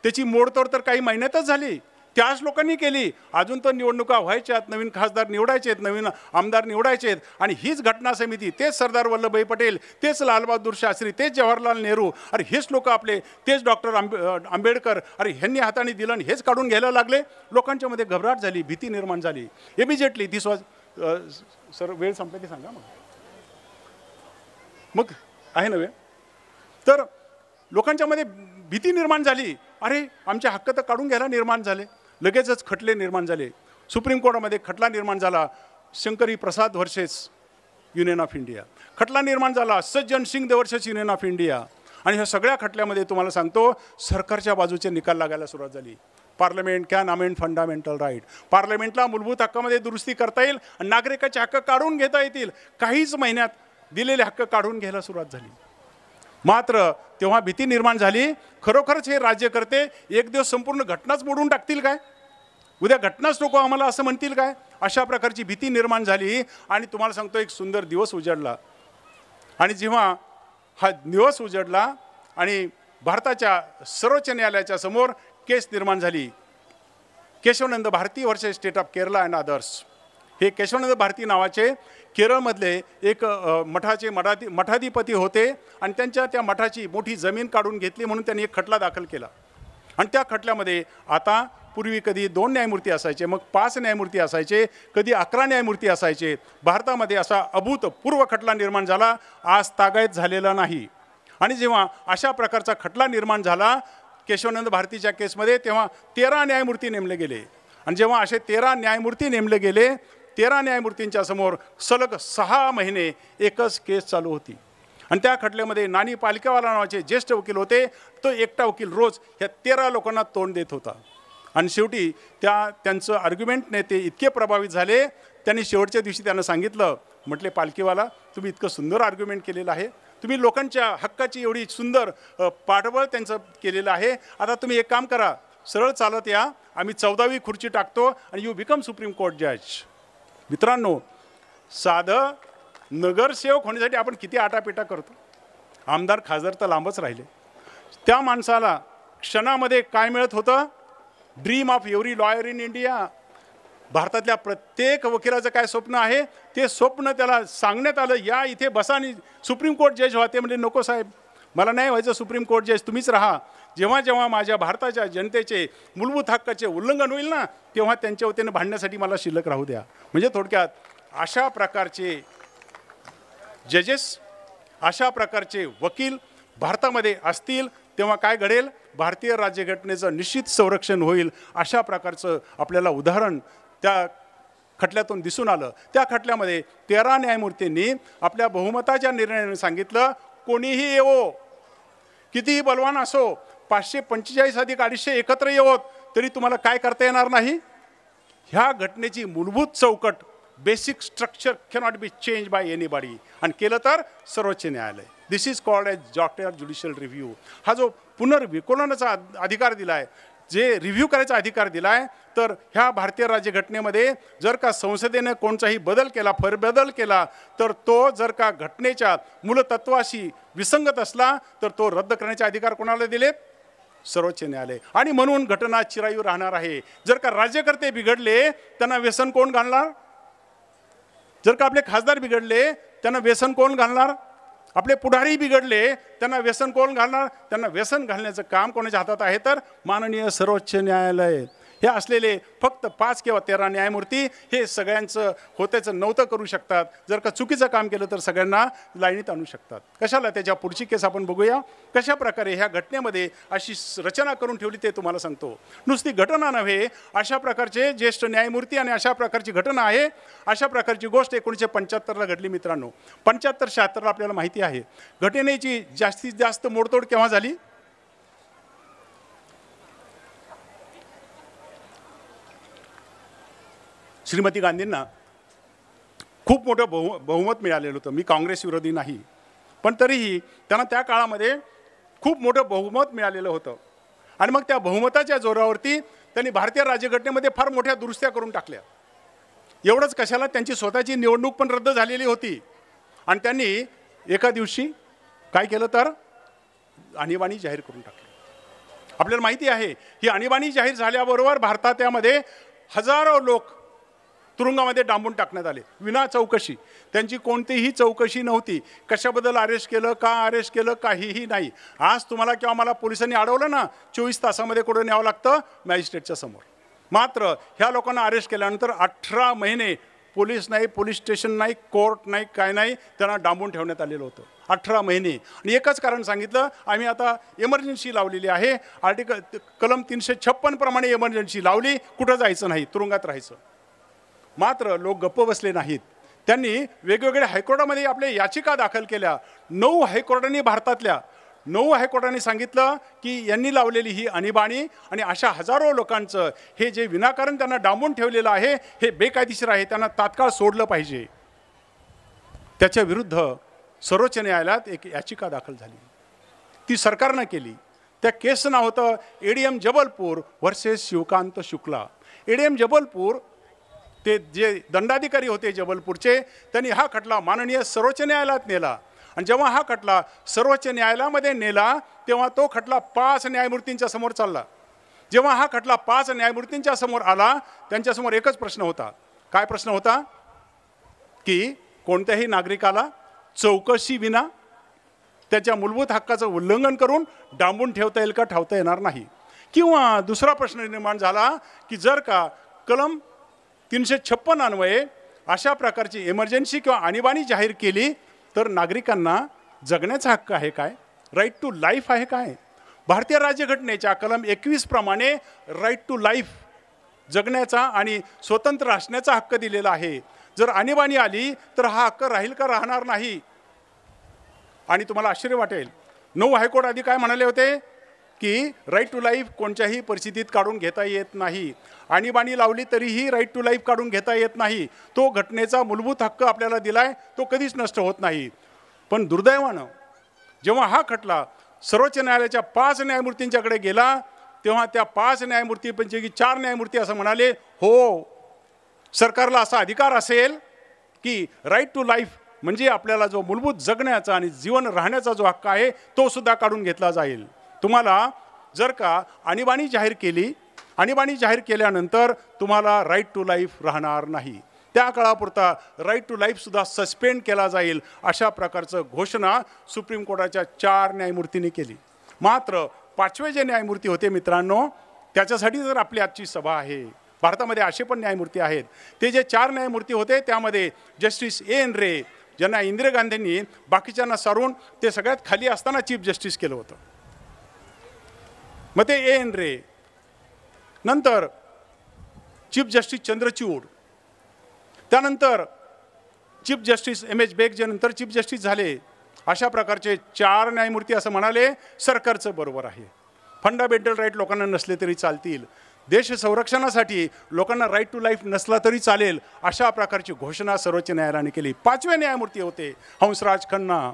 त्याची मोडतोड तर काही महिन्यातच झाली, त्याच लोकांनी केली. अजून तर निवडणुका व्हायच्यात, नवीन खासदार निवडायचे आहेत, नवीन आमदार निवडायचे आहेत. आणि हीच घटना समिती, तेच सरदार वल्लभभाई पटेल, तेच लालबहादूर शास्त्री, तेच जवाहरलाल नेहरू, अरे हेच लोक आपले, तेच डॉक्टर आंबेडकर, अरे ह्यांनी हाताने दिलं आणि हेच काढून घ्यायला लागले. लोकांच्या मध्ये घबराट झाली, भीती निर्माण झाली. इमिजिएटली दिस वॉज सर, वेळ संपला की सांगा मग आहे ना वेळ. तर लोकांच्या मध्ये भीती निर्माण झाली. अरे आमचे हक्क तर काढून घ्यायला निर्माण झाले. लगेचच खटले निर्माण झाले. सुप्रीम कोर्टामध्ये खटला निर्माण झाला, Shankari Prasad versus union of India. खटला निर्माण झाला, Sajjan Singh versus union of India. आणि ह्या सगळ्या खटल्यामध्ये तुम्हाला सांगतो सरकारच्या बाजूचे निकाल लागायला सुरुवात झाली. Parliament can amend fundamental right. पार्लमेंटला मूलभूत हक्कामध्ये दुरुस्ती करता येईल आणि नागरिकाचे हक्क काढून घेता येतील. काहीच महिन्यात दिलेले हक्क काढून घ्यायला सुरुवात झाली. मात्र तेव्हा भीती निर्माण झाली, खरोखरच हे राज्यकर्ते एक दिवस संपूर्ण घटनाच मोडून टाकतील काय? उद्या घटनाच नको आम्हाला असं म्हणतील काय? अशा प्रकारची भीती निर्माण झाली. आणि तुम्हाला सांगतो एक सुंदर दिवस उजडला. आणि जेव्हा हा दिवस उजडला आणि भारताच्या सर्वोच्च न्यायालयाच्या समोर केस निर्माण झाली, Keshavananda Bharati versus state of Kerala and others. हे केशवानंद भारती नावाचे केरळमधले एक मठाधिपती होते आणि त्यांच्या त्या मठाची मोठी जमीन काढून घेतली म्हणून त्यांनी एक खटला दाखल केला. आणि त्या खटल्यामध्ये आता पूर्वी कधी 2 न्यायमूर्ती असायचे, मग 5 न्यायमूर्ती असायचे, कधी 11 न्यायमूर्ती असायचे. भारतामध्ये असा अभूतपूर्व खटला निर्माण झाला, आज तागायत झालेला नाही. आणि जेव्हा अशा प्रकारचा खटला निर्माण झाला केशवानंद भारतीच्या केसमध्ये, तेव्हा 13 न्यायमूर्ती नेमले गेले. आणि जेव्हा असे 13 न्यायमूर्ती नेमले गेले, 13 न्यायमूर्तींच्या समोर सलग 6 महिने एकच केस चालू होती. आणि त्या खटल्यामध्ये नानी पालकेवाला नावाचे ज्येष्ठ वकील होते. तो एकटा वकील रोज ह्या 13 लोकांना तोंड देत होता. आणि शेवटी त्यांचं आर्ग्युमेंटने ते इतके प्रभावित झाले, त्यांनी शेवटच्या दिवशी त्यांना सांगितलं, म्हटले पालकेवाला तुम्ही इतकं सुंदर आर्ग्युमेंट केलेलं आहे, तुम्ही लोकांच्या हक्काची एवढी सुंदर पाठबळ त्यांचं केलेलं आहे, आता तुम्ही एक काम करा, सरळ चालत या, आम्ही 14वी खुर्ची टाकतो आणि यू बिकम सुप्रीम कोर्ट जज. मित्रांनो, साधं नगरसेवक होण्यासाठी आपण किती आटापिटा करतो, आमदार खासदार तर लांबच राहिले. त्या माणसाला क्षणामध्ये काय मिळत होतं? Dream of every lawyer in India. भारतातल्या प्रत्येक वकिलाचं काय स्वप्न आहे ते स्वप्न त्याला सांगण्यात आलं, या इथे बसा आणि सुप्रीम कोर्ट जज व्हा. ते म्हणजे नको साहेब, मला नाही व्हायचं सुप्रीम कोर्ट जज, तुम्हीच राहा. जेव्हा जेव्हा माझ्या भारताच्या जनतेचे मूलभूत हक्काचे उल्लंघन होईल ना, तेव्हा त्यांच्या वतीनं भांडण्यासाठी मला शिल्लक राहू द्या. म्हणजे थोडक्यात अशा प्रकारचे जजेस, अशा प्रकारचे वकील भारतामध्ये असतील तेव्हा काय घडेल? भारतीय राज्यघटनेचं निश्चित संरक्षण होईल. अशा प्रकारचं आपल्याला उदाहरण त्या खटल्यातून दिसून आलं. त्या खटल्यामध्ये 13 न्यायमूर्तींनी आपल्या बहुमताच्या निर्णयाने सांगितलं, कोणीही येवो, कितीही बलवान असो, 545 अधिक 250 एकत्र येवोत तरी तुम्हाला काय करता येणार नाही. ह्या घटनेची मूलभूत चौकट, basic structure cannot be change by anybody. आणि केलं तर सर्वोच्च न्यायालय. This is called as doctor judicial review. हा जो पुनर्विकलनाचा अधिकार दिला आहे, जे रिव्ह्यू करायचा अधिकार दिला आहे, तर ह्या भारतीय राज्यघटनेमध्ये जर का संसदेनं कोणताही बदल केला, फेरबदल केला, तर तो जर का घटनेच्या मूलतत्वाशी विसंगत असला तर तो रद्द करण्याचे अधिकार कोणाला दिलेत? सर्वोच्च न्यायालय. आणि म्हणून घटना चिरायू राहणार आहे. जर का राज्यकर्ते बिघडले त्यांना व्यसन कोण घालणार? जर का आपले खासदार बिघडले त्यांना व्यसन कोण घालणार? आपले पुढारी बिघडले, त्यांना व्यसन कोण घालणार? त्यांना व्यसन घालण्याचं काम कोणाच्या हातात आहे? तर माननीय सर्वोच्च न्यायालय. हे असलेले फक्त 5 किंवा 13 न्यायमूर्ती हे सगळ्यांचं होत्याचं नव्हतं करू शकतात. जर का चुकीचं काम केलं तर सगळ्यांना लाईनीत आणू शकतात. कशाला? त्याच्या पुढची केस आपण बघूया कशा प्रकारे ह्या घटनेमध्ये अशी रचना करून ठेवली ते तुम्हाला सांगतो. नुसती घटना नव्हे, अशा प्रकारचे ज्येष्ठ न्यायमूर्ती आणि अशा प्रकारची घटना आहे. अशा प्रकारची गोष्ट 1975ला घडली मित्रांनो. 75-76 आपल्याला माहिती आहे. घटनेची जास्तीत जास्त मोडतोड केव्हा झाली? श्रीमती गांधींना खूप मोठं बहुमत मिळालेलं होतं. मी काँग्रेस विरोधी नाही, पण तरीही त्यांना त्या काळामध्ये खूप मोठं बहुमत मिळालेलं होतं. आणि मग त्या बहुमताच्या जोरावरती त्यांनी भारतीय राज्यघटनेमध्ये फार मोठ्या दुरुस्त्या करून टाकल्या. एवढंच कशाला, त्यांची स्वतःची निवडणूक पण रद्द झालेली होती. आणि त्यांनी एका दिवशी काय केलं तर आणीबाणी जाहीर करून टाकली. आपल्याला माहिती आहे ही आणीबाणी जाहीर झाल्याबरोबर भारतात त्यामध्ये हजारो लोक तुरुंगामध्ये डांबून टाकण्यात आले विना चौकशी. त्यांची कोणतीही चौकशी नव्हती. कशाबद्दल अरेस्ट केलं, का अरेस्ट केलं, काहीही नाही. आज तुम्हाला किंवा मला पोलिसांनी अडवलं ना, 24 तासामध्ये कुठं न्यावं लागतं? मॅजिस्ट्रेटच्या समोर. मात्र ह्या लोकांना अरेस्ट केल्यानंतर 18 महिने पोलीस नाही, पोलीस स्टेशन नाही, कोर्ट नाही, काय नाही, त्यांना डांबून ठेवण्यात आलेलं होतं. 18 महिने. आणि एकच कारण सांगितलं, आम्ही आता एमर्जन्सी लावलेली आहे. कलम 356 प्रमाणे एमर्जन्सी लावली, कुठं जायचं नाही, तुरुंगात राहायचं. मात्र लोक गप्प बसले नाहीत. त्यांनी वेगवेगळ्या हायकोर्टामध्ये आपल्या याचिका दाखल केल्या. 9 हायकोर्टांनी, भारतातल्या 9 हायकोर्टांनी सांगितलं की यांनी लावलेली ही आणीबाणी आणि अशा हजारो लोकांचं हे जे विनाकारण त्यांना डांबून ठेवलेलं आहे हे बेकायदेशीर आहे, त्यांना तात्काळ सोडलं पाहिजे. त्याच्या विरुद्ध सर्वोच्च न्यायालयात एक याचिका दाखल झाली. ती सरकारनं केली. त्या केसचं नाव होतं ADM Jabalpur versus Shivkant Shukla. ADM Jabalpur ते जे दंडाधिकारी होते जबलपूरचे, त्यांनी हा खटला माननीय सर्वोच्च न्यायालयात नेला. आणि जेव्हा हा खटला सर्वोच्च न्यायालयामध्ये नेला तेव्हा तो खटला 5 न्यायमूर्तींच्या समोर चालला. जेव्हा हा खटला 5 न्यायमूर्तींच्या समोर आला, त्यांच्यासमोर एकच प्रश्न होता. काय प्रश्न होता? की कोणत्याही नागरिकाला चौकशी विना त्याच्या मूलभूत हक्काचं उल्लंघन करून डांबून ठेवता येईल का, ठेवता येणार नाही. किंवा दुसरा प्रश्न निर्माण झाला की जर का कलम 356 अन्वये अशा प्रकारची एमर्जन्सी किंवा आणीबाणी जाहीर केली तर नागरिकांना जगण्याचा हक्क आहे काय? राईट टू लाईफ आहे काय? भारतीय राज्यघटनेच्या कलम 21 प्रमाणे राईट टू लाईफ, जगण्याचा आणि स्वतंत्र असण्याचा हक्क दिलेला आहे. जर आणीबाणी आली तर हा हक्क राहील का, राहणार नाही. आणि तुम्हाला आश्चर्य वाटेल, 9 हायकोर्ट आधी काय म्हणाले होते की राईट टू लाईफ कोणत्याही परिस्थितीत काढून घेता येत नाही. आणीबाणी लावली तरीही राईट टू लाईफ काढून घेता येत नाही. तो घटनेचा मूलभूत हक्क आपल्याला दिलाय, तो कधीच नष्ट होत नाही. पण दुर्दैवानं जेव्हा हा खटला सर्वोच्च न्यायालयाच्या 5 न्यायमूर्तींच्याकडे गेला तेव्हा त्या 5 न्यायमूर्तीपैकी की 4 न्यायमूर्ती असं म्हणाले, हो सरकारला असा अधिकार असेल की राईट टू लाईफ म्हणजे आपल्याला जो मूलभूत जगण्याचा आणि जीवन राहण्याचा जो हक्क आहे तो सुद्धा काढून घेतला जाईल. तुम्हाला जर का आणीबाणी जाहीर केली, आणीबाणी जाहीर केल्यानंतर तुम्हाला राईट टू लाईफ राहणार नाही. त्या काळापुरता राईट टू लाईफसुद्धा सस्पेंड केला जाईल अशा प्रकारचं घोषणा सुप्रीम कोर्टाच्या 4 न्यायमूर्तींनी केली. मात्र 5वे जे न्यायमूर्ती होते मित्रांनो, त्याच्यासाठी जर आपली आजची सभा आहे, भारतामध्ये असे पण न्यायमूर्ती आहेत, ते जे 4 न्यायमूर्ती होते त्यामध्ये जस्टिस A.N. रे, ज्यांना इंदिरा गांधींनी बाकीच्यांना सारून ते सगळ्यात खाली असताना चीफ जस्टिस केलं होतं. मग ते A.N. रे, नंतर चीफ जस्टिस चंद्रचूड, त्यानंतर चीफ जस्टिस M.H. बेग जे नंतर चीफ जस्टिस झाले. अशा प्रकारचे 4 न्यायमूर्ती असं म्हणाले सरकारचं बरोबर आहे. फंडामेंटल राईट लोकांना नसले तरी चालतील, देश संरक्षणासाठी लोकांना राईट टू लाईफ नसला तरी चालेल, अशा प्रकारची घोषणा सर्वोच्च न्यायालयाने केली. 5वे न्यायमूर्ती होते हंसराज खन्ना.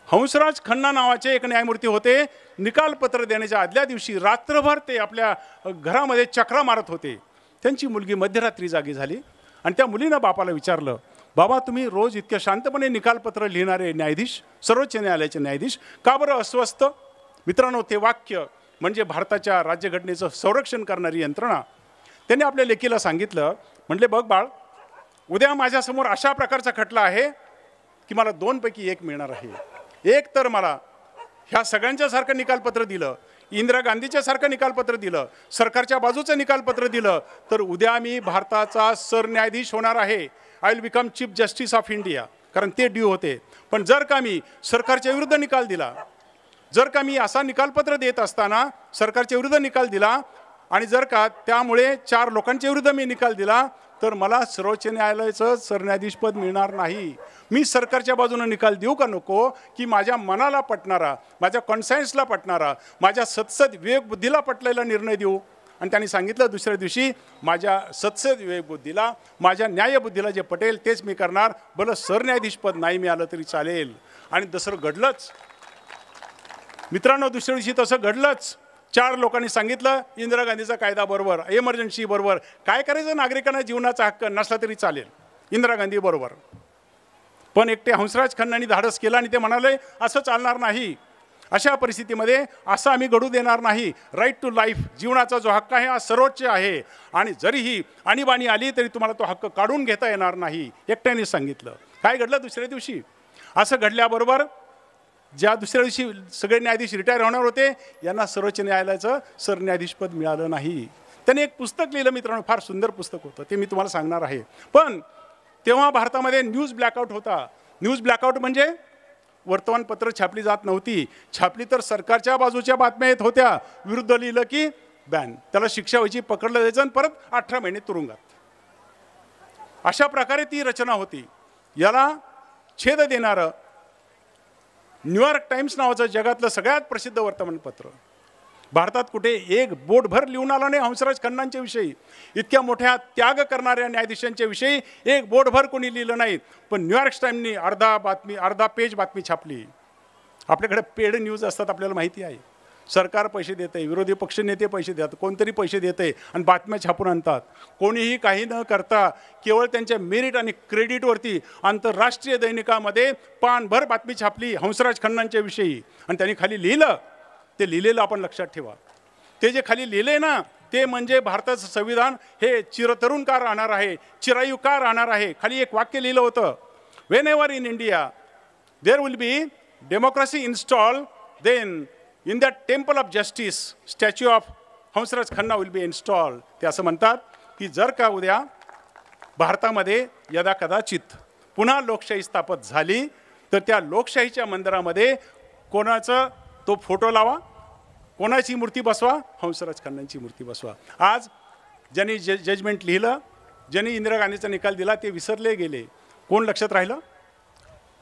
हंसराज खन्ना नावाचे एक न्यायमूर्ती होते. निकालपत्र देण्याच्या आदल्या दिवशी रात्रभर ते आपल्या घरामध्ये चक्रा मारत होते. त्यांची मुलगी मध्यरात्री जागी झाली आणि त्या मुलीनं बापाला विचारलं, बाबा तुम्ही रोज इतक्या शांतपणे निकालपत्र लिहिणारे न्यायाधीश, सर्वोच्च न्यायालयाचे न्यायाधीश, का बरं अस्वस्थ? मित्रांनो, ते वाक्य म्हणजे भारताच्या राज्यघटनेचं संरक्षण करणारी यंत्रणा. त्यांनी आपल्या लेकीला सांगितलं, म्हटले बघ बाळ, उद्या माझ्यासमोर अशा प्रकारचा खटला आहे की मला 2 पैकी 1 मिळणार आहे. एक तर मला ह्या सगळ्यांच्यासारखं निकालपत्र दिलं, इंदिरा गांधीच्यासारखं निकालपत्र दिलं, सरकारच्या बाजूचं निकालपत्र दिलं, तर उद्या मी भारताचा सरन्यायाधीश होणार आहे. I will become chief justice of India, कारण ते ड्यू होते. पण जर का मी सरकारच्या विरुद्ध निकाल दिला, जर का मी असा निकालपत्र देत असताना सरकारच्या विरुद्ध निकाल दिला आणि जर का त्यामुळे 4 लोकांच्या विरुद्ध मी निकाल दिला, तर मला सर्वोच्च न्यायालयाचं सरन्यायाधीशपद मिळणार नाही. मी सरकारच्या बाजूने निकाल देऊ का नको, की माझ्या मनाला पटणारा, माझ्या कॉन्सायन्सला पटणारा, माझ्या सत्सद विवेकबुद्धीला पटलेला निर्णय देऊ? आणि त्यांनी सांगितलं दुसऱ्या दिवशी, माझ्या सत्सद विवेकबुद्धीला, माझ्या न्यायबुद्धीला जे पटेल तेच मी करणार, भलं सरन्यायाधीशपद नाही मिळालं तरी चालेल. आणि दुसरं घडलंच मित्रांनो, दुसऱ्या दिवशी तसं घडलंच. 4 लोकांनी सांगितलं इंदिरा गांधीचा कायदा बरोबर, एमर्जन्सी बरोबर, काय करायचं नागरिकांना जीवनाचा हक्क नसला तरी चालेल, इंदिरा गांधी बरोबर. पण एकटे हंसराज खन्नांनी धाडस केलं आणि ते म्हणाले असं चालणार नाही. अशा परिस्थितीमध्ये असं आम्ही घडू देणार नाही. राईट टू लाईफ, जीवनाचा जो हक्क आहे हा सर्वोच्च आहे आणि जरीही आणीबाणी आली तरी तुम्हाला तो हक्क काढून घेता येणार नाही, एकट्याने सांगितलं. काय घडलं दुसऱ्या दिवशी? असं घडल्याबरोबर ज्या दुसऱ्या दिवशी सगळे न्यायाधीश रिटायर होणार होते, यांना सर्वोच्च न्यायालयाचं सरन्यायाधीशपद मिळालं नाही. त्यांनी एक पुस्तक लिहिलं मित्रांनो, फार सुंदर पुस्तक होतं, ते मी तुम्हाला सांगणार आहे. पण तेव्हा भारतामध्ये न्यूज ब्लॅकआउट होता. न्यूज ब्लॅकआउट म्हणजे वर्तमानपत्र छापली जात नव्हती. छापली तर सरकारच्या बाजूच्या बातम्या येत होत्या, विरुद्ध लिहिलं की बॅन, त्याला शिक्षा व्हायची, पकडलं जायचं आणि परत 18 महिने तुरुंगात. अशा प्रकारे ती रचना होती. याला छेद देणारं न्यूयॉर्क टाइम्स नावाचं जगातलं सगळ्यात प्रसिद्ध वर्तमानपत्र भारतात कुठे एक बोटभर लिहून आलं नाही हंसराज खन्नांच्या विषयी. इतक्या मोठ्या त्याग करणाऱ्या न्यायाधीशांच्या विषयी एक बोटभर कोणी लिहिलं नाही. पण न्यूयॉर्क टाइम्सनी अर्धा पेज बातमी छापली. आपल्याकडे पेड न्यूज असतात, आपल्याला माहिती आहे. सरकार पैसे देते, विरोधी पक्षनेते पैसे देतात, कोणतरी पैसे देते आणि बातम्या छापून आणतात. कोणीही काही न करता केवळ त्यांच्या मेरिट आणि क्रेडिटवरती आंतरराष्ट्रीय दैनिकामध्ये पानभर बातमी छापली हंसराज खन्नांच्या विषयी. आणि त्यांनी खाली लिहिलं, ते लिहिलेलं आपण लक्षात ठेवा. ते जे खाली लिहिले ना, ते म्हणजे भारताचं संविधान हे चिरतरुण का राहणार आहे, चिरायू का राहणार आहे. खाली एक वाक्य लिहिलं होतं, whenever in India there will be democracy install, then in the temple of justice statue of Hansraj Khanna will be install. ते असं म्हणतात की जर का उद्या भारतामध्ये यदा कदाचित पुन्हा लोकशाही स्थापित झाली, तर त्या लोकशाहीच्या मंदिरामध्ये कोणाचं तो फोटो लावा, कोणाची मूर्ती बसवा, हंसराज खन्नांची मूर्ती बसवा. आज ज्यांनी जजमेंट लिहिलं, ज्यांनी इंदिरा गांधीचा निकाल दिला, ते विसरले गेले. कोण लक्षात राहिलं?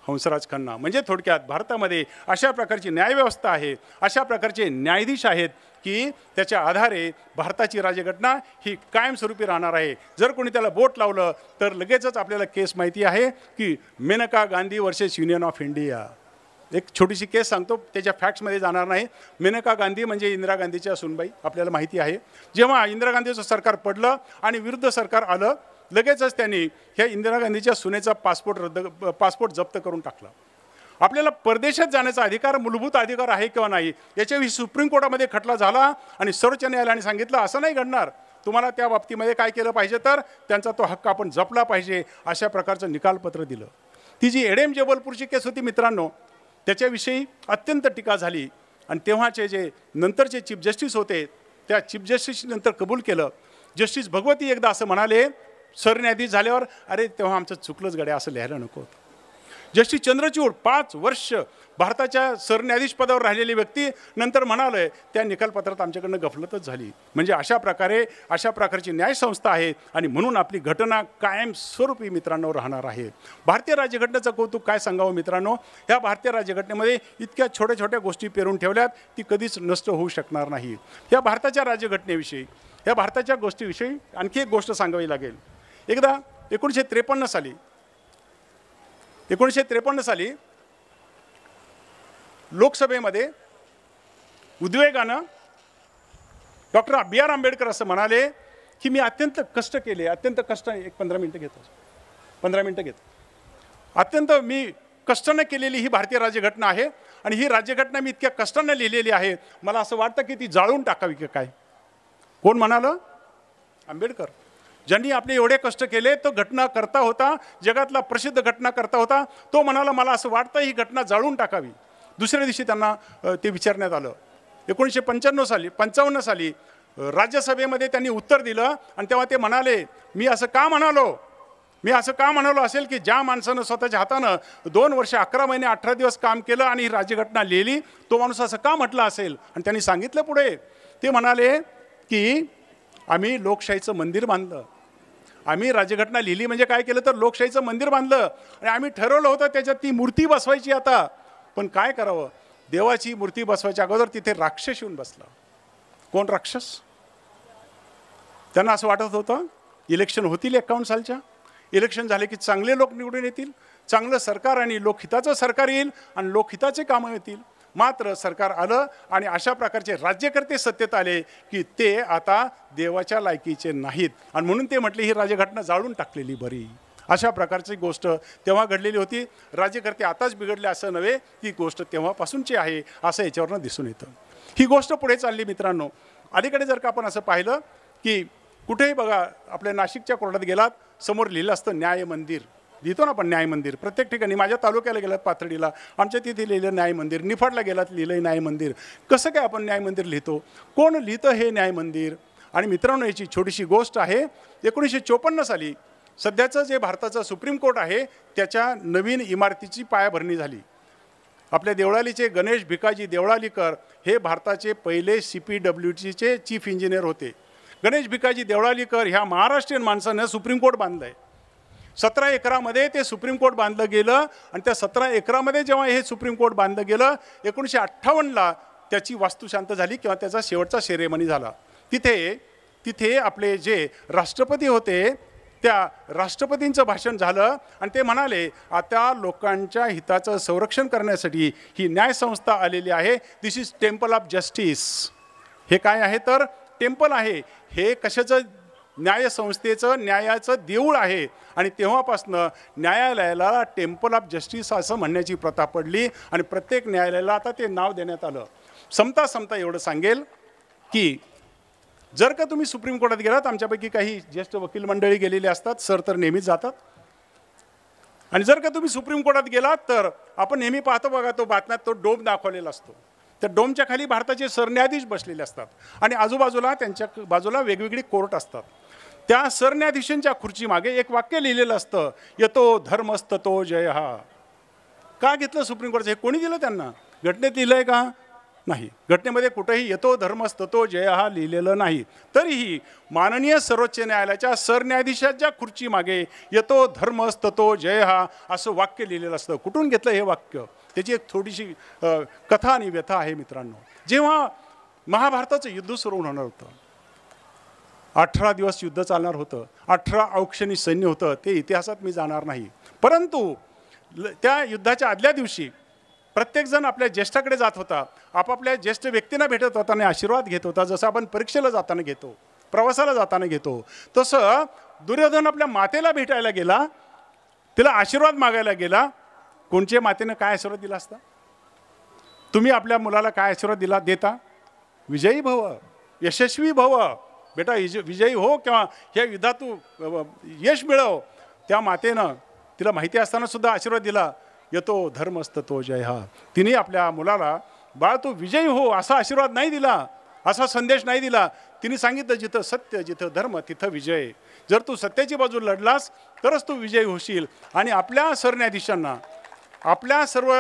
हंसराज खन्ना. म्हणजे थोडक्यात भारतामध्ये अशा प्रकारची न्यायव्यवस्था आहे, अशा प्रकारचे न्यायाधीश आहेत की त्याच्या आधारे भारताची राज्यघटना ही कायमस्वरूपी राहणार आहे. जर कोणी त्याला बोट लावलं तर लगेचच आपल्याला केस माहिती आहे की Maneka Gandhi versus union of India. एक छोटीशी केस सांगतो, त्याच्या फॅक्ट्समध्ये जाणार नाही. मेनका गांधी म्हणजे इंदिरा गांधीच्या सुनबाई, आपल्याला माहिती आहे. जेव्हा इंदिरा गांधीचं सरकार पडलं आणि विरुद्ध सरकार आलं, लगेचच त्यांनी ह्या इंदिरा गांधीच्या सुनेचा पासपोर्ट जप्त करून टाकला. आपल्याला परदेशात जाण्याचा अधिकार मूलभूत अधिकार आहे किंवा नाही याच्याविषयी सुप्रीम कोर्टामध्ये खटला झाला आणि सर्वोच्च न्यायालयाने सांगितलं असं नाही घडणार, तुम्हाला त्या बाबतीमध्ये काय केलं पाहिजे, तर त्यांचा तो हक्क आपण जपला पाहिजे. अशा प्रकारचं निकालपत्र दिलं. ती जी एडेम जबलपूरची केस होती मित्रांनो, त्याच्याविषयी अत्यंत टीका झाली आणि तेव्हाचे जे नंतरचे चीफ जस्टिस होते, त्या चीफ जस्टिसनंतर कबूल केलं. जस्टिस भगवती एकदा असं म्हणाले सरन्यायाधीश झाल्यावर, अरे तेव्हा आमचं चुकलंच गड्या, असं लिहायला नको होतं. जस्टिस चंद्रचूड 5 वर्ष भारताच्या सरन्यायाधीश पदावर राहिलेली व्यक्ती नंतर म्हणाले त्या निकालपत्रात आमच्याकडनं गफलतच झाली. म्हणजे अशा प्रकारची न्यायसंस्था आहे आणि म्हणून आपली घटना कायमस्वरूपी मित्रांनो राहणार आहे. भारतीय राज्यघटनेचं कौतुक काय सांगावं मित्रांनो, ह्या भारतीय राज्यघटनेमध्ये इतक्या छोट्या छोट्या गोष्टी पेरून ठेवल्यात, ती कधीच नष्ट होऊ शकणार नाही. या भारताच्या राज्यघटनेविषयी, या भारताच्या गोष्टीविषयी आणखी एक गोष्ट सांगावी लागेल. एकदा 1953 साली लोकसभेमध्ये उद्वेगानं डॉक्टर B.R. आंबेडकर असं म्हणाले की मी अत्यंत कष्ट केले, अत्यंत कष्ट, 15 मिनिटं घेतो, अत्यंत मी कष्टानं केलेली ही भारतीय राज्यघटना आहे आणि ही राज्यघटना मी इतक्या कष्टानं लिहिलेली आहे, मला असं वाटतं की ती जाळून टाकावी की काय. कोण म्हणालं? आंबेडकर. ज्यांनी आपले एवढे कष्ट केले, तो घटनाकर्ता होता, जगातला प्रसिद्ध घटनाकर्ता होता. तो म्हणाला मला असं वाटतं ही घटना जाळून टाकावी. दुसऱ्या दिवशी त्यांना ते विचारण्यात आलं. 1955 साली राज्यसभेमध्ये त्यांनी उत्तर दिलं आणि तेव्हा ते म्हणाले मी असं का म्हणालो असेल की ज्या माणसानं स्वतःच्या हातानं 2 वर्ष 11 महिने 18 दिवस काम केलं आणि ही राज्यघटना लिहिली, तो माणूस असं का म्हटलं असेल. आणि त्यांनी सांगितलं पुढे, ते म्हणाले की आम्ही लोकशाहीचं मंदिर बांधलं. आम्ही राज्यघटना लिहिली म्हणजे काय केलं तर लोकशाहीचं मंदिर बांधलं आणि आम्ही ठरवलं होतं त्याच्यात ती मूर्ती बसवायची. आता पण काय करावं, देवाची मूर्ती बसवायच्या अगोदर तिथे राक्षस येऊन बसला. कोण राक्षस? त्यांना असं वाटत होतं इलेक्शन होतील 51 सालच्या, इलेक्शन झाले की चांगले लोक निवडून येतील, चांगलं सरकार आणि लोकहिताचं सरकार येईल आणि लोकहिताचे कामं येतील. मात्र सरकार आलं आणि अशा प्रकारचे राज्यकर्ते सत्तेत आले की ते आता देवाच्या लायकीचे नाहीत आणि म्हणून ते म्हटले ही राज्यघटना जाळून टाकलेली बरी. अशा प्रकारची गोष्ट तेव्हा घडलेली होती. राज्यकर्ते आताच बिघडले असं नव्हे, ती गोष्ट तेव्हापासूनची आहे असं याच्यावरनं दिसून येतं. ही गोष्ट पुढे चालली मित्रांनो. अलीकडे जर का आपण असं पाहिलं की कुठेही बघा, आपल्या नाशिकच्या कोर्टात गेलात, समोर लिहिलं असतं न्याय मंदिर. लिहितो ना आपण न्याय मंदिर प्रत्येक ठिकाणी. माझ्या तालुक्याला गेलात पाथर्डीला, आमच्या तिथे लिहिलं न्याय मंदिर. निफाडला गेलात, लिहिलं न्याय मंदिर. कसं काय आपण न्याय मंदिर लिहितो? कोण लिहितं हे न्याय मंदिर? आणि मित्रांनो, याची छोटीशी गोष्ट आहे. 1954 साली सध्याचं जे भारताचं सुप्रीम कोर्ट आहे त्याच्या नवीन इमारतीची पायाभरणी झाली. आपल्या देवळालीचे गणेश भिकाजी देवळालीकर हे भारताचे पहिले CPWCचे चीफ इंजिनियर होते. गणेश भिकाजी देवळालीकर ह्या महाराष्ट्रीयन माणसानं सुप्रीम कोर्ट बांधलं आहे. 17 एकरामध्ये ते सुप्रीम कोर्ट बांधलं गेलं आणि त्या 17 एकरामध्ये जेव्हा हे सुप्रीम कोर्ट बांधलं गेलं 1958ला त्याची वास्तुशांत झाली किंवा त्याचा शेवटचा सेरेमनी झाला. तिथे आपले जे राष्ट्रपती होते त्या राष्ट्रपतींचं भाषण झालं आणि ते म्हणाले आता लोकांच्या हिताचं संरक्षण करण्यासाठी ही न्यायसंस्था आलेली आहे. दिस इज टेम्पल ऑफ जस्टिस. हे काय आहे तर टेम्पल आहे. हे कशाचं? न्यायसंस्थेचं, न्यायाचं देऊळ आहे. आणि तेव्हापासनं न्यायालयाला टेम्पल ऑफ जस्टिस असं म्हणण्याची प्रथा पडली आणि प्रत्येक न्यायालयाला आता ते नाव देण्यात आलं. समता एवढं सांगेल की जर का तुम्ही सुप्रीम कोर्टात गेलात, आमच्यापैकी काही ज्येष्ठ वकील मंडळी गेलेले असतात, सर तर नेहमीच जातात. आणि जर का तुम्ही सुप्रीम कोर्टात गेलात तर आपण नेहमी पाहतो बघा, तो बातम्यात तो डोम दाखवलेला असतो. त्या डोमच्या खाली भारताचे सरन्यायाधीश बसलेले असतात आणि आजूबाजूला त्यांच्या बाजूला वेगवेगळी कोर्ट असतात. त्या सरन्यायाधीशांच्या खुर्चीमागे एक वाक्य लिहिलेलं असतं, यतो धर्मस्ततो जयः. का घेतलं सुप्रीम कोर्टाचं? हे कोणी दिलं त्यांना? घटनेत लिहिलं आहे का? नाही. घटनेमध्ये कुठेही यतो धर्मस्ततो जयः लिहिलेलं नाही. तरीही माननीय सर्वोच्च न्यायालयाच्या सरन्यायाधीशाच्या खुर्चीमागे यतो धर्मस्ततो जयः असं वाक्य लिहिलेलं असतं. कुठून घेतलं हे वाक्य? त्याची एक थोडीशी कथा आणि व्यथा आहे मित्रांनो. जेव्हा महाभारताचं युद्ध सुरू होणार होतं, 18 दिवस युद्ध चालणार होतं, 18 औक्षणी सैन्य होतं, ते इतिहासात मी जाणार नाही. परंतु त्या युद्धाच्या आदल्या दिवशी प्रत्येकजण आपल्या ज्येष्ठाकडे जात होता, आपापल्या ज्येष्ठ व्यक्तींना भेटत होता आणि आशीर्वाद घेत होता. जसं आपण परीक्षेला जाताना घेतो, प्रवासाला जाताना घेतो, तसं दुर्योधन आपल्या मातेला भेटायला गेला, तिला आशीर्वाद मागायला गेला. कोणच्या मातेनं काय आशीर्वाद दिला असता? तुम्ही आपल्या मुलाला काय आशीर्वाद देता? विजयी भव, यशस्वी भव, बेटा विजयी हो किंवा ह्या युद्धात तू यश मिळव. त्या मातेनं तिला माहिती असताना सुद्धा आशीर्वाद दिला, यतो धर्मस्ततो जयः. तिने आपल्या मुलाला बाळ तू विजयी हो असा आशीर्वाद नाही दिला, असा संदेश नाही दिला. तिने सांगितलं जिथं सत्य, जिथं धर्म, तिथं विजय. जर तू सत्याची बाजू लढलास तरच तू विजयी होशील. आणि आपल्या सरन्यायाधीशांना, आपल्या सर्व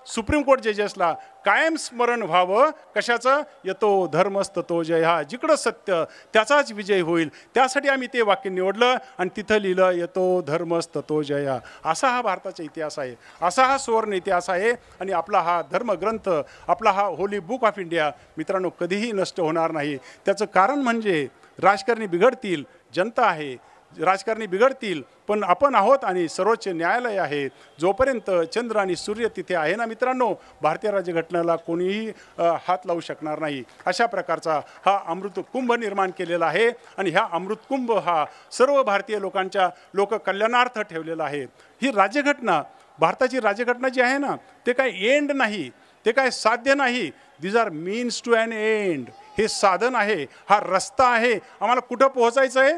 सुप्रीम कोर्ट जजेसला कायम स्मरण व्हावं कशाचं? यतो धर्मस्ततो जयः. जिकडं सत्य त्याचाच विजय होईल. त्यासाठी आम्ही ते वाक्य निवडलं आणि तिथं लिहिलं यतो धर्मस्ततो जयः. असा हा भारताचा इतिहास आहे, असा हा सुवर्ण इतिहास आहे. आणि आपला हा धर्मग्रंथ, आपला हा होली बुक ऑफ इंडिया मित्रांनो कधीही नष्ट होणार नाही. त्याचं कारण म्हणजे राजकारणी बिघडतील, जनता आहे, राजकारणी बिघडतील, पण आपण आहोत आणि सर्वोच्च न्यायालय आहे. जोपर्यंत चंद्र आणि सूर्य तिथे आहे ना मित्रांनो, भारतीय राज्यघटनेला कोणीही हात लावू शकणार नाही. अशा प्रकारचा हा अमृत कुंभ निर्माण केलेला आहे. आणि ह्या अमृत कुंभ हा सर्व भारतीय लोकांच्या लोककल्याणार्थ ठेवलेला आहे. ही राज्यघटना, भारताची राज्यघटना जी आहे ना, ते काय एंड नाही, ते काय साध्य नाही. These are means to an end. हे साधन आहे, हा रस्ता आहे. आम्हाला कुठं पोहोचायचं आहे?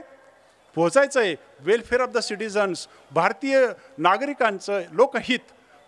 पोहोचायचं आहे. वेलफेअर ऑफ द सिटिझन्स, भारतीय नागरिकांचं लोकहित,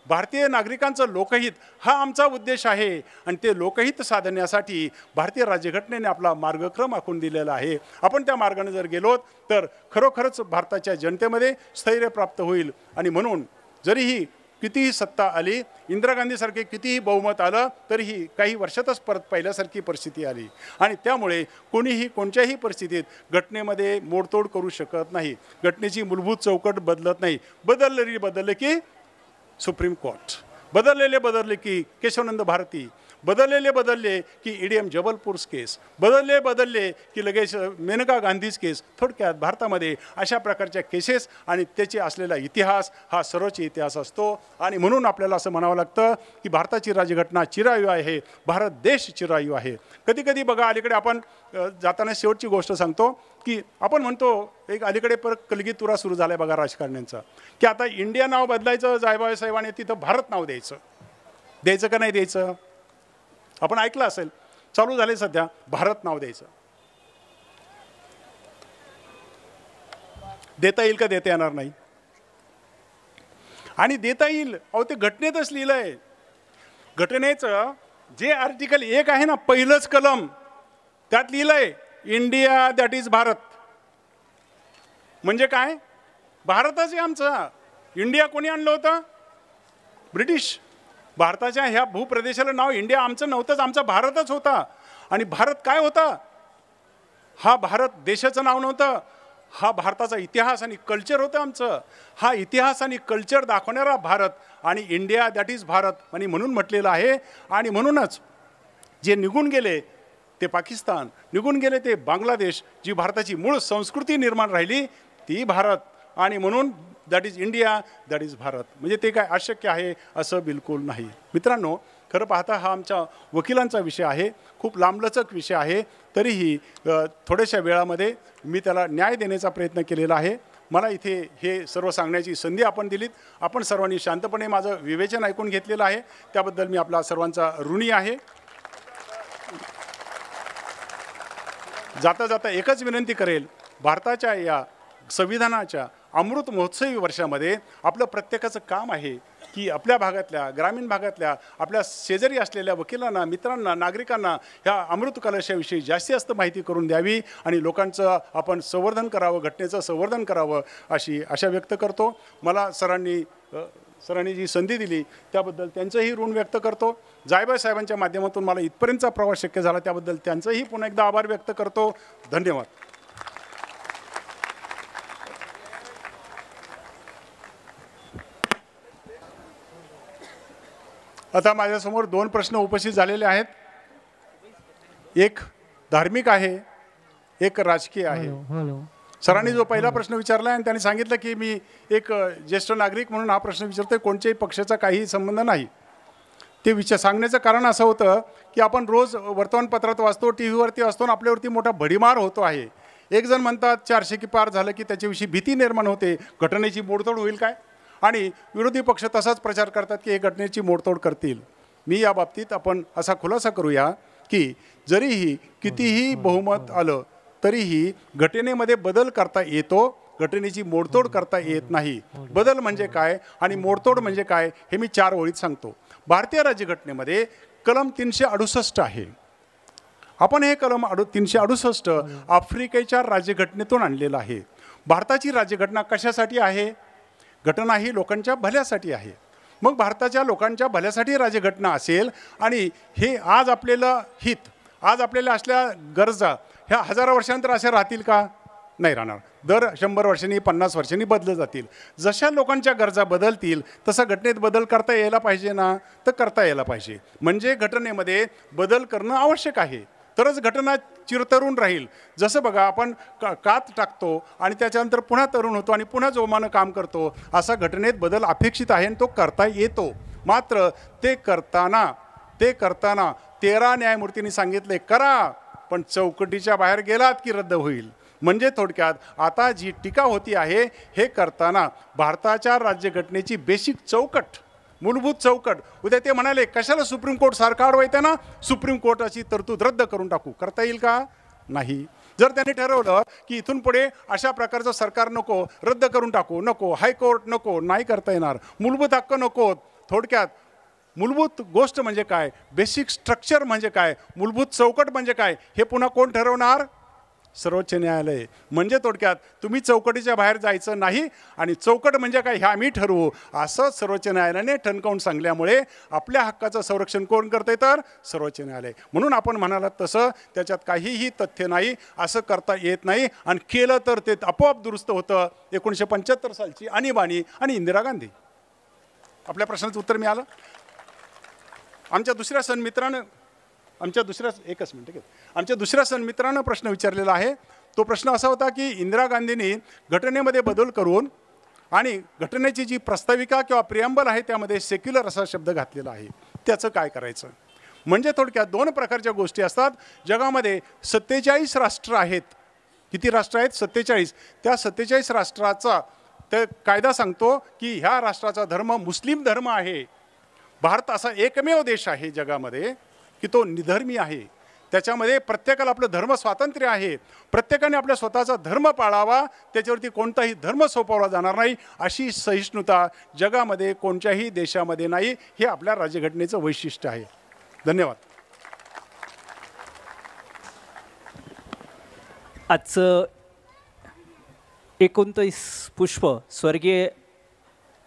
भारतीय नागरिकांचं लोकहित हा आमचा उद्देश आहे. आणि ते लोकहित साधण्यासाठी भारतीय राज्यघटनेने आपला मार्गक्रम आखून दिलेला आहे. आपण त्या मार्गाने जर गेलो तर खरोखरच भारताच्या जनतेमध्ये स्थैर्य प्राप्त होईल. आणि म्हणून जरीही कितीही सत्ता आली, इंदिरा गांधीसारखे कितीही बहुमत आलं, तरीही काही वर्षातच परत पहिल्यासारखी परिस्थिती आली. आणि त्यामुळे कोणीही कोणत्याही परिस्थितीत घटनेमध्ये मोडतोड करू शकत नाही. घटनेची मूलभूत चौकट बदलत नाही. बदलले की सुप्रीम कोर्ट, बदलले की केशवानंद भारती, बदलले की EDM जबलपूर केस, बदलले की लगेच मेनका गांधीज केस. थोडक्यात भारतामध्ये अशा प्रकारच्या केसेस आणि त्याचे असलेला इतिहास हा सर्वोच्च इतिहास असतो. आणि म्हणून आपल्याला असं म्हणावं लागतं की भारताची राज्यघटना चिरायू आहे, भारत देश चिरायू आहे. कधी कधी बघा, अलीकडे आपण जाताना शेवटची गोष्ट सांगतो की आपण म्हणतो एक अलीकडे परत कलगीतुरा सुरू झाला आहे बघा राजकारण्यांचा, की आता इंडिया नाव बदलायचं, जायभाई साहेबांनी तिथं भारत नाव द्यायचं का नाही द्यायचं. आपण ऐकलं असेल, चालू झाले सध्या भारत नाव द्यायचं. देता येईल का देता येणार नाही. आणि देता येईल, अहो ते घटनेतच लिहिलं आहे. घटनेचं जे आर्टिकल 1 आहे ना, पहिलंच कलम, त्यात लिहिलं आहे इंडिया दॅट इज भारत. म्हणजे काय, भारतच आहे आमचा. इंडिया कोणी आणलं होतं, ब्रिटिश. भारताच्या ह्या भूप्रदेशाला नाव इंडिया आमचं नव्हतंच, आमचा भारतच होता. आणि भारत काय होता, हा भारत देशाचं नाव नव्हतं, हा भारताचा इतिहास आणि कल्चर होतं आमचं. हा इतिहास आणि कल्चर दाखवणारा भारत आणि इंडिया दॅट इज भारत आणि म्हणून म्हटलेलं आहे. आणि म्हणूनच जे निघून गेले ते पाकिस्तान, निघून गेले ते बांगलादेश, जी भारताची मूळ संस्कृती निर्माण राहिली ती भारत. आणि म्हणून that is India that is Bharat. म्हणजे ते काय अशक्य आहे असं बिलकुल नाही. मित्रांनो, खरं पाहता हा आमच्या वकिलांचा विषय आहे, खूप लांबलचक विषय आहे. तरीही थोड्याशा वेळामध्ये मी त्याला न्याय देण्याचा प्रयत्न केलेला आहे. मला इथे हे सर्व सांगण्याची संधी आपण दिलीत. आपण सर्वांनी शांतपणे माझं विवेचन ऐकून घेतलेलं आहे, त्याबद्दल मी आपला सर्वांचा ऋणी आहे. जाता जाता एकच विनंती करेल, भारताच्या या संविधानाच्या अमृत महोत्सवी वर्षामध्ये आपलं प्रत्येकाचं काम आहे की आपल्या भागातल्या, ग्रामीण भागातल्या, आपल्या शेजारी असलेल्या वकिलांना, मित्रांना, नागरिकांना ह्या अमृतकलशाविषयी जास्तीत जास्त माहिती करून द्यावी आणि लोकांचं आपण संवर्धन करावं, घटनेचं संवर्धन करावं अशी आशा व्यक्त करतो. मला सरांनी जी संधी दिली त्याबद्दल त्यांचंही ऋण व्यक्त करतो. जायभाई साहेबांच्या माध्यमातून मला इथपर्यंतचा प्रवास शक्य झाला त्याबद्दल त्यांचंही पुन्हा एकदा आभार व्यक्त करतो. धन्यवाद. आता माझ्यासमोर 2 प्रश्न उपस्थित झालेले आहेत. एक धार्मिक आहे, एक राजकीय आहे. सरांनी जो पहिला प्रश्न विचारला आणि त्यांनी सांगितलं की मी एक ज्येष्ठ नागरिक म्हणून हा प्रश्न विचारतोय, कोणत्याही पक्षाचा काहीही संबंध नाही. ते सांगण्याचं कारण असं होतं की आपण रोज वर्तमानपत्रात वाचतो, टी व्हीवरती असतो आणि आपल्यावरती मोठा भडीमार होतो आहे. एक जण म्हणतात 400 की पार झालं की त्याच्याविषयी भीती निर्माण होते, घटनेची मोडतोड होईल काय. आणि विरोधी पक्ष तसाच प्रचार करतात की हे घटनेची मोडतोड करतील. मी या बाबतीत आपण असा खुलासा करूया की जरीही कितीही बहुमत आलं तरीही घटनेमध्ये बदल करता येतो, घटनेची मोडतोड करता येत नाही. बदल म्हणजे काय आणि मोडतोड म्हणजे काय हे मी 4 ओळीत सांगतो. भारतीय राज्यघटनेमध्ये कलम 368 आहे. आपण हे कलम 368 आफ्रिकेच्या राज्यघटनेतून आणलेलं आहे. भारताची राज्यघटना कशासाठी आहे, घटना ही लोकांच्या भल्यासाठी आहे. मग भारताच्या लोकांच्या भल्यासाठी राज्यघटना असेल आणि हे आज आपल्याला हित, आज आपल्याला असल्या गरजा ह्या हजारो वर्षांतर अशा राहतील का, नाही राहणार. दर 100 वर्षांनी 50 वर्षांनी बदलत जातील. जशा लोकांच्या गरजा बदलतील तसा घटनेत बदल करता यायला पाहिजे ना, तर करता यायला पाहिजे. म्हणजे घटनेमध्ये बदल करणं आवश्यक आहे, तरच घटना चिरतरुण राहील. जसं बघा आपण कात टाकतो आणि त्याच्यानंतर पुन्हा तरुण होतो आणि पुन्हा जोमानं काम करतो, असा घटनेत बदल अपेक्षित आहे आणि तो करता येतो. मात्र ते करताना 13 न्यायमूर्तींनी सांगितले करा, पण चौकटीच्या बाहेर गेलात की रद्द होईल. म्हणजे थोडक्यात आता जी टीका होती आहे हे करताना भारताच्या राज्यघटनेची बेसिक चौकट, मूलभूत चौकट, उद्या ते म्हणाले कशाला सुप्रीम कोर्ट सारखा अडवायचं ना, सुप्रीम कोर्टाची तरतूद रद्द करून टाकू, करता येईल का, नाही. जर त्यांनी ठरवलं की इथून पुढे अशा प्रकारचं सरकार नको, रद्द करून टाकू, नको हायकोर्ट नको, नाही करता येणार. मूलभूत हक्क नको. थोडक्यात मूलभूत गोष्ट म्हणजे काय, बेसिक स्ट्रक्चर म्हणजे काय, मूलभूत चौकट म्हणजे काय, हे पुन्हा कोण ठरवणार? सर्वोच्च न्यायालय. म्हणजे थोडक्यात तुम्ही चौकटीच्या बाहेर जायचं नाही आणि चौकट म्हणजे काय हे आम्ही ठरवू, असं सर्वोच्च न्यायालयाने ठणकावून सांगल्यामुळे आपल्या हक्काचं संरक्षण कोण करते? तर सर्वोच्च न्यायालय. म्हणून आपण म्हणालात तसं त्याच्यात काहीही तथ्य नाही, असं करता येत नाही. आणि केलं तर ते आपोआप दुरुस्त होतं. 1975 सालची आणीबाणी आणि इंदिरा गांधी. आपल्या प्रश्नाचं उत्तर मिळालं. आमच्या दुसऱ्या सन्मित्रानं प्रश्न विचारलेला आहे. तो प्रश्न असा होता की इंदिरा गांधींनी घटनेमध्ये बदल करून आणि घटनेची जी प्रस्ताविका किंवा प्रिअम्बल आहे त्यामध्ये सेक्युलर असा शब्द घातलेला आहे, त्याचं काय करायचं? म्हणजे थोडक्यात दोन प्रकारच्या गोष्टी असतात. जगामध्ये 47 राष्ट्र आहेत. किती राष्ट्र आहेत? 47. त्या 47 राष्ट्राचा तर कायदा सांगतो की ह्या राष्ट्राचा धर्म मुस्लिम धर्म आहे. भारत असा एकमेव देश आहे जगामध्ये की तो निधर्मी आहे. त्याच्यामध्ये प्रत्येकाला आपलं धर्म स्वातंत्र्य आहे. प्रत्येकाने आपल्या स्वतःचा धर्म पाळावा, त्याच्यावरती कोणताही धर्म सोपवला जाणार नाही, अशी सहिष्णुता जगामध्ये कोणत्याही देशामध्ये नाही. हे आपल्या राज्यघटनेचं वैशिष्ट्य आहे. धन्यवाद. आजचं 29 पुष्प स्वर्गीय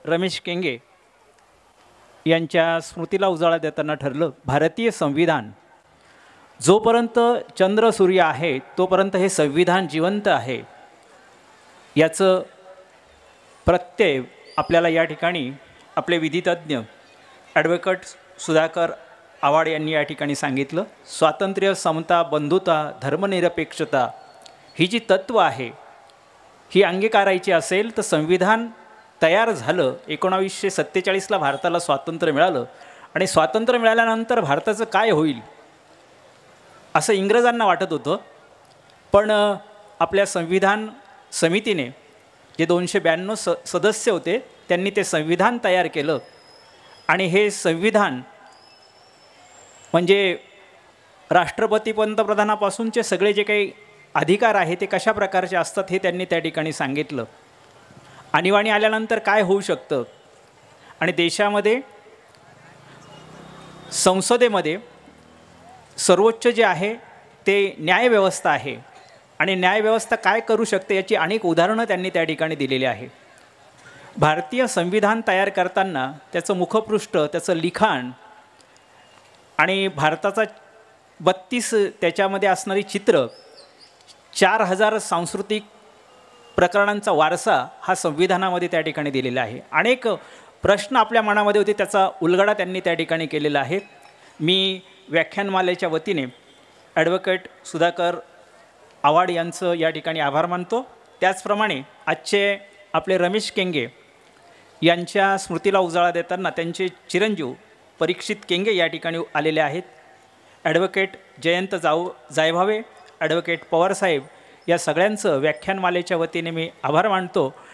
रमेश केंगे यांच्या स्मृतीला उजाळा देताना ठरलं, भारतीय संविधान जोपर्यंत चंद्र सूर्य आहे तोपर्यंत हे संविधान जिवंत आहे. याचं प्रत्यय आपल्याला या ठिकाणी आपले विधितज्ञ ॲडव्होकेट सुधाकर आव्हाड यांनी या ठिकाणी सांगितलं. स्वातंत्र्य, समता, बंधुता, धर्मनिरपेक्षता ही जी तत्त्व आहे ही अंगीकारायची असेल तर संविधान तयार झालं. 1947ला भारताला स्वातंत्र्य मिळालं आणि स्वातंत्र्य मिळाल्यानंतर भारताचं काय होईल असं इंग्रजांना वाटत होतं. पण आपल्या संविधान समितीने जे 292 सदस्य होते त्यांनी ते संविधान तयार केलं आणि हे संविधान म्हणजे राष्ट्रपती पंतप्रधानापासूनचे सगळे जे काही अधिकार आहे ते कशा प्रकारचे असतात हे त्यांनी त्या ठिकाणी सांगितलं. आणीबाणी आल्यानंतर काय होऊ शकतं आणि देशामध्ये संसदेमध्ये सर्वोच्च जे आहे ते न्यायव्यवस्था आहे आणि न्यायव्यवस्था काय करू शकते याची अनेक उदाहरणं त्यांनी त्या ठिकाणी दिलेली आहे. भारतीय संविधान तयार करताना त्याचं मुखपृष्ठ, त्याचं लिखाण आणि भारताचा 32 त्याच्यामध्ये असणारी चित्र, 4000 सांस्कृतिक प्रकरणांचा वारसा हा संविधानामध्ये त्या ठिकाणी दिलेला आहे. अनेक प्रश्न आपल्या मनामध्ये होते त्याचा उलगडा त्यांनी त्या ठिकाणी केलेला आहे. मी व्याख्यानमालेच्या वतीने ॲडव्होकेट सुधाकर आव्हाड यांचं या ठिकाणी आभार मानतो. त्याचप्रमाणे आजचे आपले रमेश केंगे यांच्या स्मृतीला उजाळा देताना त्यांचे चिरंजीव परीक्षित केंगे या ठिकाणी आलेले आहेत. ॲडव्होकेट जयंत जायभावे, ॲडव्होकेट पवारसाहेब या सगळ्यांचं व्याख्यानमालेच्या वतीने मी आभार मानतो.